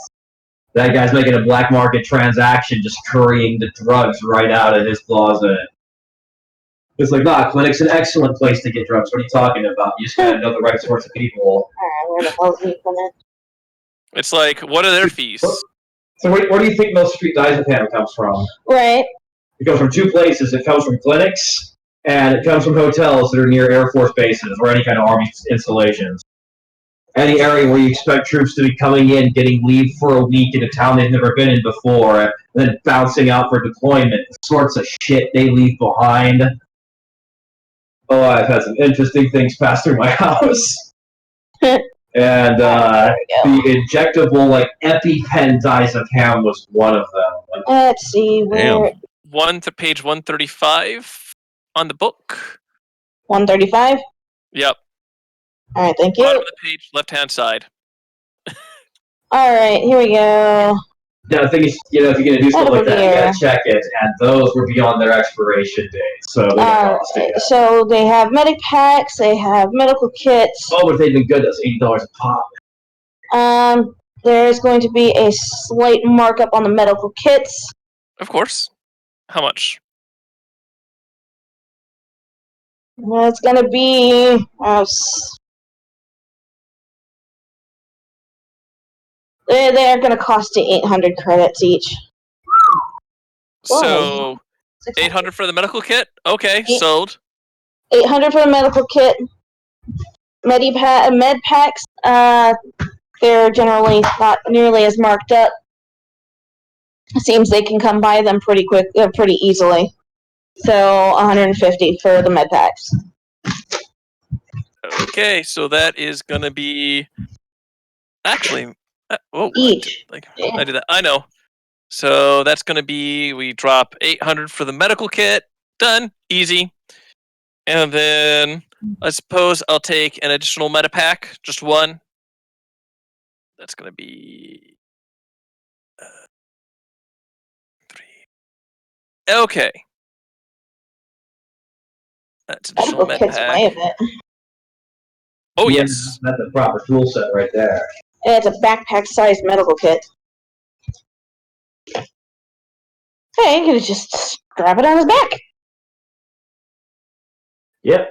That guy's making a black market transaction, just currying the drugs right out of his closet. It's like, nah, clinic's an excellent place to get drugs. What are you talking about? You just gotta know the right sorts of people. Where the hell's he from it? It's like, what are their fees? So where do you think most street diazepam comes from? Right. It comes from 2 places. It comes from clinics, and it comes from hotels that are near Air Force bases or any kind of Army installations. Any area where you expect troops to be coming in, getting leave for a week in a town they've never been in before, and then bouncing out for deployment. The sorts of shit they leave behind. Oh, I've had some interesting things pass through my house. And the injectable, like, EpiPen diazepam was one of them. Let's see where. Page 135 on the book. 135. Yep. All right, thank you. Bottom of the page, left-hand side. All right, here we go. Yeah, the thing is, if you're gonna do something like that, you gotta check it, and those were beyond their expiration date, so they got lost again. So they have medic packs, they have medical kits. Oh, but they've been good. That's $80 a pop. There's going to be a slight markup on the medical kits. Of course. How much? It's going to be they're going to cost you 800 credits each. So 800 for the medical kit? Okay, sold. 800 for the medical kit. Med packs, they're generally not nearly as marked up. It seems they can come by them pretty easily. So 150 for the med packs. Okay, so that is going to be actually each. I did that. I know. So that's going to be, we drop 800 for the medical kit. Done. Easy. And then I suppose I'll take an additional medipack, just one. That's going to be 3. Okay. That's additional medipack. Oh, yeah, yes. That's the proper tool set right there. It's a backpack-sized medical kit. Hey, you could just strap it on his back. Yep. And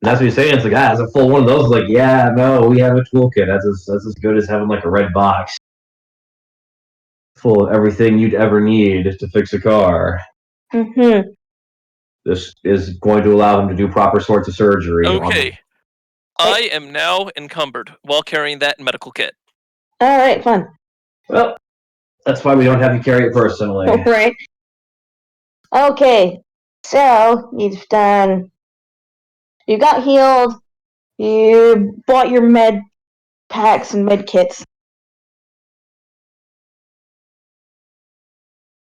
that's what he's saying. It's like, it's a full one of those. Like, yeah, no, we have a toolkit. That's as good as having like a red box full of everything you'd ever need to fix a car. Mm-hmm. This is going to allow them to do proper sorts of surgery. Okay. I am now encumbered while carrying that medical kit. All right, fun. Well, that's why we don't have you carry it personally. Right. Okay, so you got healed, you bought your med packs and med kits.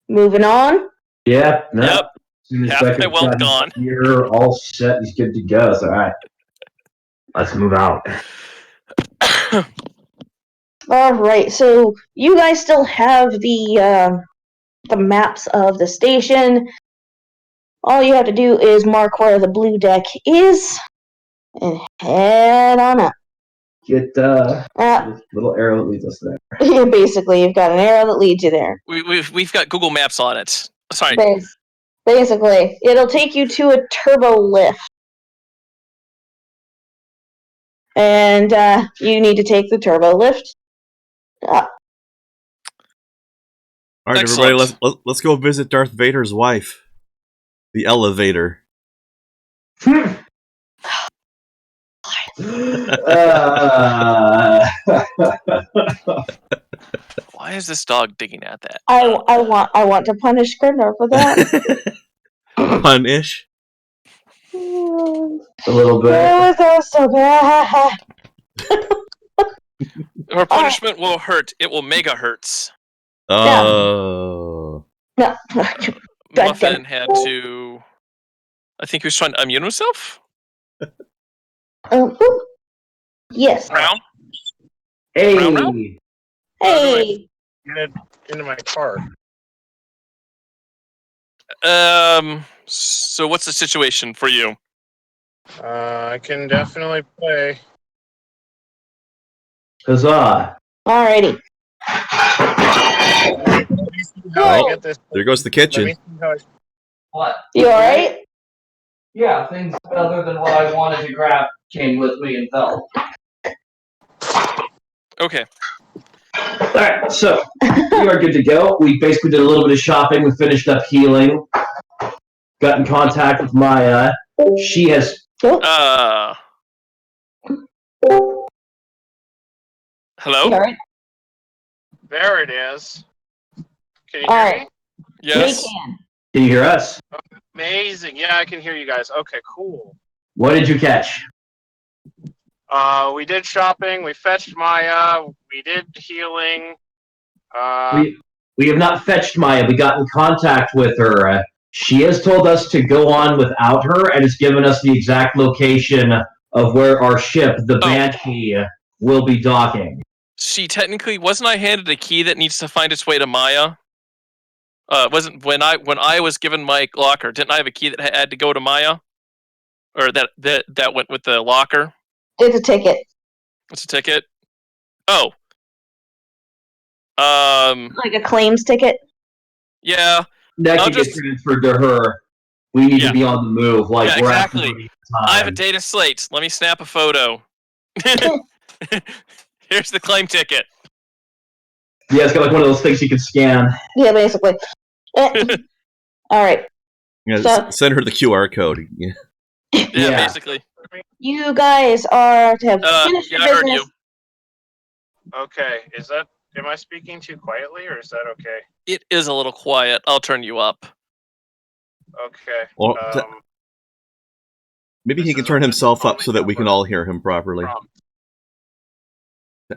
Moving on. Yep. No. Yep. As soon as Half my Becker's wealth got his gone. gear all set, he's good to go. So, all right. Let's move out. Alright, so you guys still have the maps of the station. All you have to do is mark where the blue deck is and head on up. Get this little arrow that leads us there. Basically, you've got an arrow that leads you there. We've got Google Maps on it. Sorry. Basically, it'll take you to a turbo lift. And you need to take the turbo lift. All right, Excellent. everybody, let's go visit Darth Vader's wife, the elevator. Why is this dog digging at that? I want to punish Krendar for that. Punish. A little bit. That was so bad. Her punishment will hurt. It will mega hurts. Oh. No. Muffin had to. I think he was trying to immune himself. Yes. Brown. Hey. Brown? Hey. Get into my car. So what's the situation for you? I can definitely play. Huzzah. Alrighty. Let me see how I get this. There goes the Let me kitchen. see how I... What? You alright? Yeah, things other than what I wanted to grab came with me and fell. Okay. Alright, so we are good to go. We basically did a little bit of shopping. We finished up healing. Got in contact with Maya. She has... Hello. You alright? There it is. Can you hear Alright. me? Yes. We can. Can you hear us? Amazing. Yeah, I can hear you guys. Okay, cool. What did you catch? We did shopping. We fetched Maya. We did healing. We have not fetched Maya. We got in contact with her. She has told us to go on without her and has given us the exact location of where our ship, the Banshee, will be docking. She technically wasn't. I handed a key that needs to find its way to Maya. Wasn't when I was given my locker. Didn't I have a key that had to go to Maya, or that went with the locker? It's a ticket. It's a ticket. Oh. Like a claims ticket? Yeah. That can get transferred to her. We need to be on the move. Like Yeah, we're exactly. I have a data slate. Let me snap a photo. Here's the claim ticket. Yeah, it's got like one of those things you can scan. Yeah, basically. Alright. Yeah, So- send her the QR code. Yeah. Yeah, basically. You guys are to have finished Yeah, your I heard business. you. Okay, am I speaking too quietly or is that okay? It is a little quiet. I'll turn you up. Okay. Well, maybe he can turn himself up so that we can all hear him properly,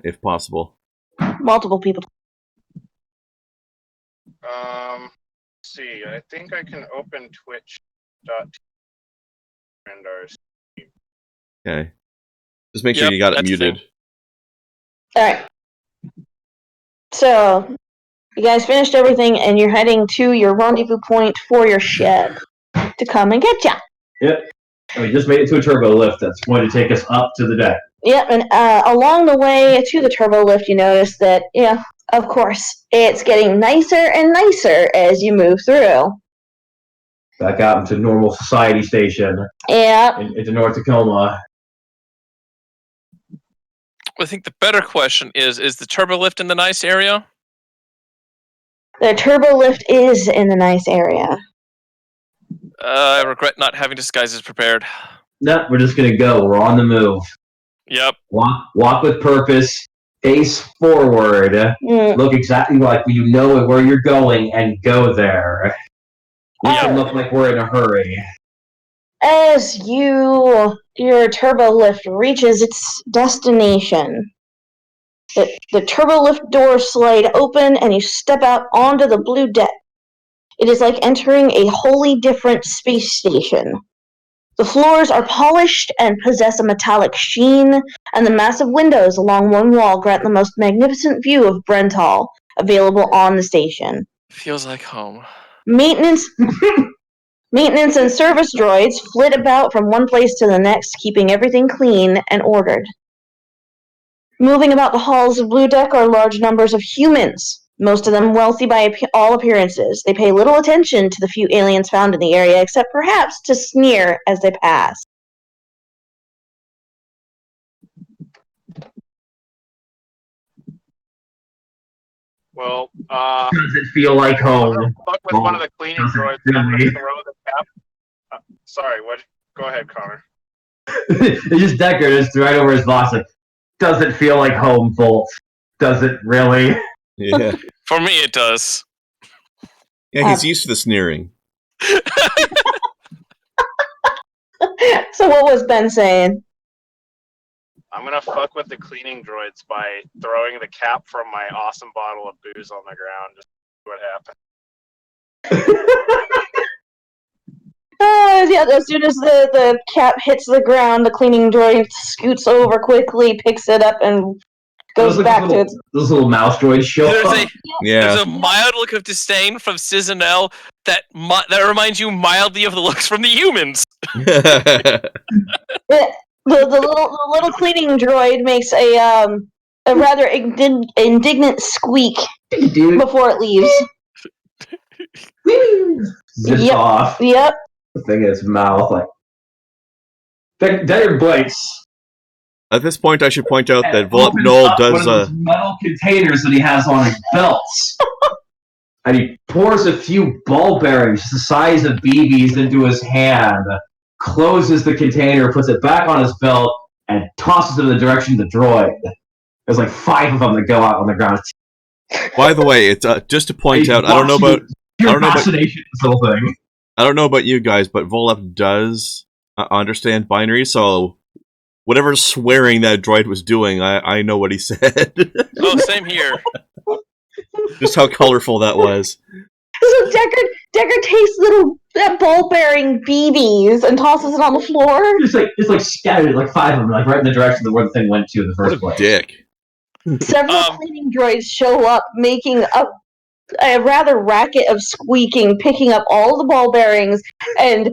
if possible. Multiple people. Let's see. I think I can open Twitch.Krendar's. Okay. Just make sure you got it muted. Alright. So, you guys finished everything and you're heading to your rendezvous point for your ship to come and get ya. Yep. And we just made it to a turbo lift that's going to take us up to the deck. Yep, and along the way to the turbo lift, you notice that, of course, it's getting nicer and nicer as you move through. Back out into normal society station. Yeah. Into North Tacoma. I think the better question is the turbo lift in the nice area? The turbo lift is in the nice area. I regret not having disguises prepared. No, we're just gonna go. We're on the move. Yep. Walk with purpose. Face forward. Look exactly like you know where you're going and go there. We should look like we're in a hurry. As your turbo lift reaches its destination, the turbo lift doors slide open and you step out onto the blue deck. It is like entering a wholly different space station. The floors are polished and possess a metallic sheen, and the massive windows along one wall grant the most magnificent view of Brental available on the station. Feels like home. Maintenance and service droids flit about from one place to the next, keeping everything clean and ordered. Moving about the halls of Blue Deck are large numbers of humans, most of them wealthy by all appearances. They pay little attention to the few aliens found in the area, except perhaps to sneer as they pass. Well, Does it feel like home? fuck with one of the cleaning droids. Really? Throw the cap. Sorry, what? Go ahead, Connor. It's just Decker just right over his boss. Like, does it feel like home, Bolt? Does it really? Yeah. For me, it does. Yeah, he's used to the sneering. So what was Ben saying? I'm gonna fuck with the cleaning droids by throwing the cap from my awesome bottle of booze on the ground. Just see what happens. Yeah, as soon as the cap hits the ground, the cleaning droid scoots over quickly, picks it up, and goes back to its... Those little mouse droids show up. There's a mild look of disdain from Cizinel that reminds you mildly of the looks from the humans. The little cleaning droid makes a rather indignant squeak before it leaves. Zips off. Yep. The thing in its mouth, like Decker blinks. At this point, I should point out that Volp Opens Noel up does one of those metal containers that he has on his belts, and he pours a few ball bearings the size of BBs into his hand, closes the container, puts it back on his belt, and tosses it in the direction of the droid. There's like 5 of them that go out on the ground. By the way, it's just to point out. I don't know about you guys, but Volep does understand binary, so whatever swearing that droid was doing, I know what he said. Oh, same here. Just how colorful that was. So Decker takes little ball-bearing BBs and tosses it on the floor. It's like scattered, like 5 of them, like right in the direction of where the thing went to in the first place. Dick. Several cleaning droids show up, making a rather racket of squeaking, picking up all the ball bearings, and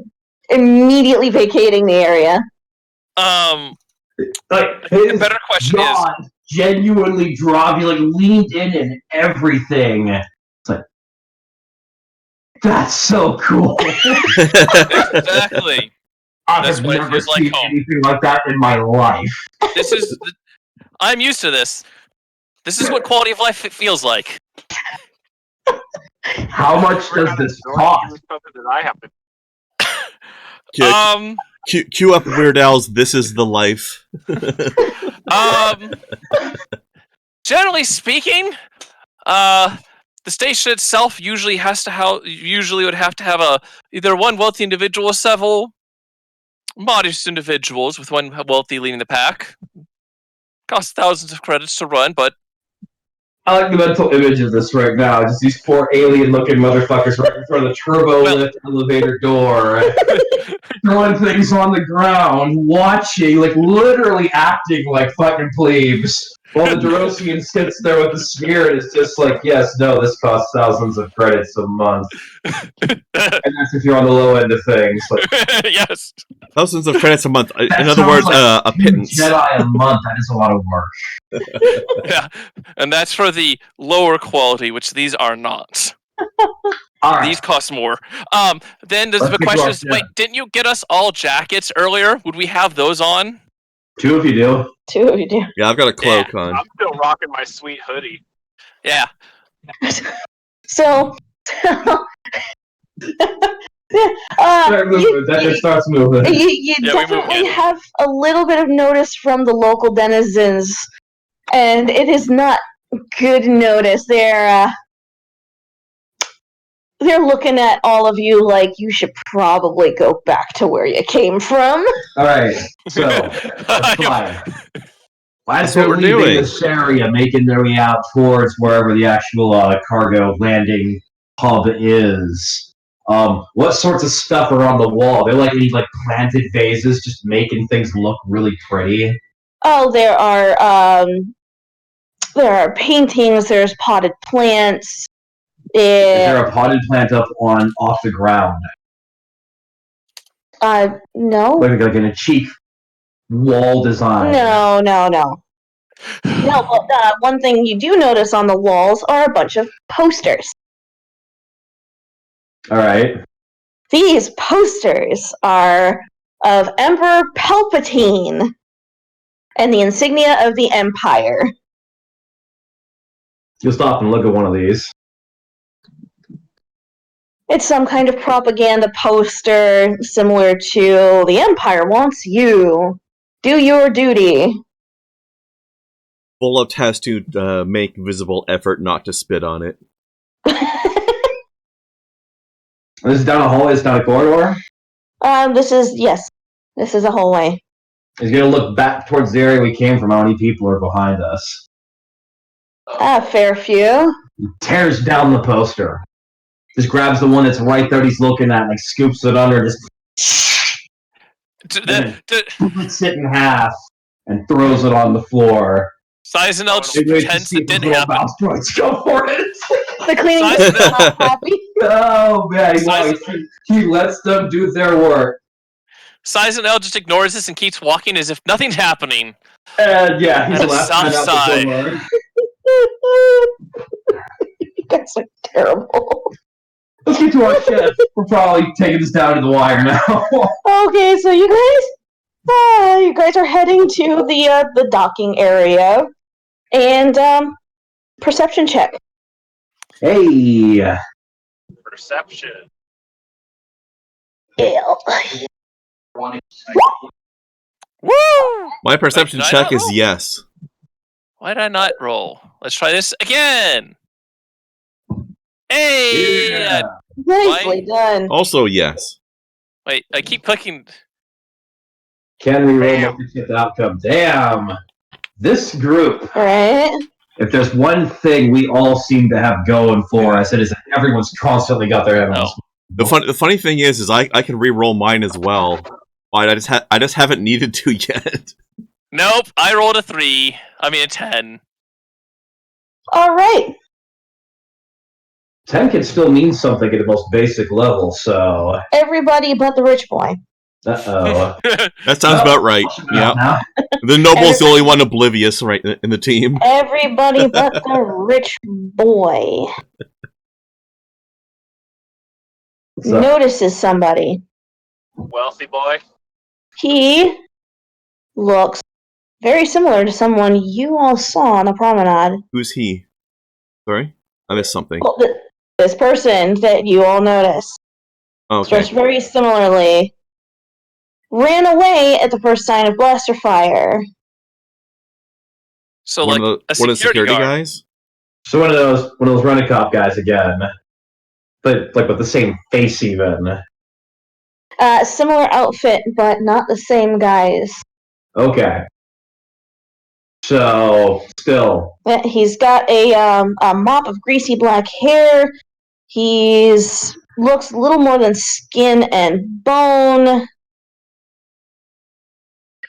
immediately vacating the area. Like, the better question is genuinely dropped. He like leaned in and everything. It's like, that's so cool. Exactly. I've never seen anything like that in my life. I'm used to this. This is what quality of life feels like. How much does this cost? That I have to. Cue up Weird Al's "This Is the Life." Generally speaking, the station itself usually would have to have either one wealthy individual or several modest individuals, with one wealthy leading the pack. Costs thousands of credits to run, but I like the mental image of this right now. Just these 4 alien-looking motherfuckers right in front of the turbo lift elevator door, throwing things on the ground, watching, like literally acting like fucking plebes. While the Derosian sits there with the sphere and is just like, yes, no, this costs thousands of credits a month. And that's if you're on the low end of things. Like, yes. Thousands of credits a month. In other words, like a pittance. Jedi a month, that is a lot of work. Yeah, and that's for the lower quality, which these are not. All right. These cost more. Then the question is, wait, didn't you get us all jackets earlier? Would we have those on? 2 of you do. 2 of you do. Yeah, I've got a cloak on. I'm still rocking my sweet hoodie. Yeah. So, That starts moving. You definitely have a little bit of notice from the local denizens, and it is not good notice. they're looking at all of you like you should probably go back to where you came from. All right, so that's fine. As what they're we're leaving doing. this area, making their way out towards wherever the actual cargo landing hub is, what sorts of stuff are on the wall? They're like any planted vases, just making things look really pretty. Oh, there are paintings. There's potted plants. Is there a potted plant off the ground? No. Like in a cheap wall design? No. No, but one thing you do notice on the walls are a bunch of posters. All right. These posters are of Emperor Palpatine and the insignia of the Empire. You'll stop and look at one of these. It's some kind of propaganda poster similar to the Empire wants you. Do your duty. Voluped has to make visible effort not to spit on it. This is down a hallway, it's down a corridor? This is a hallway. He's gonna look back towards the area we came from. How many people are behind us? A fair few. He tears down the poster. Just grabs the one that's right there he's looking at, and scoops it under, just splits it in half, and throws it on the floor. Sizenel just pretends it didn't happen. Go for it! The cleaning is not happy. Oh man, he lets them do their work. Sizenel just ignores this and keeps walking as if nothing's happening. And yeah, he's And a left soft sigh. You guys are terrible. Let's get to our ship. We're probably taking this down to the wire now. Okay, so you guys are heading to the docking area, and perception check. Hey. Perception. Yeah. Woo! My perception Wait, did I check not is roll? yes. Why did I not roll? Let's try this again. Hey! Yeah. Nicely done. Also yes. Wait, I keep clicking. Can we roll to get the outcome? Damn. This group, Right? if there's one thing we all seem to have going for us, it is that everyone's constantly got their head on. The funny thing is I can re-roll mine as well. But I just haven't needed to yet. Nope, I rolled a 3. I mean a 10. All right. 10 can still mean something at the most basic level, so... Everybody but the rich boy. Uh-oh. That sounds about right. Yeah. Now. The noble's the only one oblivious right in the team. Everybody but the rich boy So, notices somebody. Wealthy boy. He looks very similar to someone you all saw on the promenade. Who's he? Sorry? I missed something. Well, this person that you all noticed, Okay. dressed very similarly, ran away at the first sign of blaster fire. So One like of a the security guard. guys? so one of those rent-a-cop guys again. But, with the same face, even. Similar outfit, but not the same guys. Okay. So, still. He's got a mop of greasy black hair. He's looks a little more than skin and bone.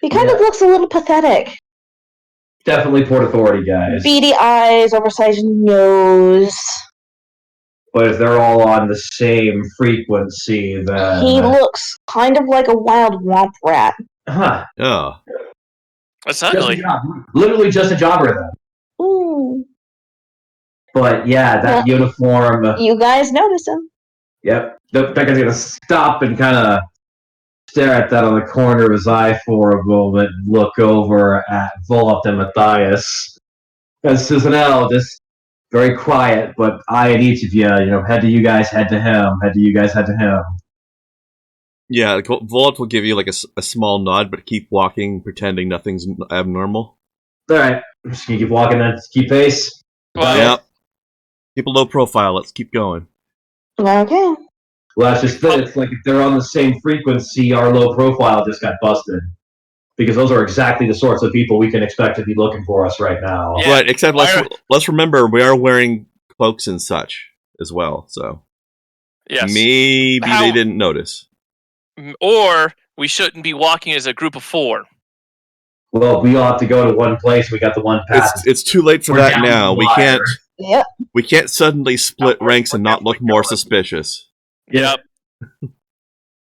He kind of looks a little pathetic. Definitely Port Authority guys. Beady eyes, oversized nose. But if they're all on the same frequency, then... He looks kind of like a wild womp rat. Huh. Oh. That's Just a ugly. job. Literally just a jobber, then. Ooh. But yeah, that uniform... You guys notice him. Yep. That guy's gonna stop and kind of stare at that on the corner of his eye for a moment, and look over at Voluped and Matthias. And Susanelle, just very quiet, but eyeing each of you, head to you guys, head to him, head to you guys, head to him. Yeah, Voluped will give you like a small nod, but keep walking, pretending nothing's abnormal. Alright, I'm just gonna keep walking then, keep pace. Well, Yep. Keep a low profile, let's keep going. Okay. Well, that's just it. It's like if they're on the same frequency, our low profile just got busted. Because those are exactly the sorts of people we can expect to be looking for us right now. Yeah. Right, except let's remember we are wearing cloaks and such as well, so Yes. maybe they didn't notice. Or we shouldn't be walking as a group of 4. Well, we all have to go to one place. We got the one path. It's too late for We're that down now. the We wire. can't. Yep. We can't suddenly split we're ranks and not look definitely more going. suspicious. Yep.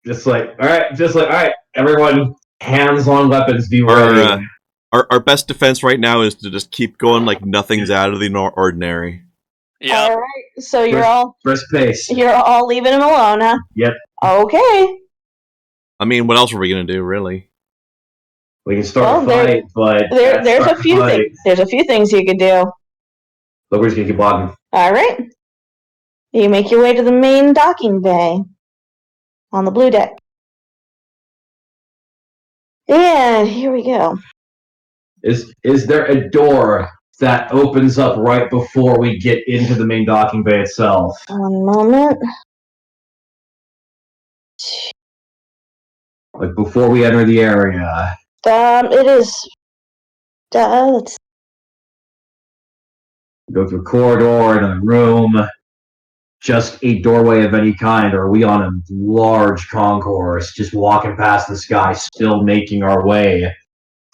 Just like, all right, everyone, hands on weapons, be ready. Our best defense right now is to just keep going like nothing's out of the ordinary. Yep. All right. So First pace. you're all leaving him alone, huh? Yep. Okay. I mean, what else are we gonna do, really? We can start Well, a fight, but There's a few things. There's a few things you could do. But we're just gonna keep walking. All right. You make your way to the main docking bay on the blue deck. And here we go. Is there a door that opens up right before we get into the main docking bay itself? One moment. Like before we enter the area? It is. Let's Go through a corridor, another room, just a doorway of any kind, or are we on a large concourse, just walking past this guy, still making our way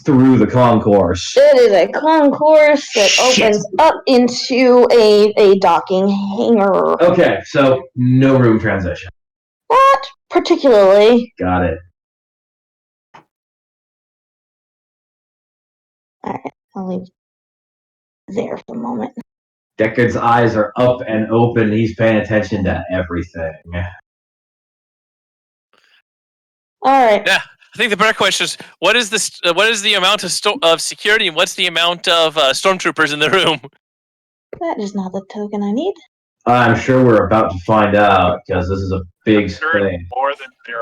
through the concourse? It is a concourse that opens up into a docking hangar. Okay, so no room transition. Not particularly. Got it. Alright, I'll leave there for a moment. Deckard's eyes are up and open. He's paying attention to everything. Alright. Yeah. I think the better question is, what is the amount of security and what's the amount of stormtroopers in the room? That is not the token I need. I'm sure we're about to find out, because this is a big Sure, thing. more than 0.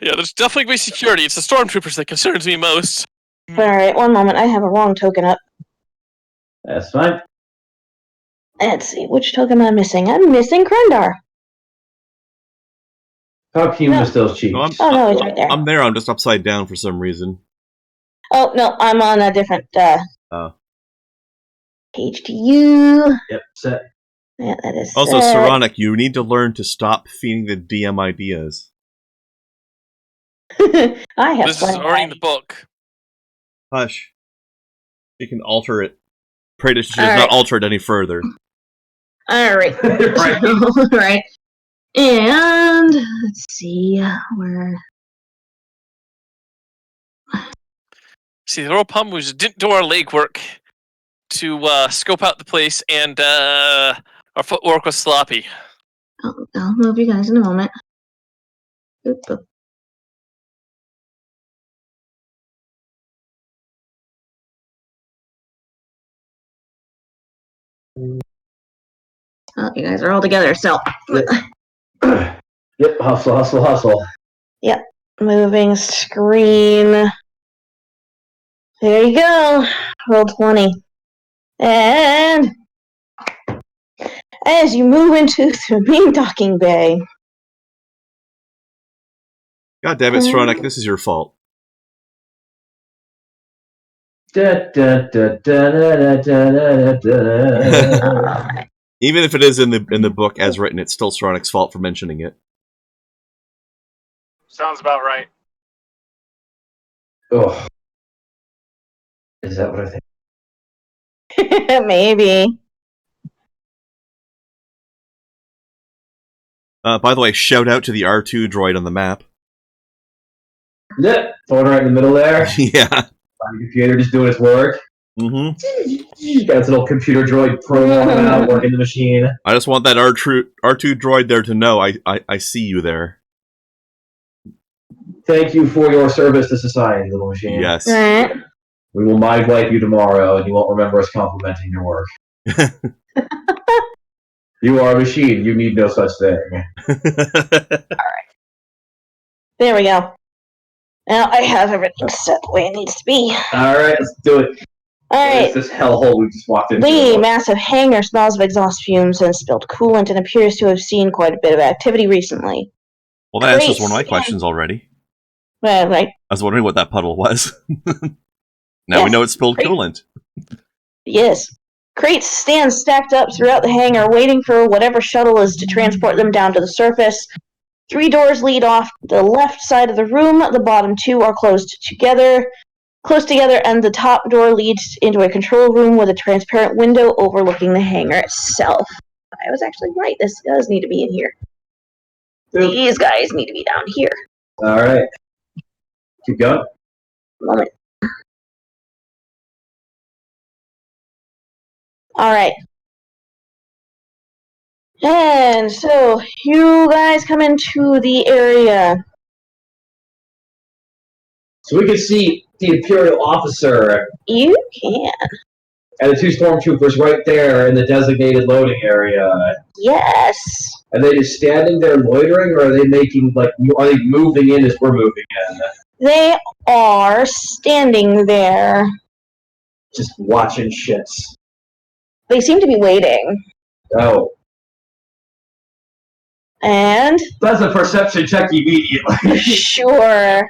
Yeah, there's definitely going to be security. It's the stormtroopers that concerns me most. Alright, one moment. I have a wrong token up. That's fine. Let's see, which token am I missing? I'm missing Krendar. How can you miss those cheeks? Oh, no, he's right there. I'm there. I'm just upside down for some reason. Oh, no, I'm on a different Oh. page to you. Yep, set. Yeah, that is Also, set. Saronic, you need to learn to stop feeding the DM ideas. I have This is plenty. already in the book. Hush. You can alter it. Pray that she does Alright. not alter it any further. Alright. Right. Alright. And let's see where. See, the real problem was didn't do our legwork to scope out the place, and our footwork was sloppy. I'll move you guys in a moment. Oop, oop. Oh, you guys are all together, so Yep, hustle. moving screen. There you go. Roll 20. And as you move into the main docking bay. God damn it, Saronic, this is your fault. Da, da, da, da, da, da, da, da. Even if it is in the book as written, it's still Saronic's fault for mentioning it. Sounds about right. Oh. Is that what I think? Maybe. By the way, shout out to the R2 droid on the map. Yep, throwing right in the middle there. Yeah. The computer just doing its work. Mm-hmm. Got its little computer droid programming out, working the machine. I just want that R2 droid there to know I see you there. Thank you for your service to society, little machine. Yes. Alright. We will mind wipe you tomorrow, and you won't remember us complimenting your work. You are a machine. You need no such thing. There we go. Now I have everything set the way it needs to be. All right, let's do it. Alright. This hellhole we just walked into. The massive hangar smells of exhaust fumes and spilled coolant and appears to have seen quite a bit of activity recently. Well, that answers Great one of my stand- questions already. Right. I was wondering what that puddle was. Now Yes, we know it's spilled great. coolant. Yes. Crates stand stacked up throughout the hangar, waiting for whatever shuttle is to transport them down to the surface. 3 doors lead off the left side of the room. The bottom 2 are close together, and the top door leads into a control room with a transparent window overlooking the hangar itself. I was actually right. This does need to be in here. These guys need to be down here. All right. Keep going. Moment. Alright. And so, you guys come into the area. So we can see the Imperial officer You can. and the 2 stormtroopers right there in the designated loading area. Yes. Are they just standing there loitering, or are they are they moving in as we're moving in? They are standing there. Just watching shits. They seem to be waiting. Oh. And That's a perception check immediately. sure.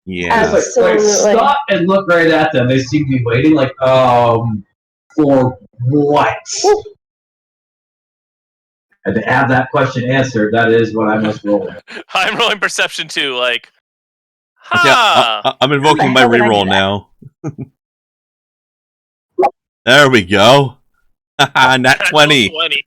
Yeah. It's like, stop and look right at them. They seem to be waiting, for what? And to have that question answered, that is what I must roll. I'm rolling perception too. Like, Yeah, I'm invoking my How the hell did I reroll do now. There we go. Nat 20. 20.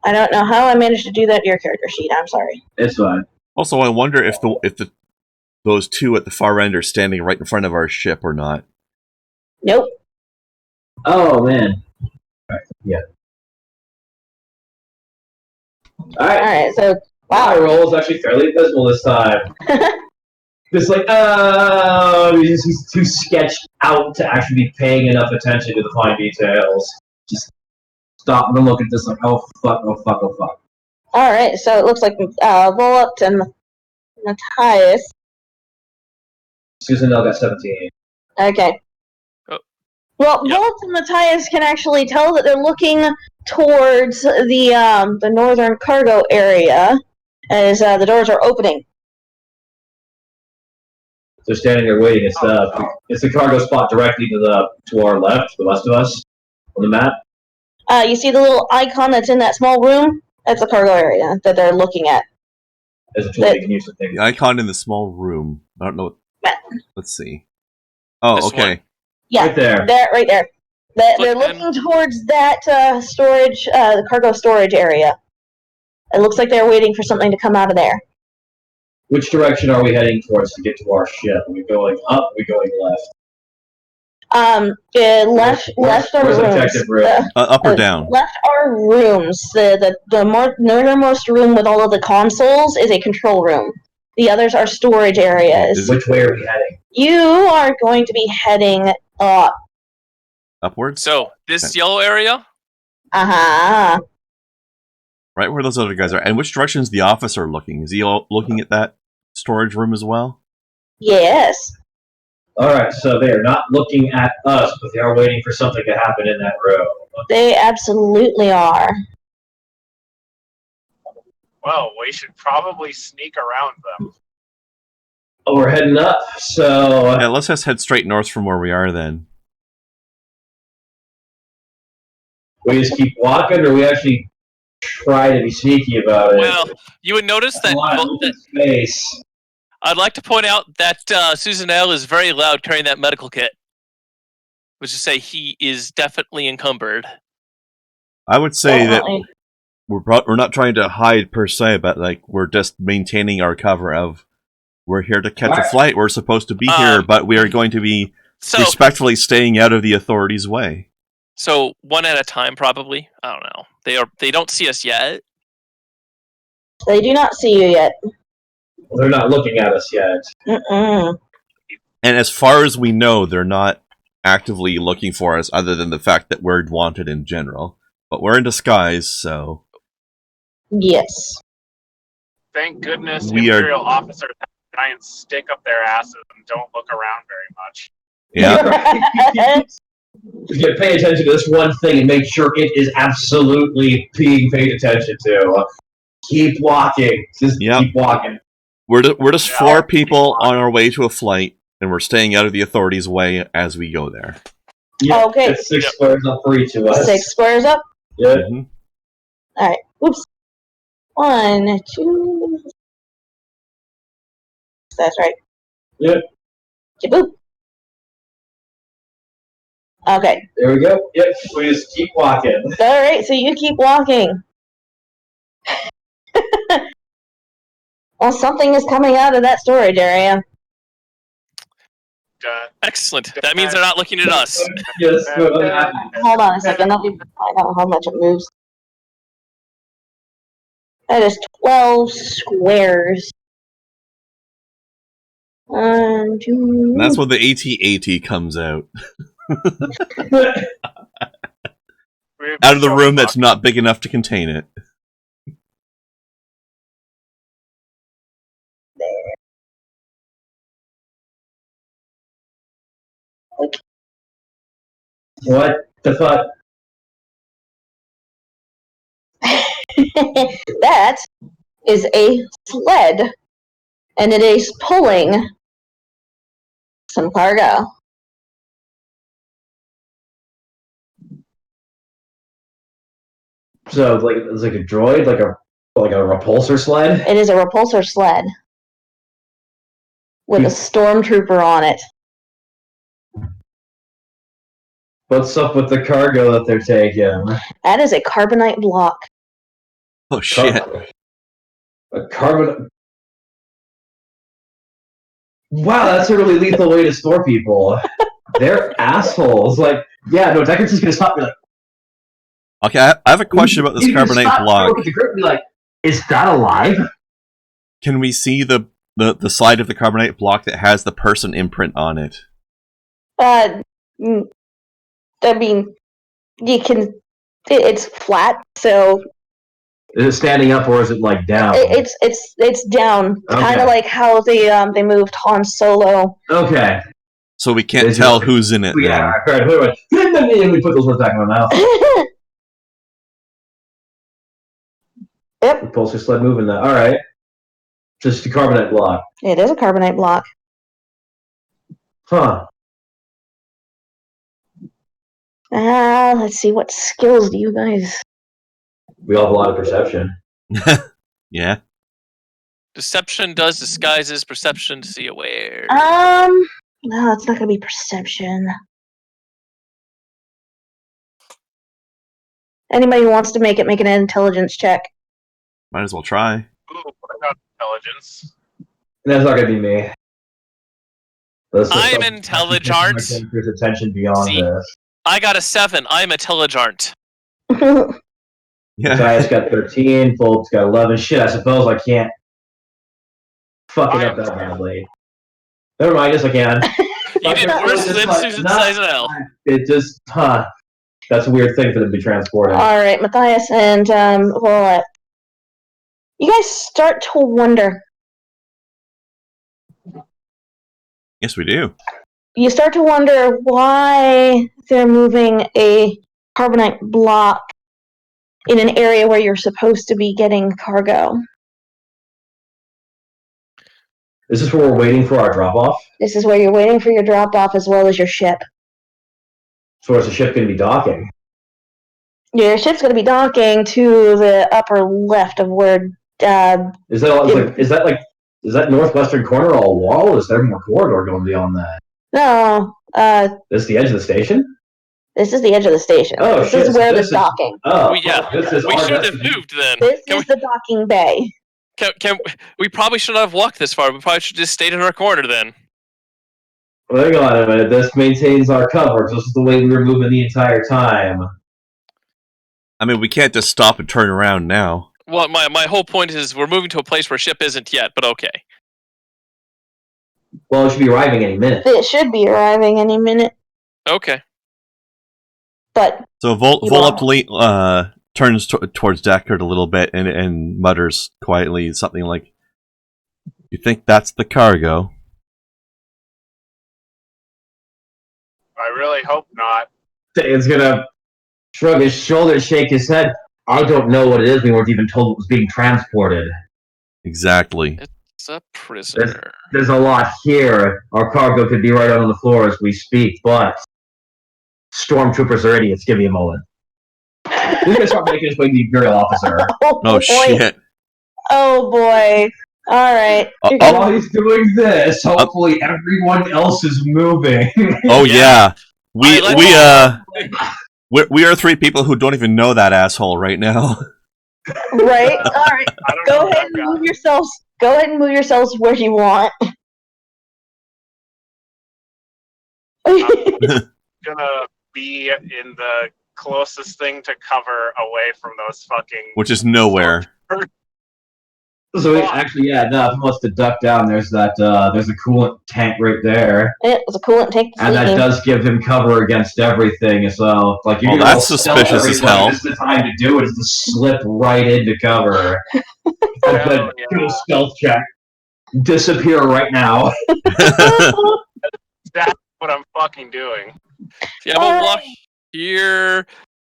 I don't know how I managed to do that to your character sheet. I'm sorry. It's fine. Also, I wonder if those 2 at the far end are standing right in front of our ship or not. Nope. Oh, man. Alright, yeah. Alright. Alright, so, My wow. roll is actually fairly abysmal this time. Just he's too sketched out to actually be paying enough attention to the fine details. Just stop and look at this like, oh fuck. Alright, so it looks like Volot and Matthias. Susan L got 17. Okay. Oh. Well, Yep. Volot and Matthias can actually tell that they're looking towards the northern cargo area as the doors are opening. They're standing there waiting. It's the cargo spot directly to our left, the west of us, on the map. You see the little icon that's in that small room? That's the cargo area that they're looking at. As a tool they can use to think. The icon in the small room. I don't know. Let's see. Oh, This okay. one. Yeah, Right there. right there. They're Flip looking towards that storage, the cargo storage area. It looks like they're waiting for something to come out of there. Which direction are we heading towards to get to our ship? Are we going up? Are we going left? Left are Where's rooms. objective room? Up or down? Left are rooms. The northernmost room with all of the consoles is a control room. The others are storage areas. Which way are we heading? You are going to be heading up. Upwards? So this yellow area. Uh-huh. Right where those other guys are. And which direction is the officer looking? Is he looking at that storage room as well? Yes. Alright, so they are not looking at us, but they are waiting for something to happen in that room. They absolutely are. Well, we should probably sneak around them. Oh, we're heading up, so... Yeah, let's just head straight north from where we are then. We just keep walking, or we actually try to be sneaky about it? Well, you would notice that. A lot of open space. I'd like to point out that Susan L is very loud carrying that medical kit, which is to say he is definitely encumbered. I would say Definitely. that we're not trying to hide per se, but like we're just maintaining our cover of we're here to catch a flight. We're supposed to be here, but we are going to be respectfully staying out of the authorities' way. So one at a time, probably. I don't know. They don't see us yet. They do not see you yet. Well, they're not looking at us yet. Mm-mm. And as far as we know, they're not actively looking for us, other than the fact that we're wanted in general. But we're in disguise, so Yes. Thank goodness We are- Imperial officers have giant stick up their asses and don't look around very much. Yeah. You pay attention to this one thing and make sure it is absolutely being paid attention to. Keep walking. Just keep walking. We're just 4 people on our way to a flight, and we're staying out of the authorities' way as we go there. Yep, Okay. it's 6 squares up for each of us. 6 squares up? Yep. Mm-hmm. Alright. Oops. 1, 2. That's right. Yep. Boop. Okay. There we go. Yep. We just keep walking. Alright, so you keep walking. Well, something is coming out of that storage area. Excellent. That means they're not looking at us. Yes. Hold on a second. Let me find out how much it moves. That is 12 squares. 1, 2. And that's when the AT-AT comes out. Out of the room that's not big enough to contain it. What the fuck? That is a sled, and it is pulling some cargo. So it's like a droid, like a repulsor sled. It is a repulsor sled with a stormtrooper on it. What's up with the cargo that they're taking? That is a carbonite block. Oh shit! A carbon. Wow, that's a really lethal way to store people. They're assholes. Like, yeah, no, Decker's just gonna stop and be like. Okay, I have a question about this carbonite block. Look at the group and be like, is that alive? Can we see the side of the carbonite block that has the person imprint on it? I mean, you can. It's flat, so. Is it standing up or is it like down? It's down, Okay. kind of like how they moved Han Solo. Okay. So we can't tell who's in it. Yeah. Right. Let me put those words back in my mouth. Yep. Repulsor sled moving that. All right. Just a carbonite block. It is a carbonite block. Huh. Let's see, what skills do you guys? We all have a lot of perception. Yeah. Deception does disguises, perception to see aware. No, it's not gonna be perception. Anybody who wants to make an intelligence check. Might as well try. Ooh, I got intelligence. That's not gonna be me. I'm intelligent. There's attention beyond See? this. I got a 7. I'm intelligent. Yeah. Gaius got 13. Fult's got 11. Shit, I suppose I can't fuck it up that badly. Never mind, yes I can. You did worse than Susan Sizanel. It just, that's a weird thing for them to be transporting. Alright, Matthias and well, you guys start to wonder. Yes, we do. You start to wonder why they're moving a carbonite block in an area where you're supposed to be getting cargo. Is this where we're waiting for our drop-off? This is where you're waiting for your drop-off as well as your ship. So where's the ship going to be docking? Your ship's going to be docking to the upper left of where... Is that northwestern corner all wall, or is there more corridor going beyond that? No, This is the edge of the station? this is the edge of the station. Oh, this shit, is where this the is- docking. Oh, Yeah, this is we our should have destination. moved then. This is the docking bay. We probably should not have walked this far. We probably should just stayed in our corner then. Hang on a minute, this maintains our cover. This is the way we were moving the entire time. I mean, we can't just stop and turn around now. Well, my whole point is we're moving to a place where ship isn't yet, but okay. Well, it should be arriving any minute. It should be arriving any minute, Okay. but So Voluptly turns towards Deckard a little bit and mutters quietly something like, You think that's the cargo? I really hope not. It's gonna shrug his shoulders, shake his head. I don't know what it is. We weren't even told it was being transported. Exactly. It's a prisoner. There's a lot here. Our cargo could be right on the floor as we speak, but stormtroopers are idiots. Give me a moment. He's gonna start making his way to the Imperial officer. Oh boy. shit. Oh boy. All right. While he's doing this, hopefully everyone else is moving. Oh yeah. We Alright, are three people who don't even know that asshole right now. Right. All right. I don't Go know ahead that and guy. move yourselves. Go ahead and move yourselves where you want. Gonna be in the closest thing to cover away from those fucking. Which is nowhere. So actually, yeah, no. If he wants to duck down, there's a coolant tank right there, It was a coolant tank. and that does give him cover against everything. So, like, you're Well, gonna that's roll stealth suspicious as everybody. hell. This is the time to do it. Is to slip right into cover. Hell yeah. Do a stealth check. Disappear right now. That's what I'm fucking doing. Yeah, we'll walk here.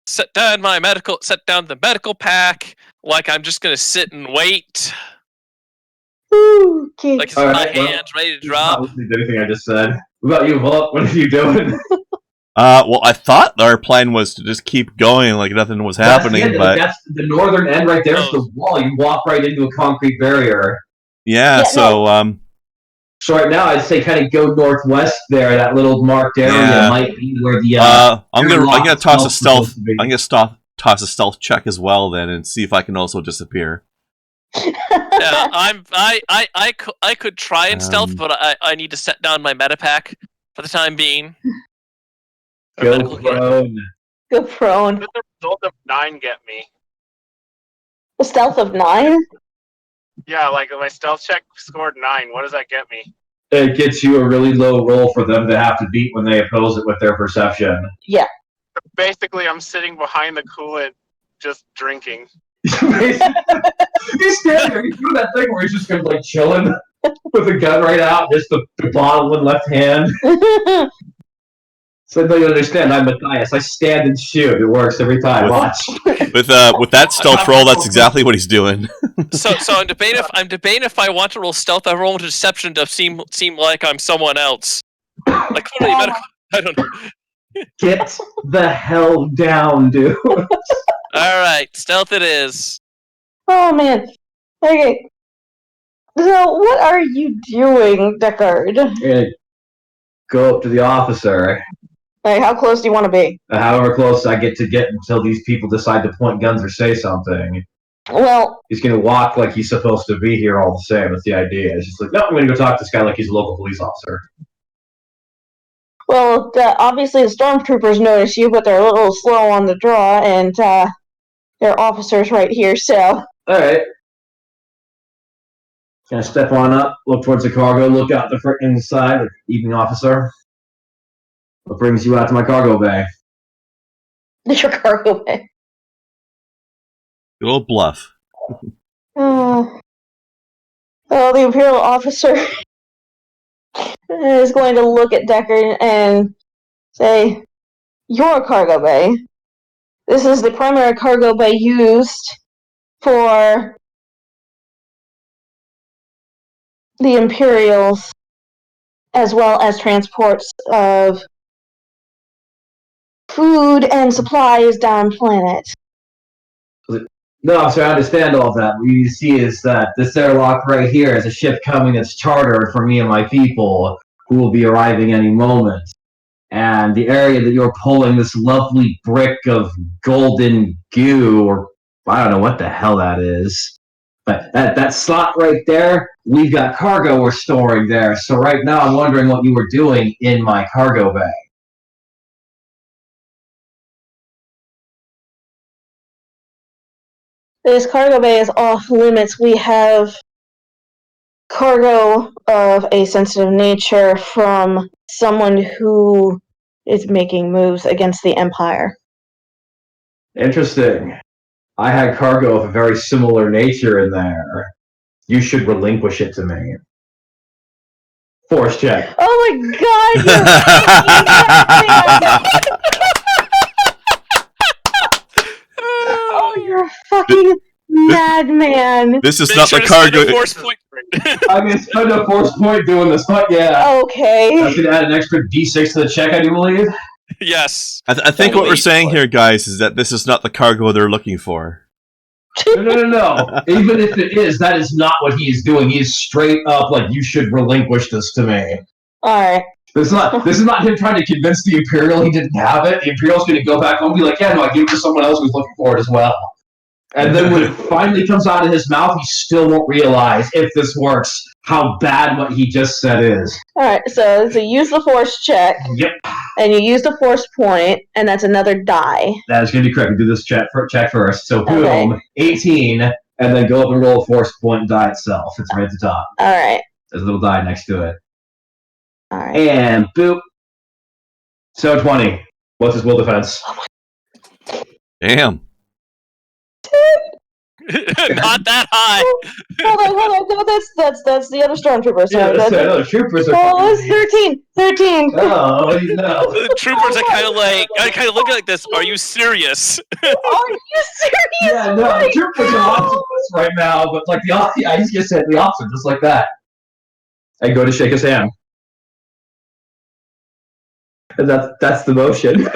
Set down the medical pack. Like I'm just gonna sit and wait. Okay. Like it's All in my right, well, hands, ready to He's not drop. listening to anything I just said. What about you, Volk? What are you doing? Well, I thought our plan was to just keep going like nothing was happening, but That's the northern end right there. Is Oh. the wall. You walk right into a concrete barrier. yeah, Yeah, so So right now, I'd say kind of go northwest there. That little marked area Yeah. might be where the I'm gonna toss a stealth's stealth. supposed to be. I'm gonna toss a stealth check as well then, and see if I can also disappear. Yeah, I could try and stealth, Um, but I need to set down my metapack for the time being. Or Go medical kit. prone. Go prone. What did the result of 9 get me? A stealth of 9. Yeah, like my stealth check scored 9. What does that get me? It gets you a really low roll for them to have to beat when they oppose it with their perception. Basically, I'm sitting behind the coolant, just drinking. He's standing there. He's doing that thing where he's just kind of like chilling with a gun right out, just the bottle in left hand. So you understand, I'm Matthias. I stand and shoot. It works every time. Watch. With that stealth roll, that's exactly what he's doing. So I'm debating if I want to roll stealth. I roll deception to seem like I'm someone else. Like clearly medical. I don't know. Get the hell down, dude. All right, stealth it is. Oh man. Okay. So what are you doing, Deckard? You're gonna go up to the officer. Like, how close do you want to be? However close I get until these people decide to point guns or say something. Well, He's gonna walk like he's supposed to be here all the same. That's the idea. It's just like, no, I'm gonna go talk to this guy like he's a local police officer. obviously the stormtroopers notice you, but they're a little slow on the draw, and they're officers right here, so. Alright. Gonna step on up, look towards the cargo, look out the frickin' side. Evening, officer. What brings you out to my cargo bay? Your cargo bay. Good old bluff. Oh. Well, the Imperial officer is going to look at Deckard and say, your cargo bay. This is the primary cargo bay used for the Imperials, as well as transports of food and supplies down planet. No, sir, I understand all that. What you see is that this airlock right here is a ship coming that's chartered for me and my people, who will be arriving any moment. And the area that you're pulling this lovely brick of golden goo, or I don't know what the hell that is. But that slot right there, we've got cargo we're storing there. So right now I'm wondering what you were doing in my cargo bay. This cargo bay is off limits. We have cargo of a sensitive nature from someone who is making moves against the Empire. Interesting. I had cargo of a very similar nature in there. you should relinquish it to me. Force check. Oh my god, you're Oh, you're a fucking madman. This is Make not sure the to spend a cargo. force point. I'm gonna spend a force point doing this, but yeah. Okay. That's gonna add an extra d6 to the check, I do believe. Yes. I think what we're saying here, guys, is that this is not the cargo they're looking for. No. Even if it is, that is not what he is doing. He is straight up like, you should relinquish this to me. Alright. This is not him trying to convince the Imperial he didn't have it. The Imperial's going to go back home and be like, yeah, no, I gave it to someone else who's looking for it as well. And then when it finally comes out of his mouth, he still won't realize, if this works, how bad what he just said is. Alright, so use the force check. Yep. And you use the force point, and that's another die. That is going to be correct. We do this check first. So boom, Okay. 18, and then go up and roll a force point and die itself. It's right at the top. Alright. There's a little die next to it. Alright. And boop. So 20. What's his will defense? Damn. Not that high. Hold on. No, that's the other stormtrooper. So Yeah, that's so the troopers are oh, fucking it's idiots. 13. Oh, no. The troopers are kind of looking like this. Are you serious? Are you serious? Yeah, no, the troopers are opposite right now, but like I just said the opposite, just like that. I go to shake his hand. And that's the motion.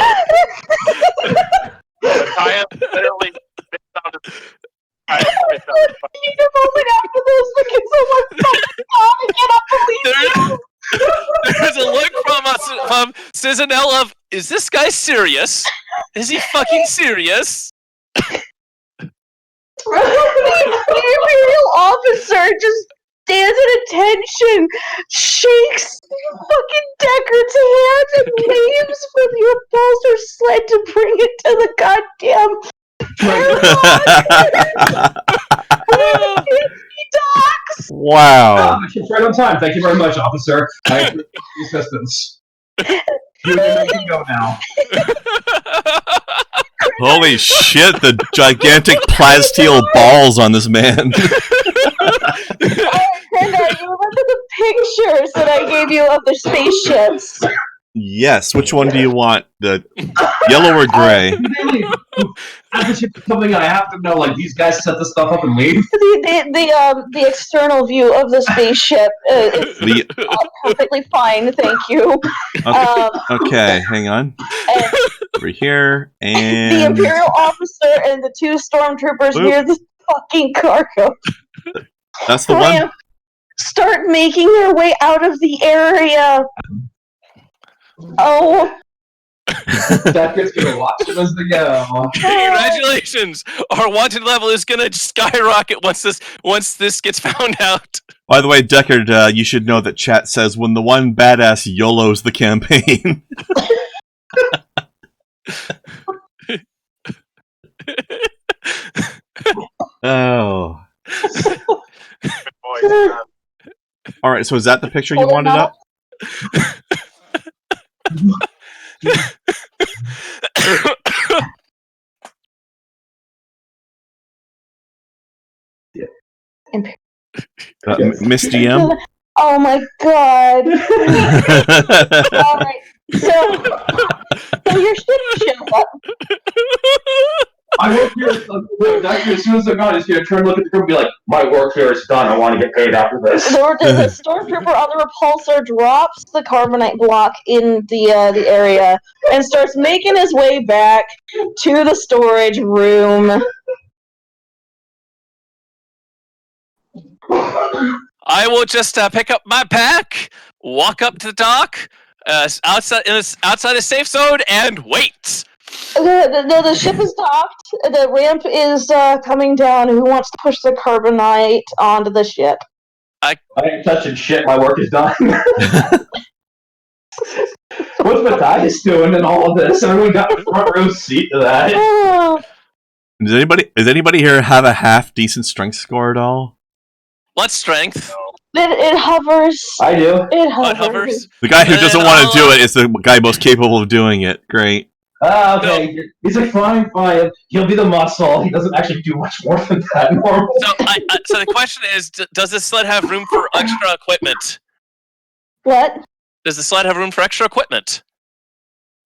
I am literally. I need a moment after this because someone fucking I cannot believe you. There's a look from Cizinel of, is this guy serious? Is he fucking serious? The Imperial officer just stands at attention, shakes fucking Deckard's hand, and waves with your pulsar sled to bring it to the goddamn docks. Wow. It's right on time. Thank you very much, officer. I appreciate the assistance. You can go now. Holy shit, the gigantic plasteel balls on this man. Krendar, you remember the pictures that I gave you of the spaceships? Yes, which one do you want? The yellow or gray? As the ship's coming, I have to know, like, these guys set this stuff up and leave. The external view of the spaceship is perfectly fine, thank you. Okay, hang on. Over here, The and... Imperial officer and the two stormtroopers near the fucking cargo That's the one? ramp start making their way out of the area. Oh. Deckard's gonna watch them as they go. Congratulations! Our wanted level is gonna skyrocket once this gets found out. By the way, Deckard, you should know that chat says when the one badass YOLOs the campaign. Oh. Alright, so is that the picture you wanted up? Miss DM? Oh my god. Alright, so your ship shows up. I work here. Deckard, as soon as they're gone, he's gonna turn, look at the group, and be like, "My work here is done. I want to get paid after this." The stormtrooper on the repulsor drops the carbonite block in the area and starts making his way back to the storage room. I will just pick up my pack, walk up to the dock, outside the safe zone, and wait. The ship is docked. The ramp is coming down. Who wants to push the carbonite onto the ship? I ain't touching shit. My work is done. What's Matthias doing in all of this? Everyone got a front row seat to that. Does anybody here have a half decent strength score at all? What strength? It hovers. I do. It What hovers. hovers? The guy who doesn't want to do it is the guy most capable of doing it. Great. Okay. He's like, fine. He'll be the muscle. He doesn't actually do much more than that normal. So the question is, does this sled have room for extra equipment? What? Does the sled have room for extra equipment?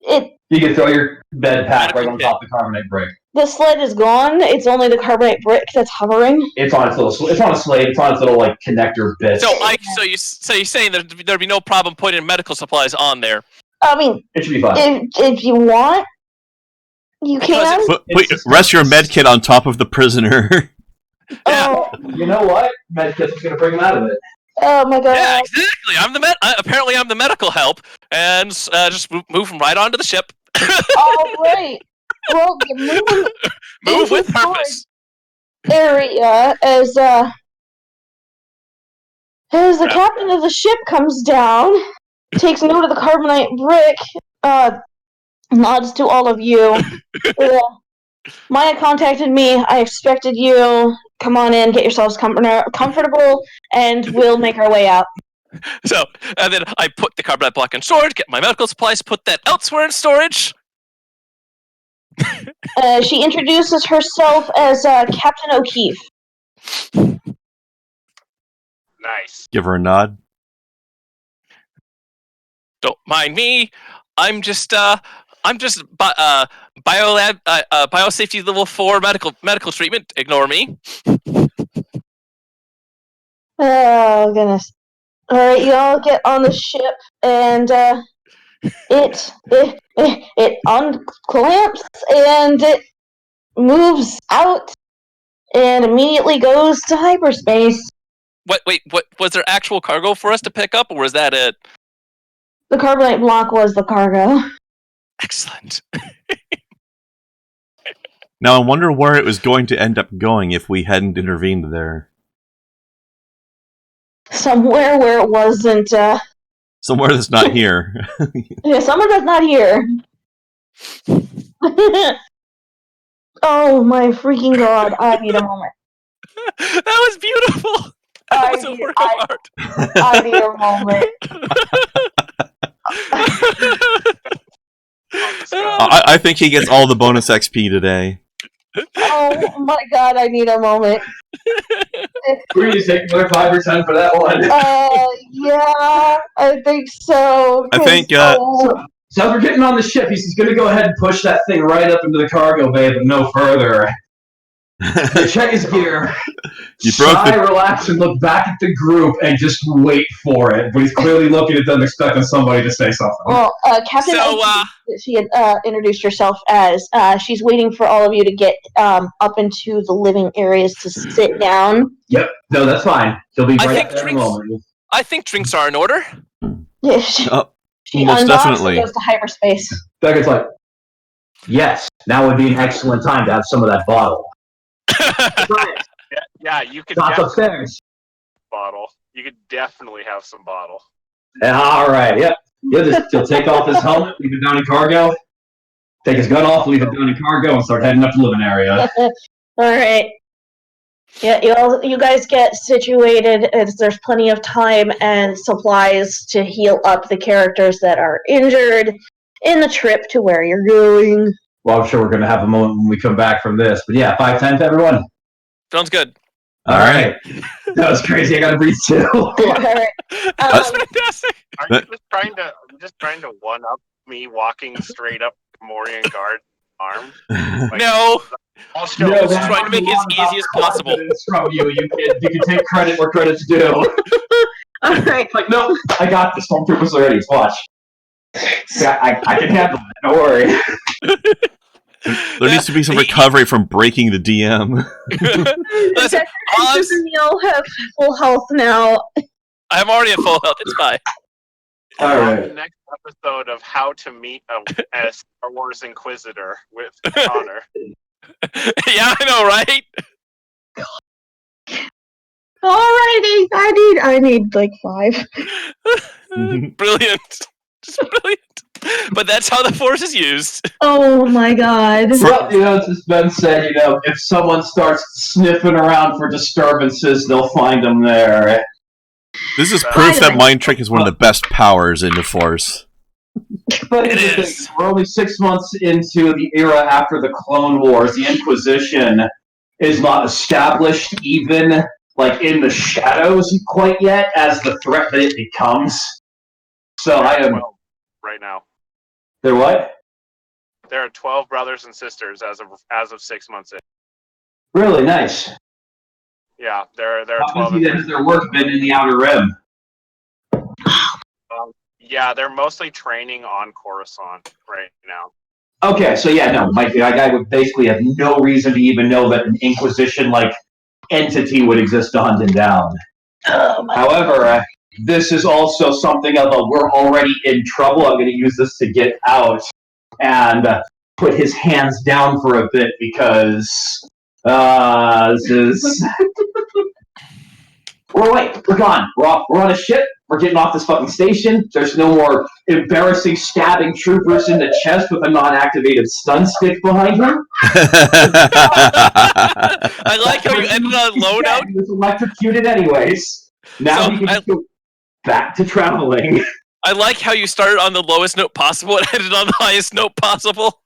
You can throw your bed pack right on Medical top of the carbonite brick. The sled is gone. It's only the carbonite brick that's hovering. It's on its little. It's on a slate. It's on its little like connector bit. So you're saying there'd be no problem putting medical supplies on there? I mean, it should be fine. If you want, you can. Rest your med kit on top of the prisoner. Yeah. You know what? Medkit's gonna bring him out of it. Oh my god. Yeah, exactly. Apparently, I'm the medical help, and just move him right onto the ship. All right. Well, move with purpose. Area as the captain of the ship comes down, takes note of the carbonite brick, nods to all of you. Maya contacted me. I expected you. Come on in, get yourselves comfortable, and we'll make our way out. So, and then I put the carbonite block in storage, get my medical supplies, put that elsewhere in storage. She introduces herself as Captain O'Keefe. Nice. Give her a nod. Don't mind me. I'm just biosafety level 4 medical treatment. Ignore me. Oh goodness! All right, you all get on the ship, and it unclamps and it moves out and immediately goes to hyperspace. Wait, what was there actual cargo for us to pick up, or was that it? The carbonite block was the cargo. Excellent. Now I wonder where it was going to end up going if we hadn't intervened there. Somewhere where it wasn't. Somewhere that's not here. Yeah, somewhere that's not here. Oh my freaking god! I need a moment. That was beautiful. That was a work of art. I need a moment. I think he gets all the bonus XP today. Oh my god! I need a moment. We're going to take another 5% for that one. Yeah, I think so. I think. So as we're getting on the ship, he's going to go ahead and push that thing right up into the cargo bay, but no further. Check his gear. Relax and look back at the group and just wait for it. But he's clearly looking at them, expecting somebody to say something. Well, Captain, she had introduced herself as she's waiting for all of you to get up into the living areas to sit down. Yep. No, that's fine. He'll be right there in a moment. I think drinks are in order. Yeah, she most undocks definitely. and goes to hyperspace. Beckett's like, yes, now would be an excellent time to have some of that bottle. Yeah, you could Not definitely upstairs. bottle. You could definitely have some bottle. All right, yep. He'll take off his helmet, leave it down in cargo. Take his gun off, leave it down in cargo, and start heading up to the living area. All right. Yeah, you guys get situated. There's plenty of time and supplies to heal up the characters that are injured in the trip to where you're going. Well, I'm sure we're going to have a moment when we come back from this. But yeah, 5 times, everyone. Sounds good. All right. That was crazy. I got to breathe too. All right. That's fantastic. Are you just trying to one up me walking straight up Morian Guard's arm? Like, No. I'll show I was trying to make it as easy as possible. It's from you. You can take credit where credit's due. All right. Like, no, I got this. Stormtroopers are ready. Watch. I can handle it. Don't worry. There needs to be some recovery from breaking the DM. Listen, you'll have full health now. I'm already at full health. It's fine. All right. The next episode of How to Meet a Star Wars Inquisitor with Connor. Yeah, I know, right? Alrighty, I need like 5. Brilliant. Just brilliant. But that's how the Force is used. Oh my god. Well, it's just been said, if someone starts sniffing around for disturbances, they'll find them there. This is proof that Mind Trick is one of the best powers in the Force. But It here's the is. thing, we're only 6 months into the era after the Clone Wars. The Inquisition is not established even like in the shadows quite yet as the threat that it becomes. So I am 12 right now. They're what? There are 12 brothers and sisters as of 6 months in. Really nice. Yeah, there are How 12. busy has their work been in the Outer Rim? Yeah, they're mostly training on Coruscant right now. Okay, so yeah, no, my guy would basically have no reason to even know that an Inquisition-like entity would exist to hunt him down. However, this is also something of a we're already in trouble. I'm going to use this to get out and put his hands down for a bit because this is. We're gone. We're on a ship. We're getting off this fucking station. There's no more embarrassing stabbing troopers in the chest with a non-activated stun stick behind him. I like how you ended on low note. He was electrocuted anyways. Now So he can just go back to traveling. I like how you started on the lowest note possible and ended on the highest note possible.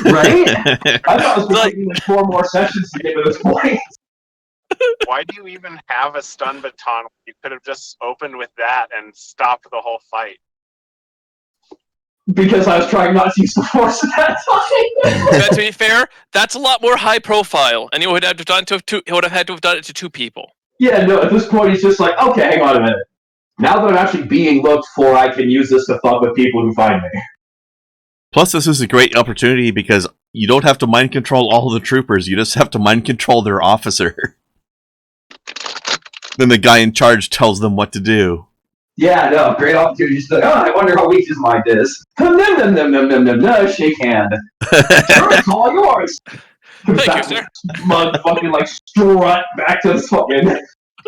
Right? I thought it was taking like 4 more sessions to get to this point. Why do you even have a stun baton? You could have just opened with that and stopped the whole fight. Because I was trying not to use the force at that time. But to be fair, that's a lot more high profile, and he would have had to have done it to 2 people. Yeah, no, at this point he's just like, okay, hang on a minute. Now that I'm actually being looked for, I can use this to fuck with people who find me. Plus, this is a great opportunity because you don't have to mind control all of the troopers, you just have to mind control their officer. Then the guy in charge tells them what to do. Yeah, no, great opportunity. Just like, oh, I wonder how weak his mind is. No, shake hand. Sure, it's all yours. Thank you, sir. Mug fucking like strut back to the fucking.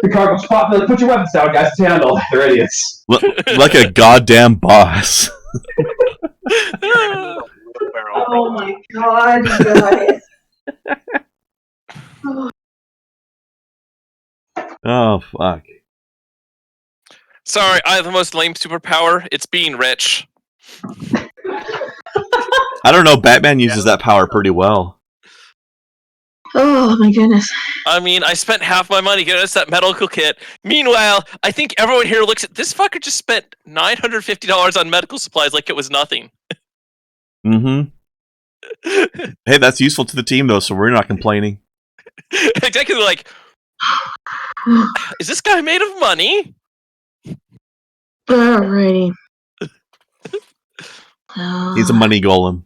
The cargo's popping. Like, put your weapons down, guys. It's handled. They're idiots. Like a goddamn boss. Oh my god, guys. Oh, fuck. Sorry, I have the most lame superpower. It's being rich. I don't know, Batman uses that power pretty well. Oh my goodness. I mean, I spent half my money getting us that medical kit. Meanwhile, I think everyone here looks at this fucker just spent $950 on medical supplies like it was nothing. Mm-hmm. Hey, that's useful to the team, though, so we're not complaining. Exactly, like, is this guy made of money? Alrighty. He's a money golem.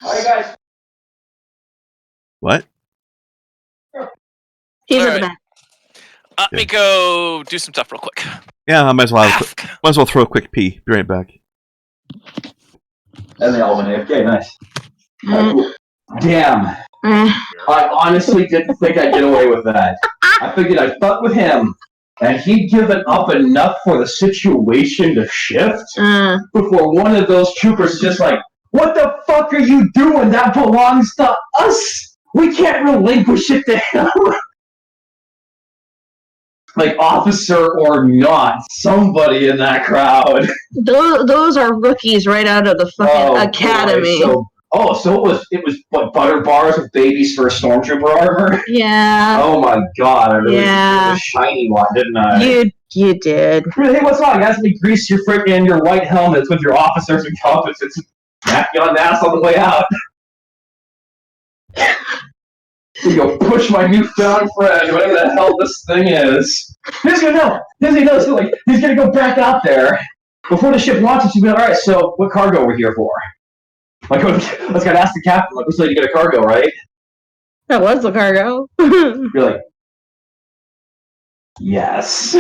Hi, guys. What? He's at Alright. the back. Let me go do some stuff real quick. Yeah, I might as well throw a quick pee. Be right back. And they all went AFK. Nice. Damn. I honestly didn't think I'd get away with that. I figured I'd fuck with him, and he'd given up enough for the situation to shift before one of those troopers is just like, what the fuck are you doing? That belongs to us! We can't relinquish it to him! Like, officer or not, somebody in that crowd. Those are rookies right out of the fucking academy. Boy, so it was what, butter bars with babies for a stormtrooper armor? Yeah. Oh my god, I really did a shiny one, didn't I? You did. Hey, what's on, guys? Let me grease your freaking your white helmets with your officers and competence. Smack you on the ass on the way out. You go push my newfound friend, whatever the hell this thing is. He's gonna know. He's gonna go back out there before the ship launches. He's gonna be like, all right, so what cargo are we here for? Like, let's gotta ask the captain. Like, we still need to get a cargo, right? That was the cargo. You're like, yes.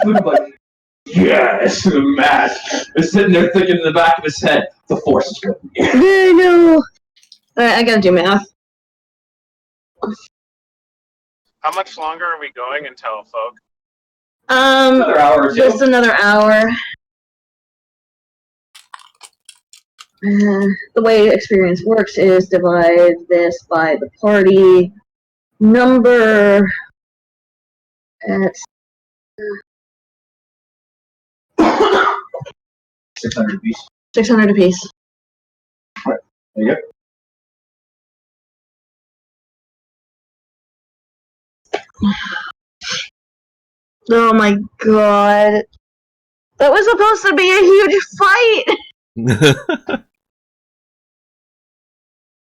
Like, yes. Matt is sitting there thinking in the back of his head, the force is good. I know. Alright, I gotta do math. How much longer are we going until, folk? Another hour or two. Just another hour. The way experience works is divide this by the party number. 600 apiece. 600 apiece. There you go. Oh my god. That was supposed to be a huge fight!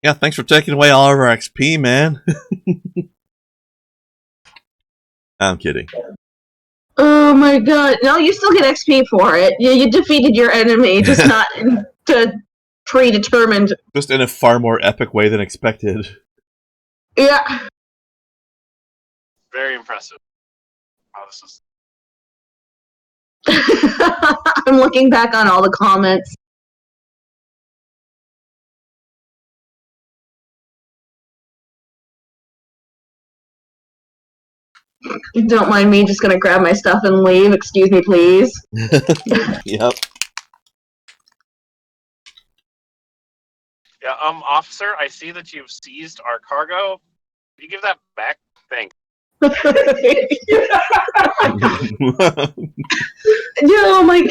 Yeah, thanks for taking away all of our XP, man. I'm kidding. Oh my god. No, you still get XP for it. You defeated your enemy, just not predetermined. Just in a far more epic way than expected. Yeah. Very impressive. Wow, this is I'm looking back on all the comments. Don't mind me, just gonna grab my stuff and leave. Excuse me, please. Yep. yeah. Officer, I see that you've seized our cargo. Will you give that back? Thanks. Oh my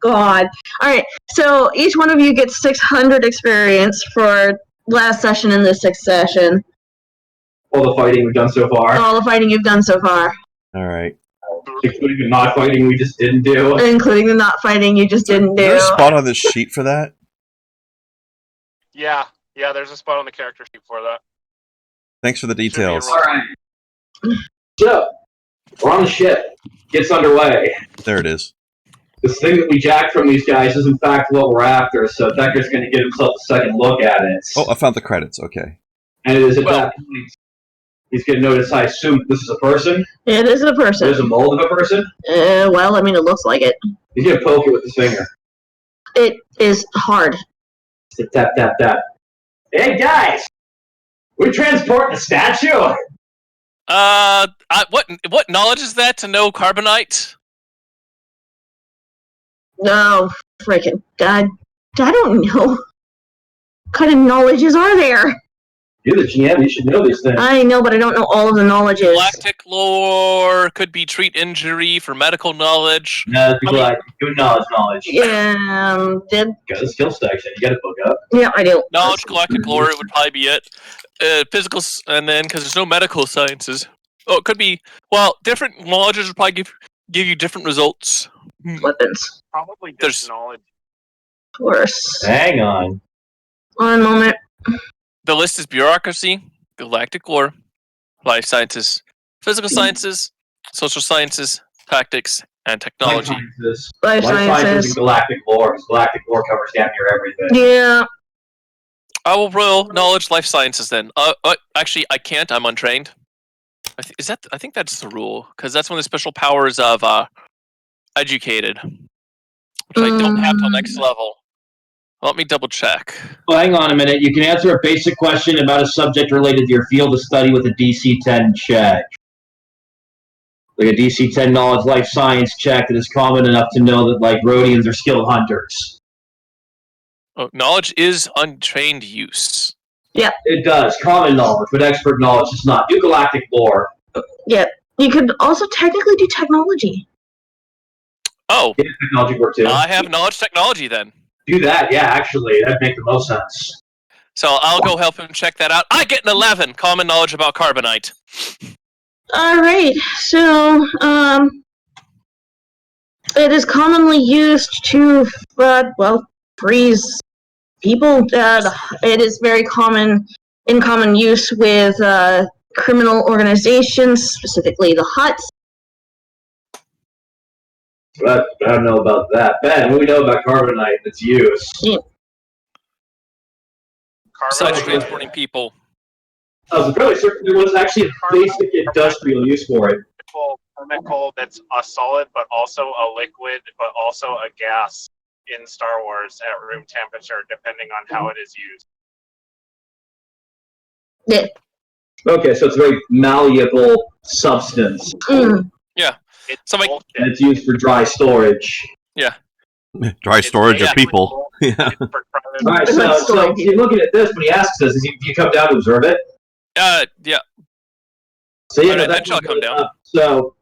god. Alright, so each one of you gets 600 experience for last session and this 6th session. All the fighting we've done so far. All the fighting you've done so far. Alright. Including the not fighting we just didn't do. Including the not fighting you just didn't Is there do. a spot on this sheet for that? Yeah, there's a spot on the character sheet for that. Thanks for the details. Alright. So, we're on the ship. Gets underway. There it is. This thing that we jacked from these guys is in fact what we're after, so Decker's going to give himself a second look at it. Oh, I found the credits. Okay. And it is at that point he's going to notice, I assume, this is a person. It is a person. There's a mold of a person. Well, I mean, it looks like it. He's going to poke it with his finger. It is hard. Tap, tap, tap. Hey, guys! We're transporting a statue! What knowledge is that to know carbonite? No, freaking God. I don't know. What kind of knowledges are there? You're the GM, you should know these things. I know, but I don't know all of the knowledges. Galactic lore could be treat injury for medical knowledge. No, people like good knowledge. Yeah, did. Got a skill section, you gotta book up. Yeah, I do. Knowledge, galactic lore, it would probably be it. Physical, and then because there's no medical sciences. Oh, it could be. Well, different knowledges would probably give you different results. Weapons. Probably There's- just knowledge. Of course. Hang on. One moment. The list is bureaucracy, galactic lore, life sciences, physical sciences, social sciences, tactics, and technology. Life sciences. And galactic lore. Galactic lore covers damn near everything. Yeah. I will roll knowledge, life sciences then. Actually, I can't. I'm untrained. I think that's the rule because that's one of the special powers of educated, which I don't have till next level. Let me double check. Well, hang on a minute. You can answer a basic question about a subject related to your field of study with a DC 10 check. Like a DC 10 knowledge life science check that is common enough to know that, like, Rhodians are skilled hunters. Oh, knowledge is untrained use. It does. Common knowledge, but expert knowledge is not. Do galactic lore. Yeah. You could also technically do technology. Oh, Yeah, technology work too. I have knowledge technology then. Do that, yeah, actually. That'd make the most sense. So I'll go help him check that out. I get an 11. Common knowledge about carbonite. Alright, so, it is commonly used to, freeze people. It is very in common use with, criminal organizations, specifically the Huts. But I don't know about that. Ben, what do we know about carbonite and its use? Besides Carbonite transporting people. I was fairly certain there was actually a basic industrial use for it. chemical that's a solid, but also a liquid, but also a gas in Star Wars at room temperature, depending on how it is used. Yeah. Okay, so it's a very malleable substance. Mm. It's Somebody- bullshit. And it's used for dry storage. Dry storage of Yeah. people. Yeah. It's for private- Alright, so you're looking at this when he asks us, do you come down to observe it? Yeah. So yeah, Alright, that's then I'll come down. So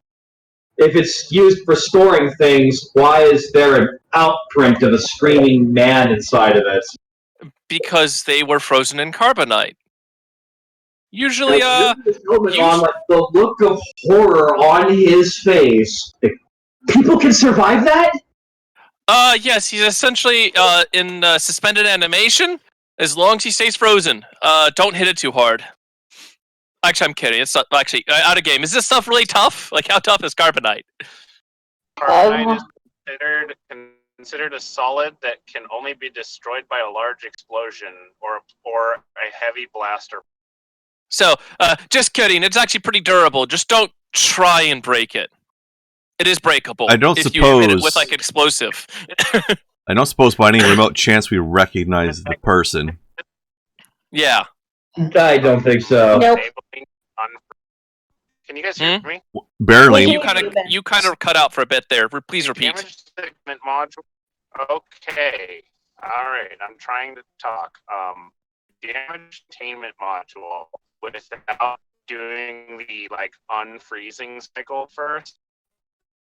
if it's used for storing things, why is there an outprint of a screaming man inside of it? Because they were frozen in carbonite. Usually, This helmet on, like, the look of horror on his face. People can survive that? yes, he's essentially in suspended animation as long as he stays frozen. Don't hit it too hard. Actually, I'm kidding. It's not actually out of game. Is this stuff really tough? Like, how tough is carbonite? Carbonite is considered a solid that can only be destroyed by a large explosion or a heavy blaster. So, just kidding. It's actually pretty durable. Just don't try and break it. It is breakable. I don't if you hit it suppose- with like explosive. I don't suppose by any remote chance we recognize the person. Yeah. I don't think so. Nope. Can you guys hear me? Barely. You kind of cut out for a bit there. Please repeat. Damage segment module. Okay. All right. I'm trying to talk. Damage containment module without doing the like unfreezing cycle first,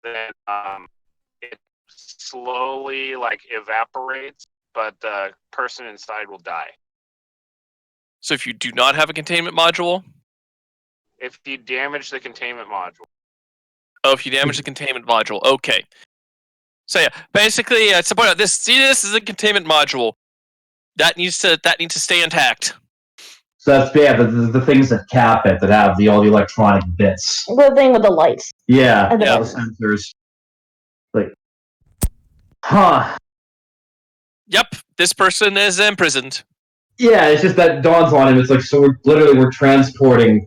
then it slowly like evaporates, but the person inside will die. So if you do not have a containment module, If you damage the containment module. if you damage the containment module, okay. So yeah, basically, to point out this is a containment module that needs to stay intact. So that's the things that cap it, that have all the electronic bits. The thing with the lights. Yeah, And the all the sensors. Like, huh. Yep, this person is imprisoned. Yeah, it's just that dawns on him. It's like, so we're transporting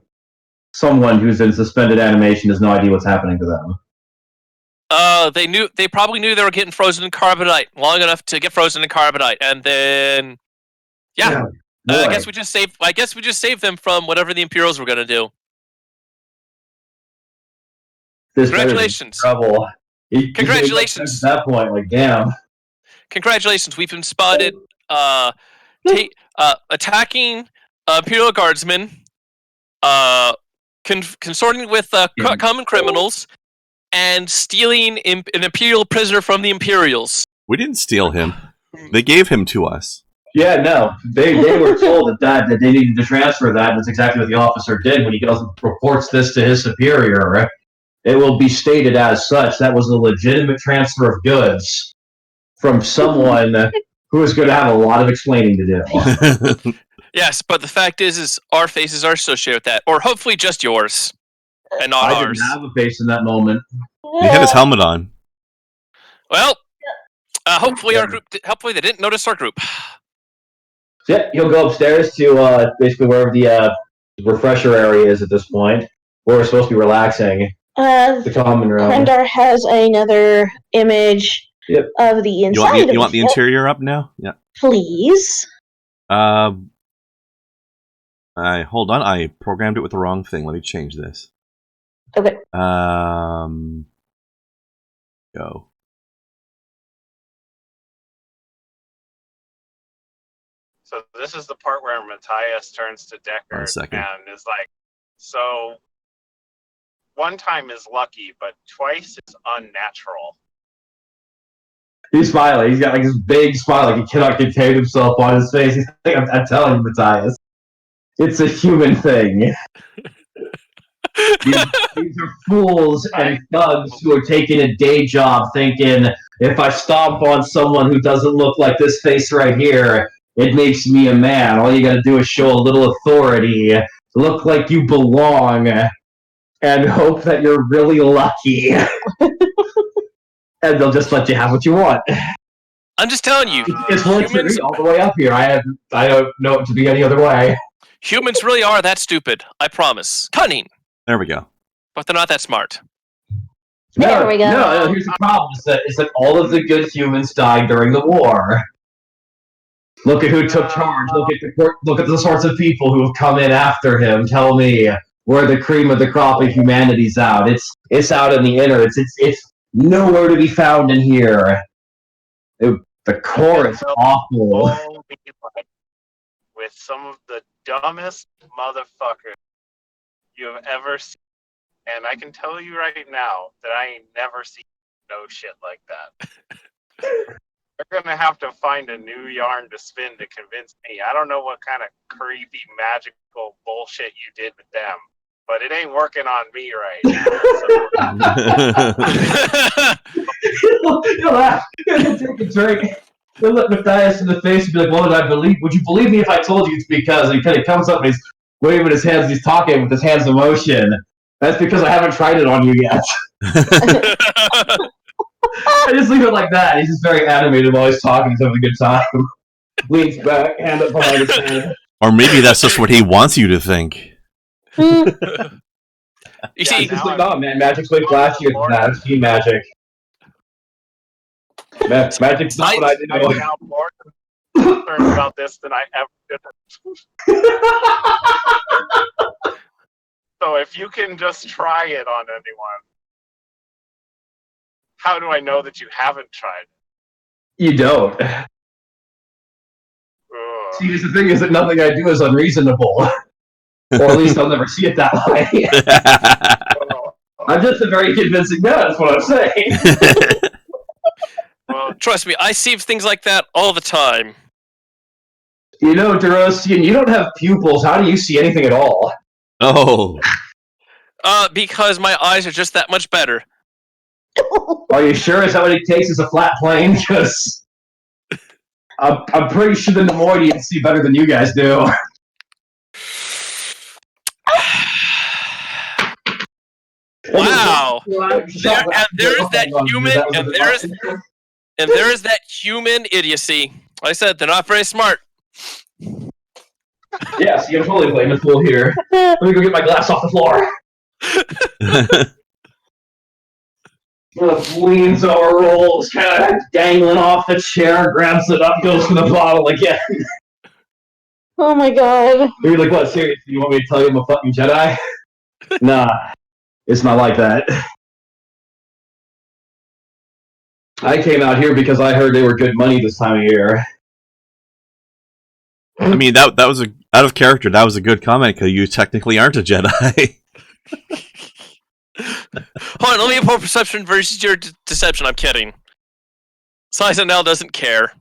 someone who's in suspended animation, has no idea what's happening to them. They probably knew they were getting frozen in carbonite long enough to get frozen in carbonite, and then I guess we just saved them from whatever the Imperials were gonna do. This Congratulations. Trouble. Congratulations. At that point, like, damn. Congratulations, we've been spotted attacking Imperial guardsmen, consorting with common criminals, and stealing an Imperial prisoner from the Imperials. We didn't steal him. They gave him to us. Yeah, no. They were told that they needed to transfer that, and that's exactly what the officer did when he goes and reports this to his superior. It will be stated as such. That was a legitimate transfer of goods from someone who is going to have a lot of explaining to do. Yes, but the fact is our faces are associated with that, or hopefully just yours, and not I ours. didn't have a face in that moment. He had his helmet on. Well, hopefully hopefully they didn't notice our group. So yeah, he'll go upstairs to basically wherever the refresher area is at this point, where we're supposed to be relaxing. The common room. Krendar has another image of the inside. You want the interior up now? Yeah. Please. Hold on. I programmed it with the wrong thing. Let me change this. Okay. Go. So this is the part where Matthias turns to Deckard and is like, so one time is lucky, but twice is unnatural. He's smiling. He's got like this big smile, like he cannot contain himself on his face. He's like, I'm telling you, Matthias, it's a human thing. These are fools and thugs who are taking a day job thinking, if I stomp on someone who doesn't look like this face right here, it makes me a man. All you gotta do is show a little authority, look like you belong, and hope that you're really lucky. And they'll just let you have what you want. I'm just telling you. It's humans all the way up here. I don't know it to be any other way. Humans really are that stupid. I promise. Cunning. There we go. But they're not that smart. There we go. No, here's the problem. Is that all of the good humans died during the war. Look at who took charge. Look at the sorts of people who have come in after him. Tell me where the cream of the crop of humanity's out. It's out in the inner. It's nowhere to be found in here. The core is awful. With some of the dumbest motherfuckers you have ever seen. And I can tell you right now that I ain't never seen no shit like that. They're gonna have to find a new yarn to spin to convince me. I don't know what kind of creepy magical bullshit you did with them, but it ain't working on me right now. You'll laugh. You'll take a drink. You'll look Matthias in the face and be like, would you believe me if I told you it's because? And he kind of comes up and he's waving his hands, he's talking with his hands in motion. That's because I haven't tried it on you yet. I just leave it like that. He's just very animated while he's talking. He's having a good time. Leans back, hand up behind his head. Or maybe that's just what he wants you to think. You see, He's just like, oh man, magic's way flashier than that. It's team magic. Magic's not what I do. I'm now more concerned about this than I ever did. So if you can just try it on anyone, how do I know that you haven't tried it? You don't. Ugh. See, the thing is that nothing I do is unreasonable. Or at least I'll never see it that way. I'm just a very convincing man, that's what I'm saying. Well, trust me, I see things like that all the time. You know, Derosian, you don't have pupils. How do you see anything at all? Oh. Because my eyes are just that much better. Are you sure? Is that what it takes is a flat plane? Because I'm pretty sure the Nemoidians see better than you guys do. Wow. There is that human, and there is that human idiocy. Like I said, they're not very smart. Yeah, see, I'm totally playing the fool here. Let me go get my glass off the floor. Leans over, rolls, kind of dangling off the chair, grabs it up, goes for the bottle again. Oh my god. You're like, what, seriously, you want me to tell you I'm a fucking Jedi? Nah, it's not like that. I came out here because I heard they were good money this time of year. I mean, that was out of character. That was a good comment because you technically aren't a Jedi. Hold on, let me pull perception versus your deception. I'm kidding. Sizenel doesn't care.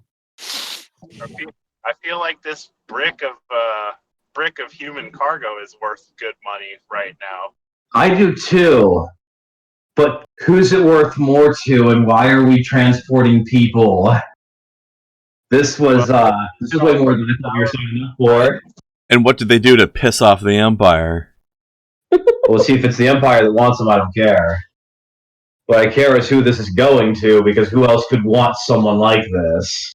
I feel like this brick of human cargo is worth good money right now. I do too. But who's it worth more to, and why are we transporting people? This was way more than I thought we were signing up for. And what did they do to piss off the Empire? Well, see, if it's the Empire that wants them, I don't care. What I care is who this is going to, because who else could want someone like this?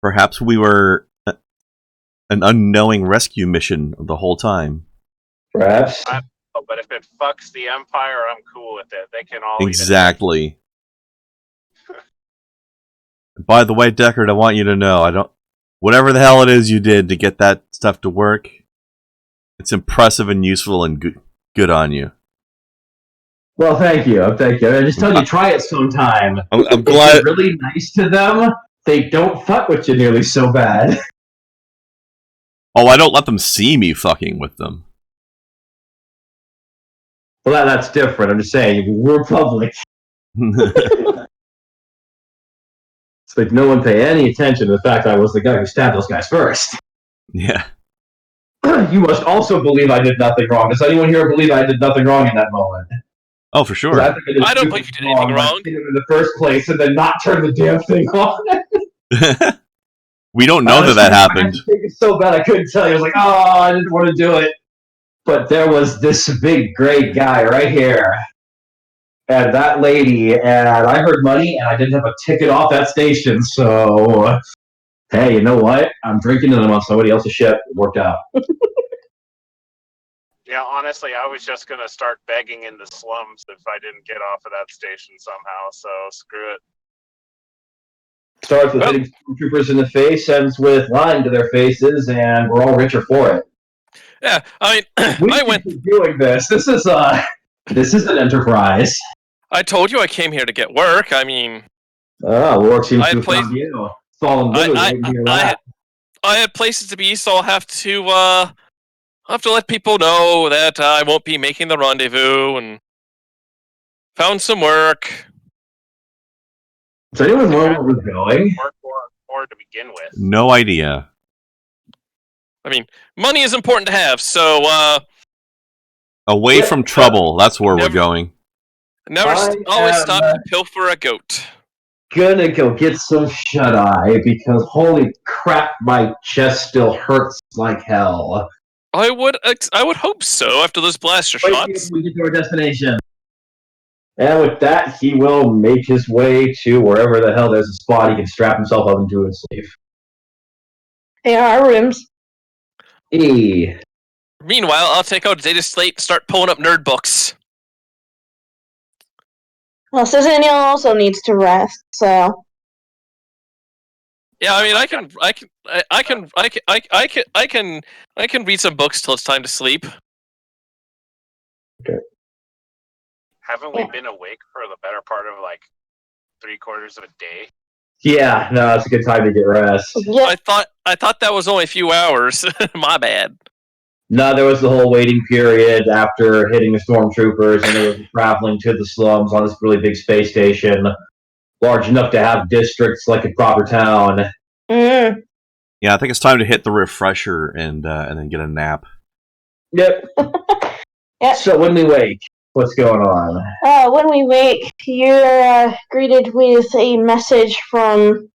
Perhaps we were an unknowing rescue mission the whole time. Perhaps. But if it fucks the Empire, I'm cool with it. They can all Exactly. By the way, Deckard, I want you to know, whatever the hell it is you did to get that stuff to work, it's impressive and useful and good on you. Well, thank you. I just tell you, try it sometime. I'm glad. If you're really nice to them, they don't fuck with you nearly so bad. Oh, I don't let them see me fucking with them. Well, that's different. I'm just saying, we're public. It's like no one pay any attention to the fact I was the guy who stabbed those guys first. Yeah. You must also believe I did nothing wrong. Does anyone here believe I did nothing wrong in that moment? Oh, for sure. I don't believe you did anything wrong. In the first place, and then not turn the damn thing on. We don't know that happened. I think it's so bad I couldn't tell you. I was like, oh, I didn't want to do it. But there was this big, great guy right here. And that lady, and I heard money, and I didn't have a ticket off that station, so... Hey, you know what? I'm drinking and I'm on somebody else's ship. It worked out. Yeah, honestly, I was just going to start begging in the slums if I didn't get off of that station somehow, so screw it. Starts with hitting stormtroopers in the face, ends with lying to their faces, and we're all richer for it. Yeah, I mean, I went doing this. This is an enterprise. I told you I came here to get work. I mean, work seems to have found you. I had places to be, so I'll have to I'll have to let people know that I won't be making the rendezvous and found some work. Does anyone know where we're going? Work for to begin with. No idea. I mean, money is important to have, so Away from trouble. That's where we're Never- going. always stop to pilfer a goat. Gonna go get some shut-eye because holy crap, my chest still hurts like hell. I would hope so after those blaster Wait shots. till we get to our destination. And with that, he will make his way to wherever the hell there's a spot he can strap himself up into and sleep. They are our rooms. Meanwhile, I'll take out a data slate and start pulling up nerd books. Well, Sazaniel also needs to rest, so Yeah, I mean, I can read some books till it's time to sleep. Haven't we been awake for the better part of like 3/4 of a day? Yeah, no, it's a good time to get rest. yeah. I thought that was only a few hours. My bad. No, there was the whole waiting period after hitting the stormtroopers, and there was traveling to the slums on this really big space station, large enough to have districts like a proper town. Mm. Yeah, I think it's time to hit the refresher and then get a nap. Yep. Yep. So when we wake, what's going on? When we wake, you're greeted with a message from,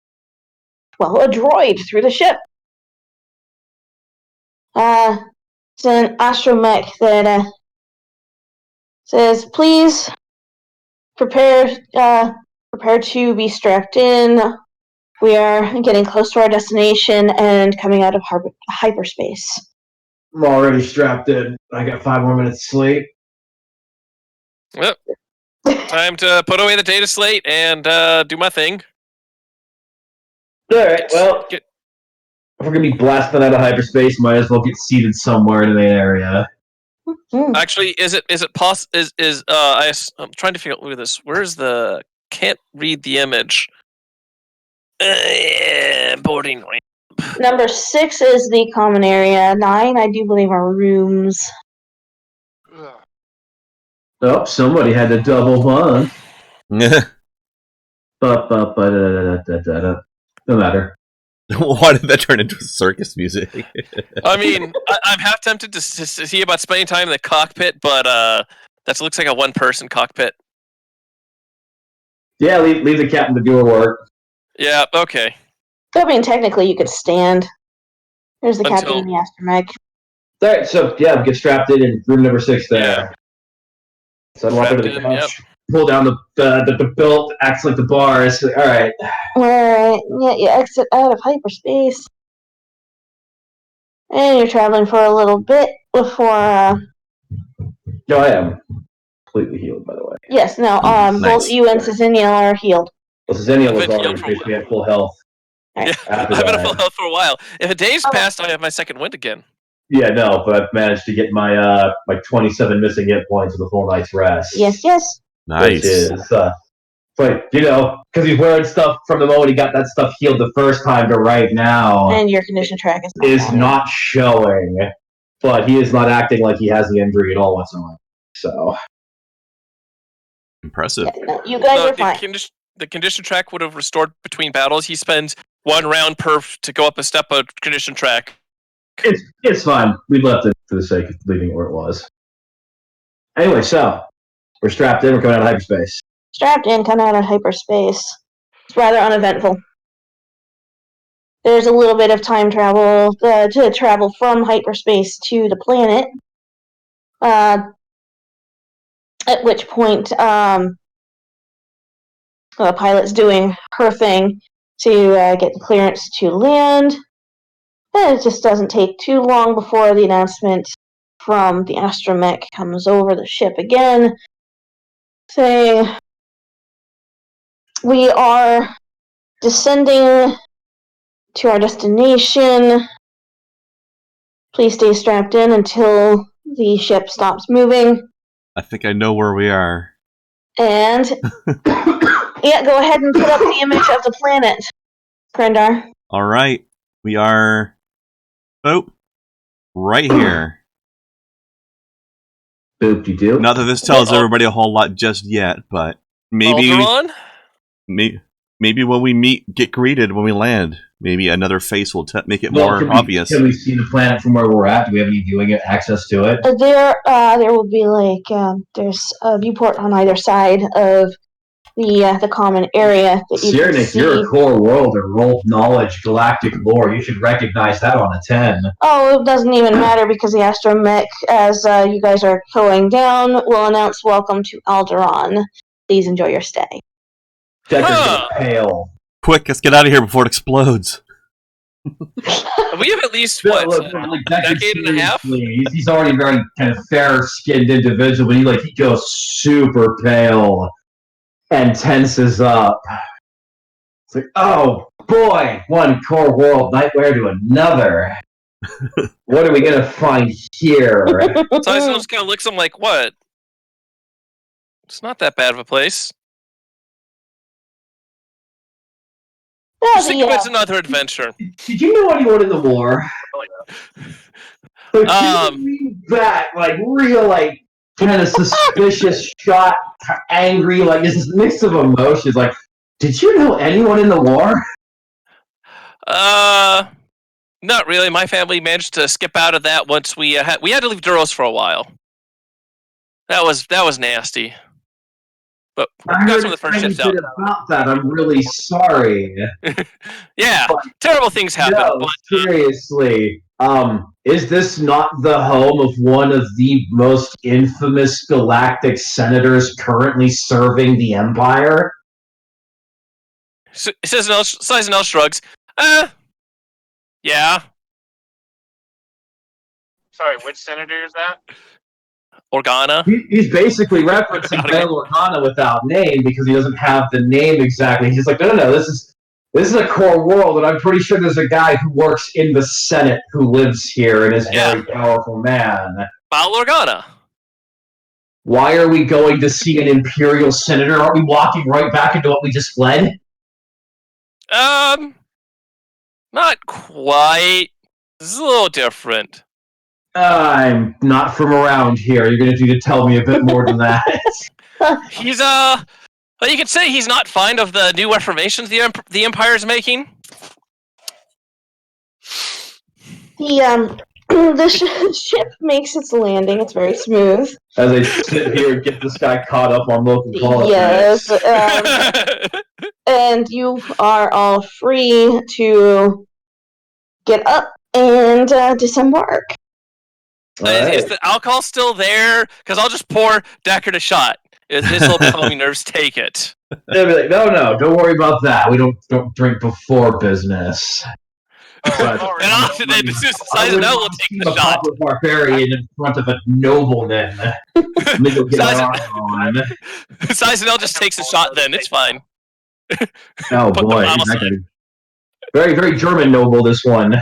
well, a droid through the ship. It's an astromech that says, "Please prepare to be strapped in. We are getting close to our destination and coming out of hyperspace." I'm already strapped in. I got 5 more minutes to sleep. Well, time to put away the data slate and do my thing. Alright, well, if we're going to be blasting out of hyperspace, might as well get seated somewhere in the main area. Actually, is it possible? I'm trying to figure out. Look at this. Where's the? Can't read the image. Boarding ramp. Number 6 is the common area. 9, I do believe, are rooms. Oh, somebody had to double one. No matter. Why did that turn into circus music? I mean, I'm half tempted to see about spending time in the cockpit, but that looks like a one-person cockpit. Yeah, leave the captain to do her work. Yeah. Okay. I mean, technically, you could stand. There's the captain and the astromech. Alright, so yeah, get strapped in room number 6 there. Yeah. Settle up into the couch. Pull down the belt, acts like the bars. Alright. Alright, yeah, you exit out of hyperspace. And you're traveling for a little bit before, No, I am completely healed, by the way. Yes, no, Nice. both you and Saziniel are healed. Well, Zenial was I've been already healed for a basically at full health. Yeah, After I've been that. at full health for a while. If a day's passed, I have my second wind again. Yeah, no, but I've managed to get my 27 missing hit points with a full night's rest. Yes, yes. Nice. Which is, but, you know, because he's wearing stuff from the moment he got that stuff healed the first time to right now. And your condition track is Not showing, but he is not acting like he has the injury at all whatsoever. So Impressive. Yeah, no, you guys are fine. The condition track would have restored between battles. He spends 1 round per to go up a step of condition track. it's fine. We left it for the sake of leaving it where it was. Anyway, so we're strapped in. We're coming out of hyperspace. Strapped in, coming out of hyperspace. It's rather uneventful. There's a little bit of time travel to travel from hyperspace to the planet. At which point, the pilot's doing her thing to get the clearance to land. And it just doesn't take too long before the announcement from the astromech comes over the ship again, saying, "We are descending to our destination. Please stay strapped in until the ship stops moving." I think I know where we are. And yeah, go ahead and put up the image of the planet, Krendar. All right. We are right here. Boop-de-doo. Not that this tells everybody a whole lot just yet, but maybe Alderaan? maybe when we get greeted when we land, maybe another face will make it more obvious. Can we see the planet from where we're at? Do we have any viewing access to it? There will be there's a viewport on either side of the common area that you can see. You're a core world or world knowledge, galactic lore. You should recognize that on a 10. Oh, it doesn't even matter because the astromech, as you guys are going down, will announce welcome to Alderaan. Please enjoy your stay. Decker's pale. Quick, let's get out of here before it explodes. We have at least, a decade and a half? He's already very kind of fair-skinned individual, but he goes super pale and tenses up. It's like, oh boy, one core world nightmare to another. What are we gonna find here? So I just kind of looks at him like, what? It's not that bad of a place. Just think it's another adventure. Did you know anyone in the war? Real, kind of suspicious, shot, angry, there's this mix of emotions. Did you know anyone in the war? Not really. My family managed to skip out of that once we had to leave Duros for a while. That was nasty. But I got heard some of the first ships out. about that. I'm really sorry. Yeah, terrible things happen. No, but, seriously. Is this not the home of one of the most infamous galactic senators currently serving the Empire? Sizenel shrugs. Yeah. Sorry, which senator is that? Organa. He's basically referencing Bail Organa without name because he doesn't have the name exactly. He's like, no, this is a core world, and I'm pretty sure there's a guy who works in the Senate who lives here and is a very powerful man. Bail Organa. Why are we going to see an Imperial senator? Aren't we walking right back into what we just fled? Not quite. This is a little different. I'm not from around here. You're going to need to tell me a bit more than that. He's well, you could say he's not fond of the new reformations the Empire's making. The ship makes its landing. It's very smooth. As I sit here and get this guy caught up on local politics. Yes. And you are all free to get up and disembark. Is the alcohol still there? Because I'll just pour Deckard a shot. His little calming nerves take it. They'll be like, no, don't worry about that. We don't drink before business. And often then Sizenel will take the shot. A barbarian in front of a nobleman. Sizenel just takes a shot then. It's fine. Oh boy. Very, very German noble, this one.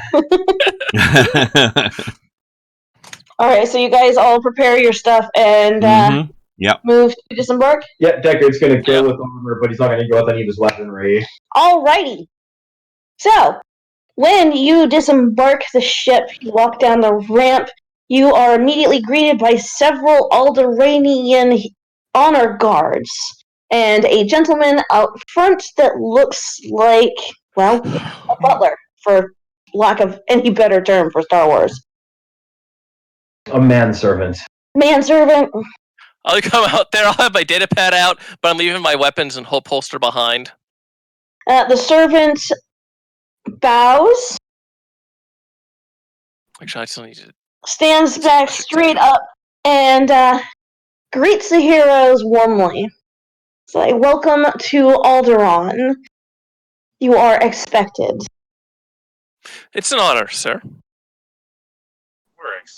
Alright, so you guys all prepare your stuff and move to disembark? Yeah, Deckard's going to go with armor, but he's not going to go with any of his weaponry. Alrighty. So, when you disembark the ship, you walk down the ramp, you are immediately greeted by several Alderaanian honor guards and a gentleman out front that looks like, well, a butler, for lack of any better term for Star Wars. A manservant. Manservant. I'll come out there, I'll have my data pad out, but I'm leaving my weapons and holster behind. The servant bows. Actually, I still need to... Stands back straight up and greets the heroes warmly. It's like, welcome to Alderaan. You are expected. It's an honor, sir.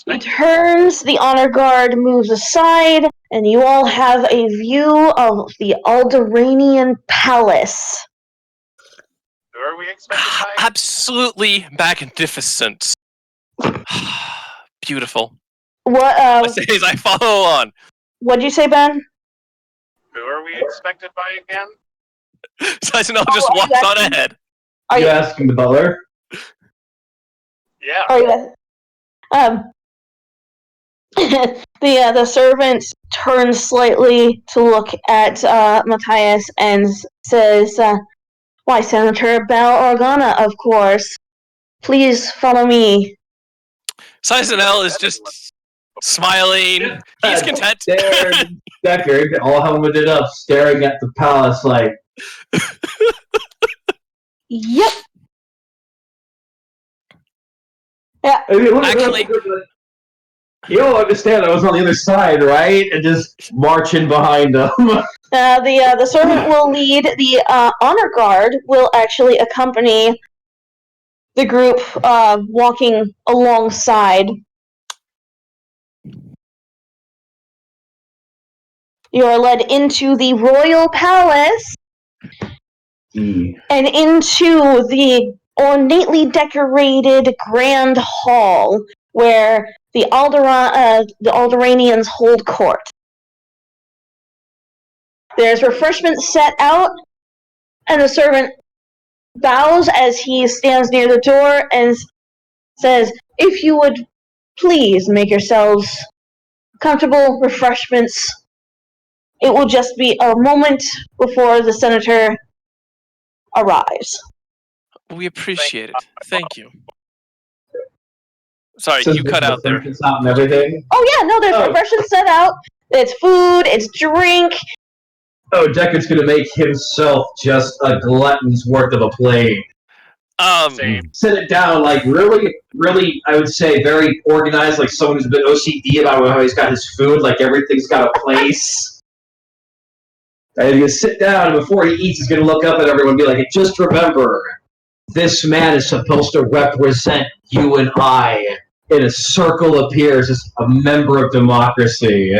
He turns, the honor guard moves aside, and you all have a view of the Alderaanian palace. Who are we expected by? Absolutely magnificent. Beautiful. What? I say as I follow on. What'd you say, Ben? Who are we expected by again? Sizenel just walks on ahead. Are you asking the butler? Yeah. Are you? the servant turns slightly to look at Matthias and says, "Why, Senator Bal Organa, of course. Please follow me." Sizenel is just smiling. He's content. Deckard, all helmeted up, staring at the palace like. Yep. Yeah. Actually, you don't understand. I was on the other side, right? And just marching behind them. The servant will lead. The honor guard will actually accompany the group, walking alongside. You are led into the royal palace and into the ornately decorated grand hall where the Alderanians hold court. There's refreshments set out, and the servant bows as he stands near the door and says, "If you would please make yourselves comfortable, refreshments. It will just be a moment before the senator arrives." we appreciate it. Thank you. Sorry, So you cut out there. Out and everything. Oh yeah, no, there's refreshments set out. It's food, it's drink. Oh, Deckard's gonna make himself just a glutton's worth of a plate. Sit it down, like really, I would say very organized, like someone who's a bit OCD about how he's got his food, like everything's got a place. And he's gonna sit down, and before he eats, he's gonna look up at everyone and be like, "Just remember, this man is supposed to represent you and I in a circle of peers as a member of democracy."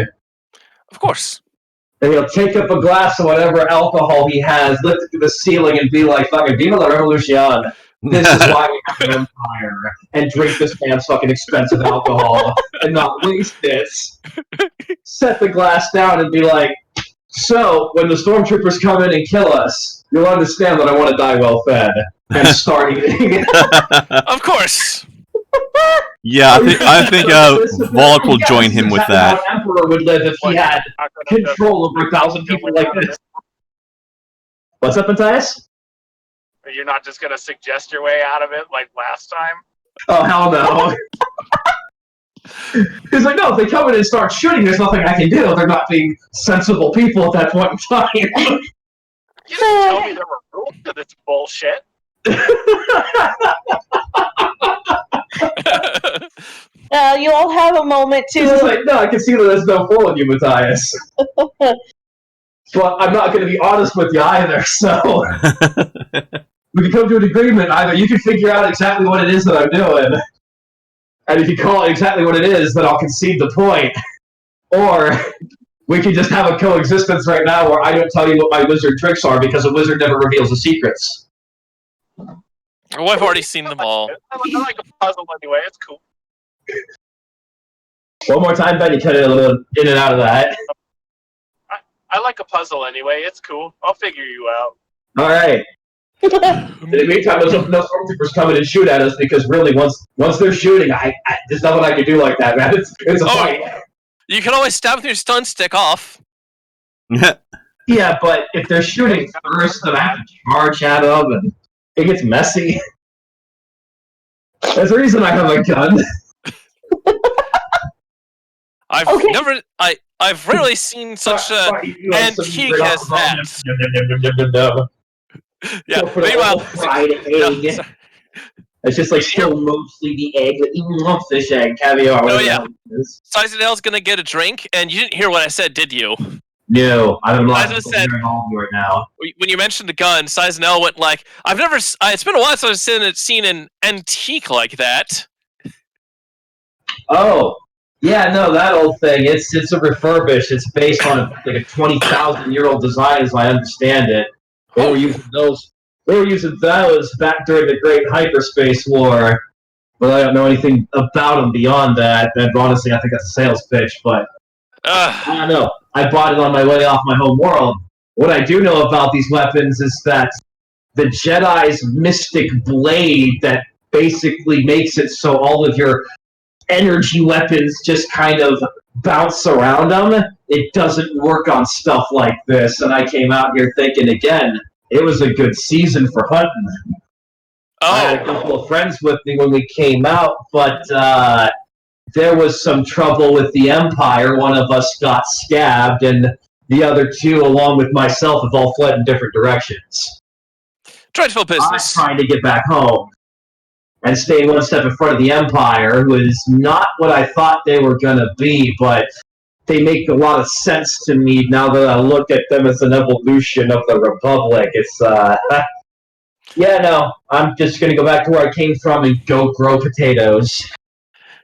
Of course. And he'll take up a glass of whatever alcohol he has, lift it to the ceiling, and be like, "Fucking Viva la Revolution. This is why we have an empire." And drink this man's fucking expensive alcohol and not waste this. Set the glass down and be like, "So, when the stormtroopers come in and kill us, you'll understand that I want to die well fed." And start eating. Of course. Yeah, I think Volk will join him with that. How an emperor would live if he had control over 1,000 people like this. What's up, Matthias? You're not just gonna suggest your way out of it like last time? Oh, hell no. He's like, "No, if they come in and start shooting, there's nothing I can do. They're not being sensible people at that point in time." You didn't tell me there were rules to this bullshit. You all have a moment He's just to. like, "No, I can see that there's no fool in you, Matthias. But I'm not going to be honest with you either, so we can come to an agreement. Either you can figure out exactly what it is that I'm doing, and if you call it exactly what it is, then I'll concede the point. Or we can just have a coexistence right now where I don't tell you what my wizard tricks are because a wizard never reveals the secrets." Oh, I've already seen them all. I like a puzzle anyway. It's cool. One more time, Ben, you cut it a little in and out of that. I like a puzzle anyway. It's cool. I'll figure you out. All right. In the meantime, there's no stormtroopers coming and shoot at us because really, once they're shooting, there's nothing I can do like that, man. It's a fight. You can always stab with your stun stick off. Yeah, but if they're shooting first, then I have to charge at them, and it gets messy. There's a reason I have a gun. I've rarely seen such a antique as that. Yeah. Meanwhile, fried egg. It's just like still mostly the egg, like fish egg, caviar. Oh yeah. Sizenel's gonna get a drink, and you didn't hear what I said, did you? No, I'm not. As I said, right now. When you mentioned the gun, Sizenel went like, "I've never. It's been a while since I've seen an antique like that." Oh. Yeah, no, that old thing. It's a refurbish. It's based on a 20,000-year-old design, as I understand it. They were using those. They were using those back during the Great Hyperspace War. But I don't know anything about them beyond that. And honestly, I think that's a sales pitch. But I don't know. I bought it on my way off my home world. What I do know about these weapons is that the Jedi's mystic blade that basically makes it so all of your energy weapons just kind of bounce around them. It doesn't work on stuff like this. And I came out here thinking, again, it was a good season for hunting. I had a couple of friends with me when we came out, but there was some trouble with the Empire. One of us got scabbed, and the other two, along with myself, have all fled in different directions. Dreadful business. I'm trying to get back home and stay one step in front of the Empire, who is not what I thought they were going to be, but they make a lot of sense to me now that I look at them as an evolution of the Republic. It's, yeah, no, I'm just going to go back to where I came from and go grow potatoes.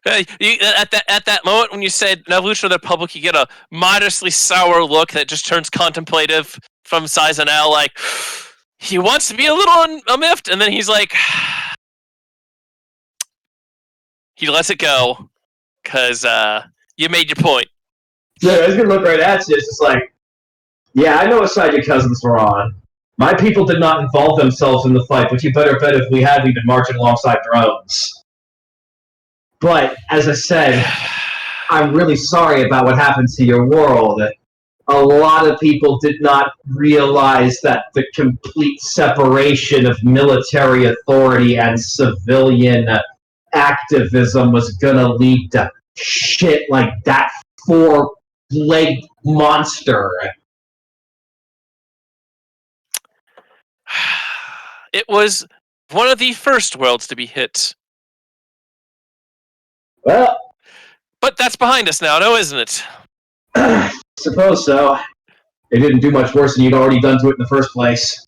At that moment when you said an evolution of the Republic, you get a modestly sour look that just turns contemplative from Saizenel, like, he wants to be a little miffed, and then he's like, he lets it go, because you made your point. Yeah, I was going to look right at you. It's just like, yeah, I know what side your cousins were on. My people did not involve themselves in the fight, but you better bet if we had, we'd been marching alongside drones. But, as I said, I'm really sorry about what happened to your world. A lot of people did not realize that the complete separation of military authority and civilian activism was going to lead to shit like that four-legged monster. It was one of the first worlds to be hit. Well, but that's behind us now, no, isn't it? Suppose so. It didn't do much worse than you'd already done to it in the first place.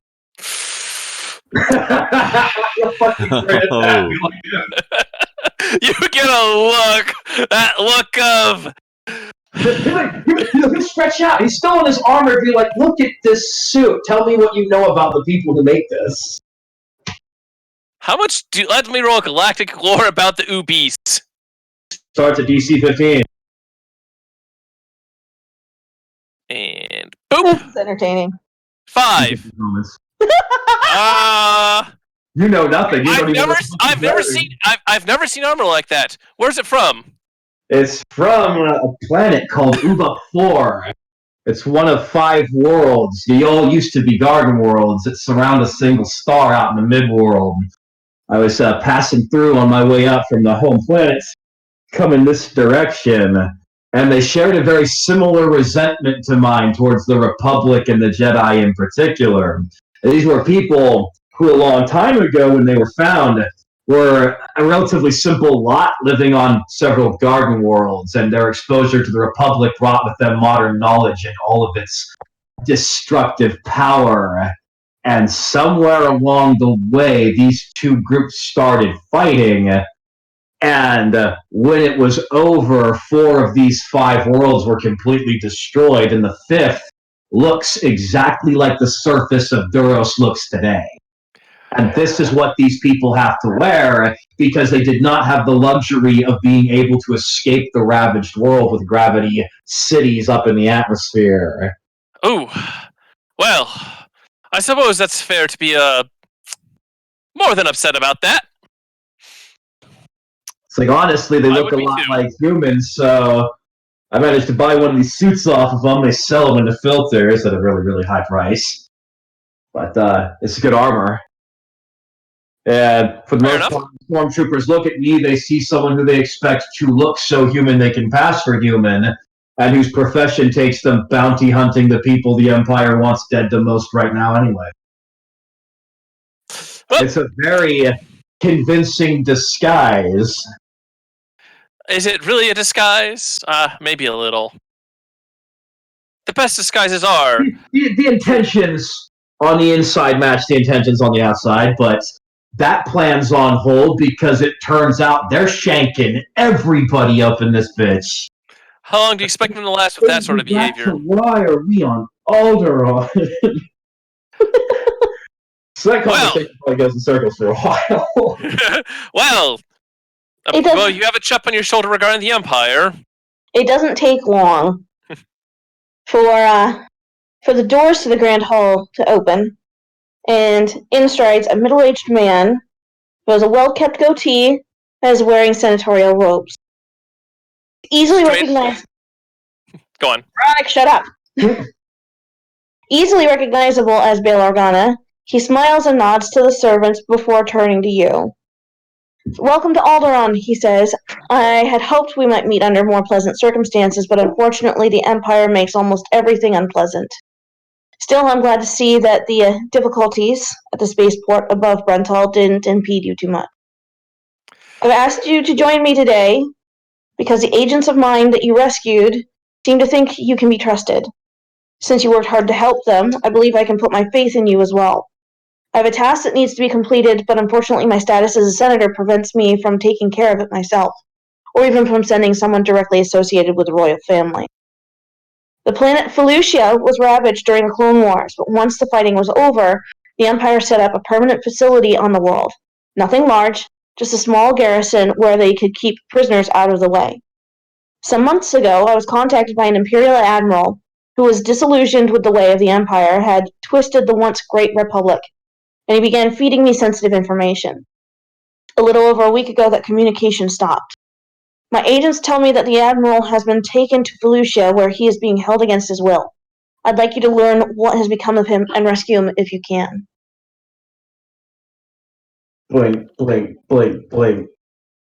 You get a look. That look of... He'll stretch out. He's still in his armor and be like, look at this suit. Tell me what you know about the people who make this. How much do... Let me roll galactic lore about the Ubies. Starts at DC 15. And boop. This is entertaining. 5. You know nothing. You I've never seen armor like that. Where's it from? It's from a planet called Uba 4. It's one of 5 worlds. They all used to be garden worlds that surround a single star out in the midworld. I was passing through on my way out from the home planet, coming this direction, and they shared a very similar resentment to mine towards the Republic and the Jedi in particular. These were people who a long time ago, when they were found, were a relatively simple lot living on several garden worlds, and their exposure to the Republic brought with them modern knowledge and all of its destructive power. And somewhere along the way, these two groups started fighting, and when it was over, 4 of these 5 worlds were completely destroyed, and the 5th looks exactly like the surface of Duros looks today. And this is what these people have to wear, because they did not have the luxury of being able to escape the ravaged world with gravity cities up in the atmosphere. Ooh. Well, I suppose that's fair to be more than upset about that. It's like, honestly, they look a lot like humans, so I managed to buy one of these suits off of them. They sell them into filters at a really, really high price. But it's good armor. And for the most part, stormtroopers look at me, they see someone who they expect to look so human they can pass for human, and whose profession takes them bounty hunting the people the Empire wants dead the most right now anyway. It's a very convincing disguise. Is it really a disguise? Maybe a little. The best disguises are... The intentions on the inside match the intentions on the outside, but that plan's on hold because it turns out they're shanking everybody up in this bitch. How long do you expect them to last with that sort of behavior? Why are we on Alderaan? So that conversation probably goes in circles for a while. Well, you have a chip on your shoulder regarding the Empire. It doesn't take long for the doors to the Grand Hall to open, and in strides a middle-aged man who has a well-kept goatee and is wearing senatorial robes. Easily Straight- recognized. Go on. Veronica, shut up. Easily recognizable as Bail Organa, he smiles and nods to the servants before turning to you. Welcome to Alderaan, he says. I had hoped we might meet under more pleasant circumstances, but unfortunately the Empire makes almost everything unpleasant. Still, I'm glad to see that the difficulties at the spaceport above Brental didn't impede you too much. I've asked you to join me today because the agents of mine that you rescued seem to think you can be trusted. Since you worked hard to help them, I believe I can put my faith in you as well. I have a task that needs to be completed, but unfortunately my status as a senator prevents me from taking care of it myself, or even from sending someone directly associated with the royal family. The planet Felucia was ravaged during the Clone Wars, but once the fighting was over, the Empire set up a permanent facility on the world. Nothing large, just a small garrison where they could keep prisoners out of the way. Some months ago, I was contacted by an Imperial admiral who was disillusioned with the way of the Empire had twisted the once great Republic, and he began feeding me sensitive information. A little over a week ago, that communication stopped. My agents tell me that the Admiral has been taken to Felucia, where he is being held against his will. I'd like you to learn what has become of him and rescue him if you can. Blink, blink, blink, blink,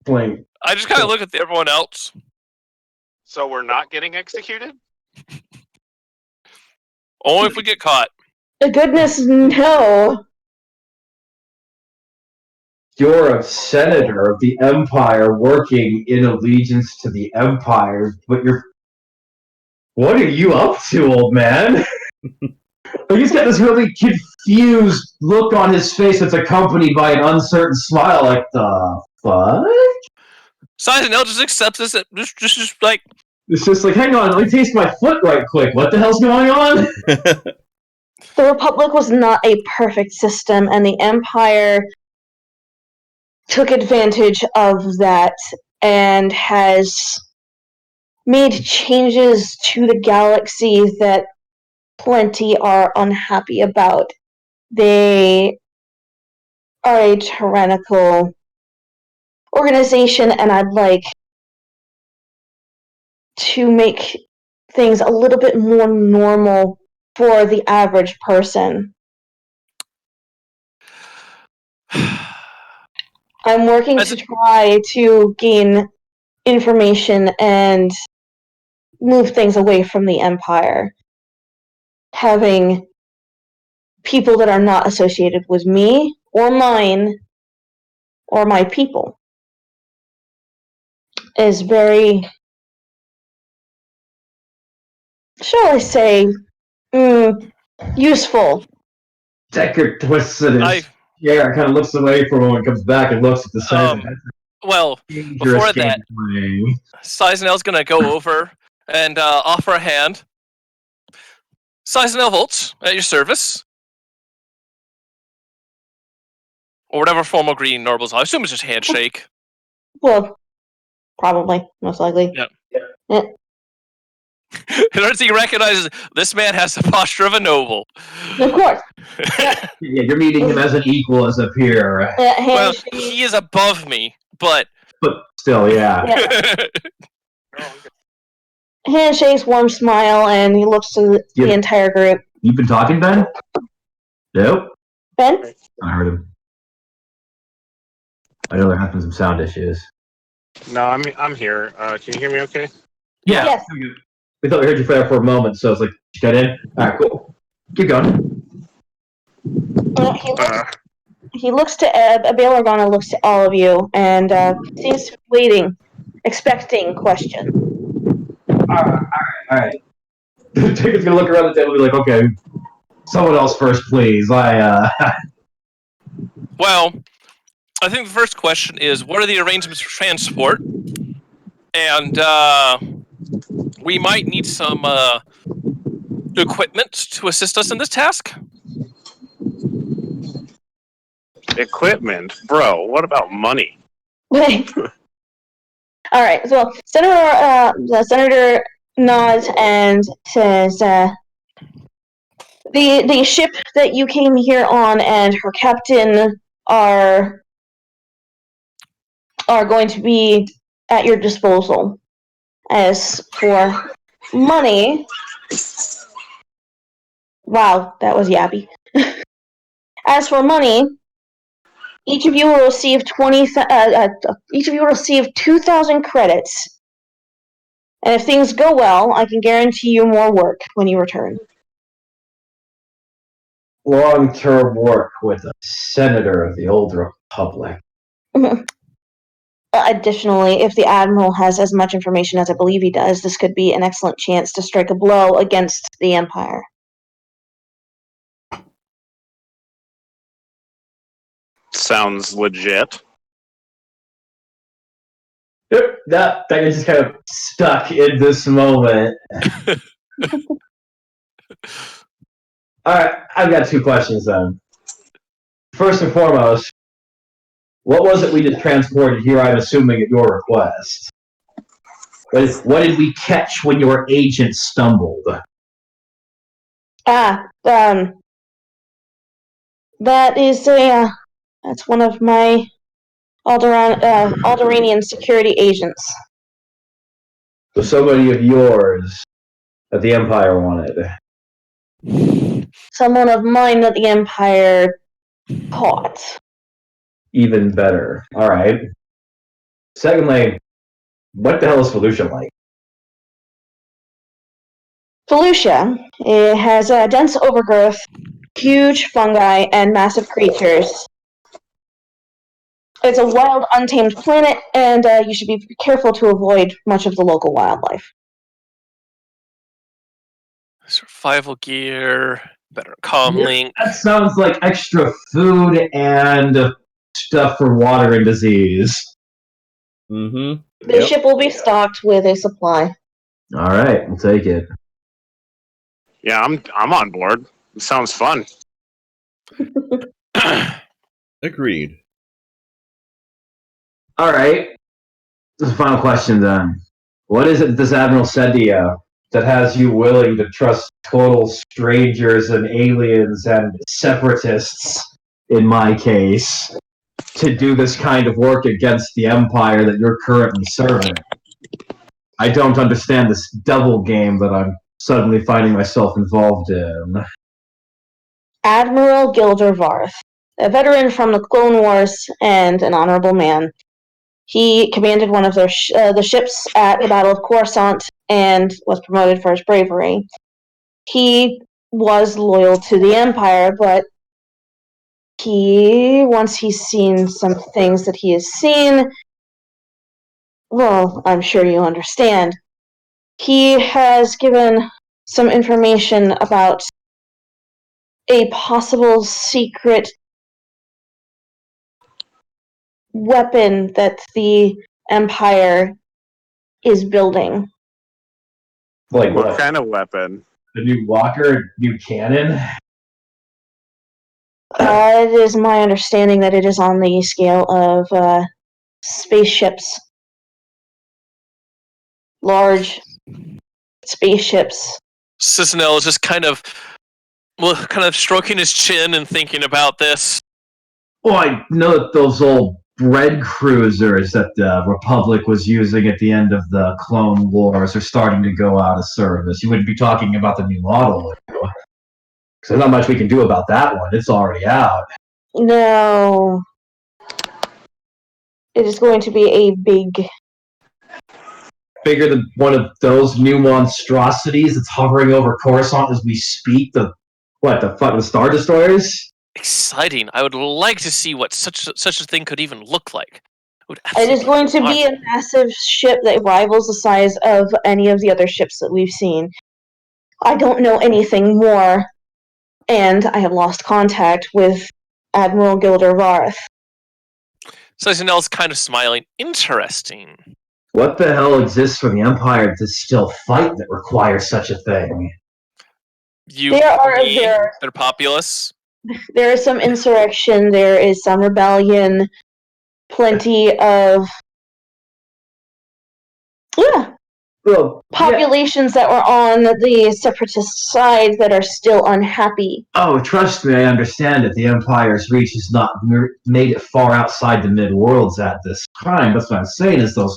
blink. I just kind of look at everyone else. So we're not getting executed? Only if we get caught. Goodness, no. You're a senator of the Empire working in allegiance to the Empire, but you're... What are you up to, old man? He's got this really confused look on his face that's accompanied by an uncertain smile, like, the fuck? Sizenel just accepts this. Just like, It's just like, hang on, let me taste my foot right quick. What the hell's going on? The Republic was not a perfect system, and the Empire took advantage of that and has made changes to the galaxy that plenty are unhappy about. They are a tyrannical organization, and I'd like to make things a little bit more normal for the average person. I'm working to try to gain information and move things away from the Empire. Having people that are not associated with me or mine or my people is very, shall I say, useful. Deckard twists in his chair, kind of looks away from him and comes back and looks at the side. well, before that, Sizenel's gonna go over and offer a hand. Sizenel Volts, at your service. Or whatever formal greeting Norble's. I assume it's just handshake. Well, probably, most likely. Yeah. Yeah. He recognizes this man has the posture of a noble. Of course. Yeah, you're meeting him as an equal, as a peer. Well, he is above me, but still, yeah. Handshakes, warm smile, and he looks to the entire group. You've been talking, Ben? Nope. Ben? I heard him. I know they're having some sound issues. No, I'm here. Can you hear me okay? Yeah. Yes. We thought we heard you for a moment, so I was like, get in. Alright, cool. Keep going. He looks to Bail Organa looks to all of you and seems to be waiting, expecting question. Alright. David's gonna look around the table and be like, okay, someone else first, please. Well, I think the first question is, what are the arrangements for transport? And we might need some equipment to assist us in this task. Equipment? Bro, what about money? Alright, so the Senator nods and says, the ship that you came here on and her captain are going to be at your disposal. As for money, wow, that was yappy. As for money, each of you will receive 2,000 credits. And if things go well, I can guarantee you more work when you return. Long-term work with a senator of the old republic. Additionally, if the Admiral has as much information as I believe he does, this could be an excellent chance to strike a blow against the Empire. Sounds legit. Yep, that is just kind of stuck in this moment. Alright, I've got 2 questions then. First and foremost, what was it we just transported here, I'm assuming at your request? What did we catch when your agent stumbled? That is that's one of my Alderanian security agents. So somebody of yours that the Empire wanted. Someone of mine that the Empire caught. Even better. Alright. Secondly, what the hell is Felucia like? Felucia, it has a dense overgrowth, huge fungi, and massive creatures. It's a wild, untamed planet, and you should be careful to avoid much of the local wildlife. Survival gear, better comlink. That sounds like extra food and stuff for water and disease. Mm-hmm. The ship will be stocked with a supply. Alright, we'll take it. Yeah, I'm on board. It sounds fun. Agreed. Alright. This is the final question then. What is it this Admiral said to you that has you willing to trust total strangers and aliens and separatists, in my case, to do this kind of work against the Empire that you're currently serving? I don't understand this double game that I'm suddenly finding myself involved in. Admiral Gilder Varth, a veteran from the Clone Wars and an honorable man. He commanded one of the ships at the Battle of Coruscant and was promoted for his bravery. He was loyal to the Empire, but once he's seen some things that he has seen, well, I'm sure you understand, he has given some information about a possible secret weapon that the Empire is building. Like What what? kind of weapon? The new walker? New cannon? It is my understanding that it is on the scale of spaceships. Large spaceships. Cisinel is just kind of stroking his chin and thinking about this. Well, I know that those old bread cruisers that the Republic was using at the end of the Clone Wars are starting to go out of service. You wouldn't be talking about the new model, because there's not much we can do about that one. It's already out. No. It is going to be a Bigger than one of those new monstrosities that's hovering over Coruscant as we speak. The Star Destroyers? Exciting. I would like to see what such a thing could even look like. It is going to be a massive ship that rivals the size of any of the other ships that we've seen. I don't know anything more, and I have lost contact with Admiral Gilder Varth. Cisinel's kind of smiling. Interesting. What the hell exists for the Empire to still fight that requires such a thing? They're populous. There is some insurrection, there is some rebellion, plenty of populations that were on the separatist side that are still unhappy. Oh, trust me, I understand it. The Empire's reach has not made it far outside the mid-worlds at this time. That's what I'm saying is those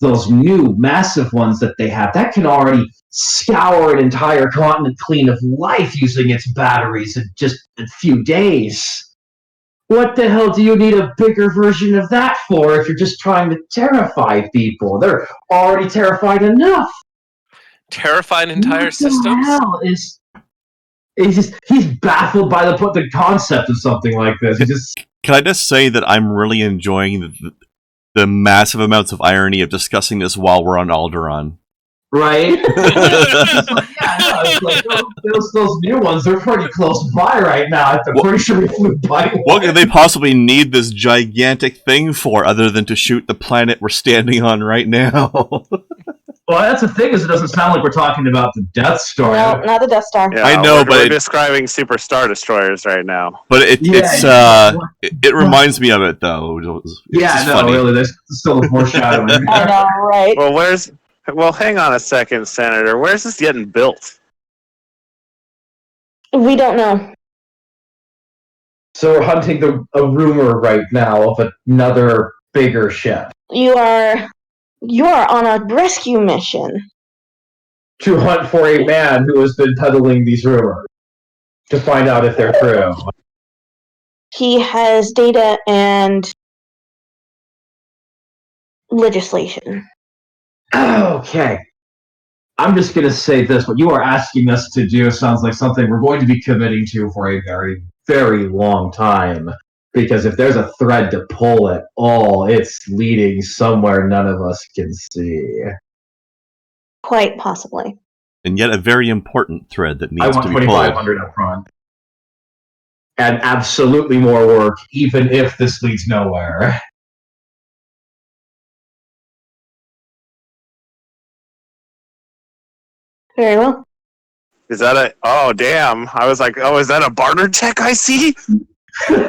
those new massive ones that they have, that can already scour an entire continent clean of life using its batteries in just a few days. What the hell do you need a bigger version of that for if you're just trying to terrify people? They're already terrified enough. Terrified entire What systems? the hell is... He's baffled by the concept of something like this. Can I just say that I'm really enjoying the massive amounts of irony of discussing this while we're on Alderaan. Right? It's like those new ones, they're pretty close by right now. I'm pretty sure we flew by one. What could they possibly need this gigantic thing for other than to shoot the planet we're standing on right now? Well, that's the thing, is it doesn't sound like we're talking about the Death Star. No, not the Death Star. Yeah, I know, but we're describing Super Star Destroyers right now. But it reminds me of it though. It's funny. Really, there's still more foreshadowing. I know, right? Well, hang on a second, Senator. Where's this getting built? We don't know. So we're hunting a rumor right now of another bigger ship. You are on a rescue mission. To hunt for a man who has been peddling these rumors. To find out if they're true. He has data and legislation. Okay. I'm just going to say this. What you are asking us to do sounds like something we're going to be committing to for a very, very long time. Because if there's a thread to pull at all, it's leading somewhere none of us can see. Quite possibly. And yet a very important thread that I needs want to be pulled. 2,500 up front. And absolutely more work, even if this leads nowhere. Very well. Is that a... Oh, damn. I was like, is that a barter check I see? No,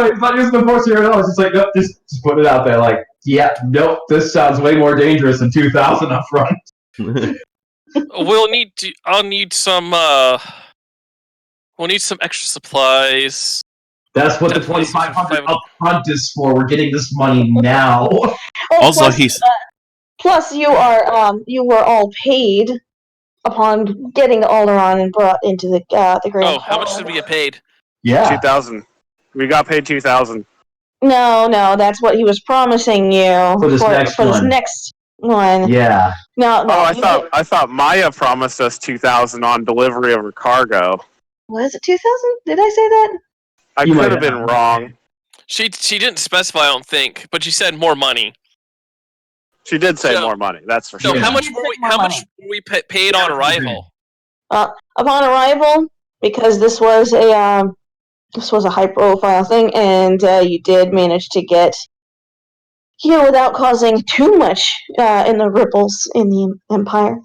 it's not using the force here at all. It's just like, nope, just put it out there. Like, yeah, nope, this sounds way more dangerous than 2,000 up front. We'll need some extra supplies. That's what the 2,500 up front is for. We're getting this money now. Also, plus you were all paid upon getting Alderaan and brought into the Grand Oh, how Hall. much did we get paid? Yeah. 2,000. We got paid 2,000. No, that's what he was promising you For this next one. Yeah. No. I thought Maya promised us 2,000 on delivery of her cargo. Was it 2,000? Did I say that? I could have been wrong. She didn't specify, I don't think, but she said more money. She did say more money. That's for So sure. how much were we paid on arrival? Upon arrival, because this was a high-profile thing, and you did manage to get here without causing too much in the ripples in the Empire.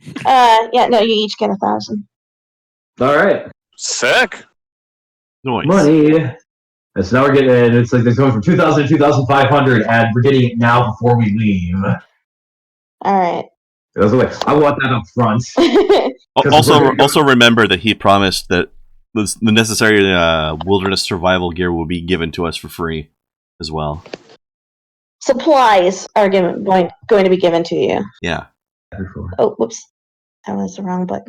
You each get 1,000. All right. Sick. Nice. Money. And so now we're getting it. It's like they're going from 2,000 to 2,500, and we're getting it now before we leave. All right. I was like, I want that up front. Also remember that he promised that the necessary wilderness survival gear will be given to us for free as well. Supplies are going to be given to you. Yeah. Oh, whoops. That was the wrong button.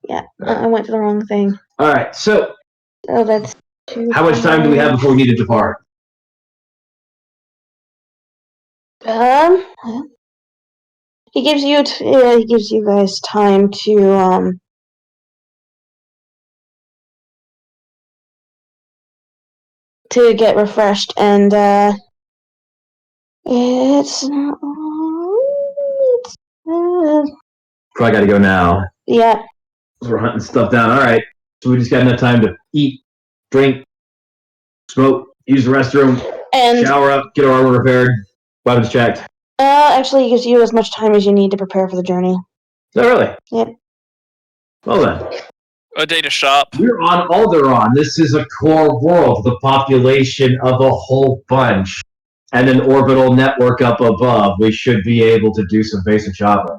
Yeah, I went to the wrong thing. All right, so Oh, that's how much time do we have before we need to depart? He gives you guys time to get refreshed, and it's not. So I got to go now. Yeah. So we're hunting stuff down. All right, so we just got enough time to eat, drink, smoke, use the restroom, And shower up, get our armor repaired, weapons checked. actually, it gives you as much time as you need to prepare for the journey. Is that really? Yep. Well then. A day to shop. We're on Alderaan. This is a core world, the population of a whole bunch, and an orbital network up above. We should be able to do some basic shopping.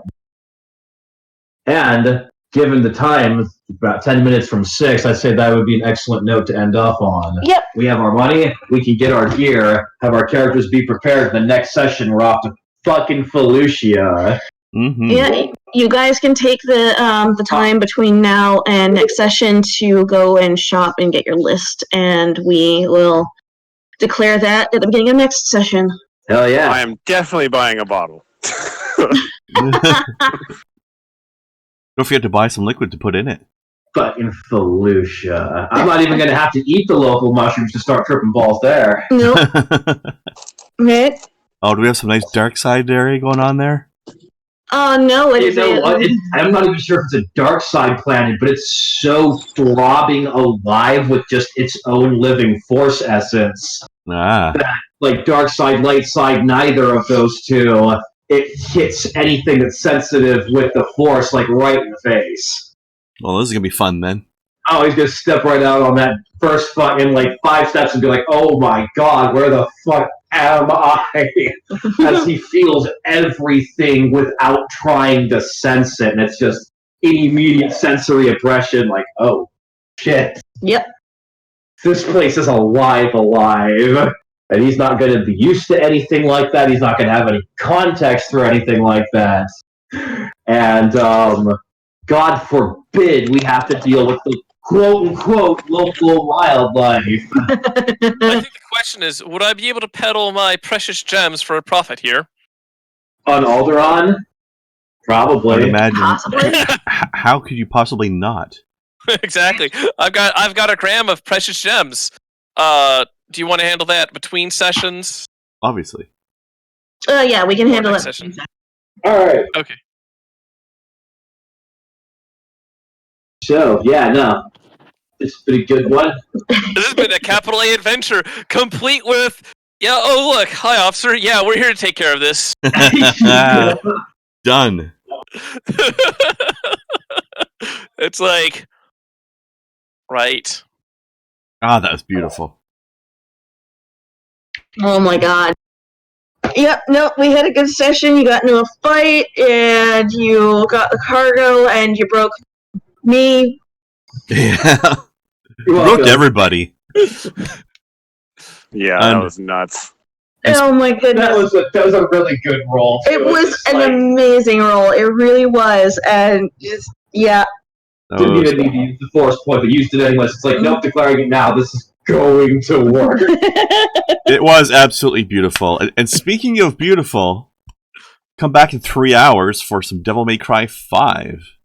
And given the time, about 10 minutes from 6, I'd say that would be an excellent note to end off on. Yep. We have our money, we can get our gear, have our characters be prepared. The next session, we're off to fucking Felucia. Mm-hmm. Yeah, you guys can take the time between now and next session to go and shop and get your list, and we will declare that at the beginning of next session. Hell yeah. I am definitely buying a bottle. Don't forget to buy some liquid to put in it. Fucking Felucia. I'm not even going to have to eat the local mushrooms to start tripping balls there. Nope. Okay. Oh, do we have some nice dark side area going on there? No, it You is. know what? I'm not even sure if it's a dark side planet, but it's so throbbing alive with just its own living force essence. Ah. Like dark side, light side, neither of those two. It hits anything that's sensitive with the force, like right in the face. Well, this is going to be fun then. Oh, he's going to step right out on that first fucking, 5 steps and be like, oh my god, where the fuck am I? As he feels everything without trying to sense it. And it's just immediate sensory oppression, like, oh, shit. Yep. This place is alive. And he's not going to be used to anything like that. He's not going to have any context for anything like that. And, God forbid we have to deal with the quote-unquote local wildlife. I think the question is, would I be able to peddle my precious gems for a profit here? On Alderaan? I Probably. imagine. Possibly. How could you possibly not? Exactly. I've got a gram of precious gems. Do you want to handle that between sessions? Obviously. Yeah, we can handle next it. session. Alright. Okay. So, yeah, no. It's been a good one. This has been a capital A adventure, complete with. Yeah. Oh, look. Hi, officer. Yeah, we're here to take care of this. Done. It's like, right. Ah, that was beautiful. Oh my god. Yep, no, we had a good session. You got into a fight, and you got the cargo, and you broke me. Yeah. You're Broke welcome. everybody. Yeah, that was nuts. Oh my goodness. That was a really good roll. It was an amazing roll. It really was. And just, yeah. Didn't even need to use the force point, but used it anyways. It's like, nope, declaring it now. This is going to work. It was absolutely beautiful. And speaking of beautiful, come back in 3 hours for some Devil May Cry 5.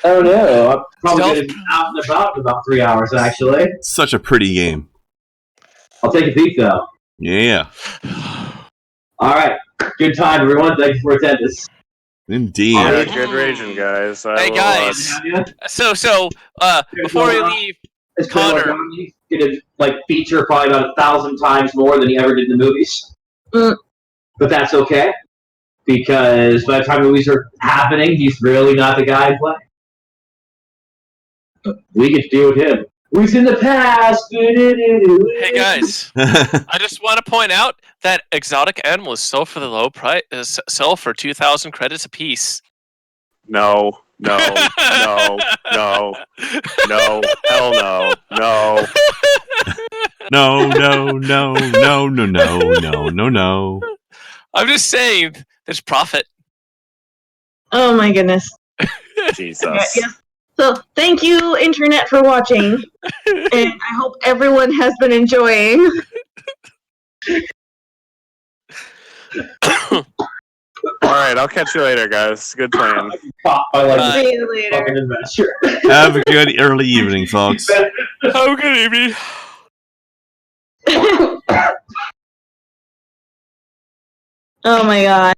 Oh no, I'm probably going to be out and about in about 3 hours, actually. Such a pretty game. I'll take a peek, though. Yeah. Alright, good time, everyone. Thank you for attendance. Indeed. Yeah, good raging, guys. Hey, guys. So, before we leave, It's Connor. He's going to feature probably about 1,000 times more than he ever did in the movies. But that's okay, because by the time the movies are happening, he's really not the guy to play. We get to deal with him. Who's in the past? hey guys, I just want to point out that exotic animals sell for the low price. Sell for 2,000 credits apiece. No, no, no, no, no, hell no, no. No, no, no, no, no, no, no, no, no. I'm just saying, there's profit. Oh my goodness. Jesus. Yeah. So, thank you, Internet, for watching. And I hope everyone has been enjoying. Alright, I'll catch you later, guys. Good plan. Caught by like See you later. fucking adventure. Have a good early evening, folks. Have a good evening. Oh my god.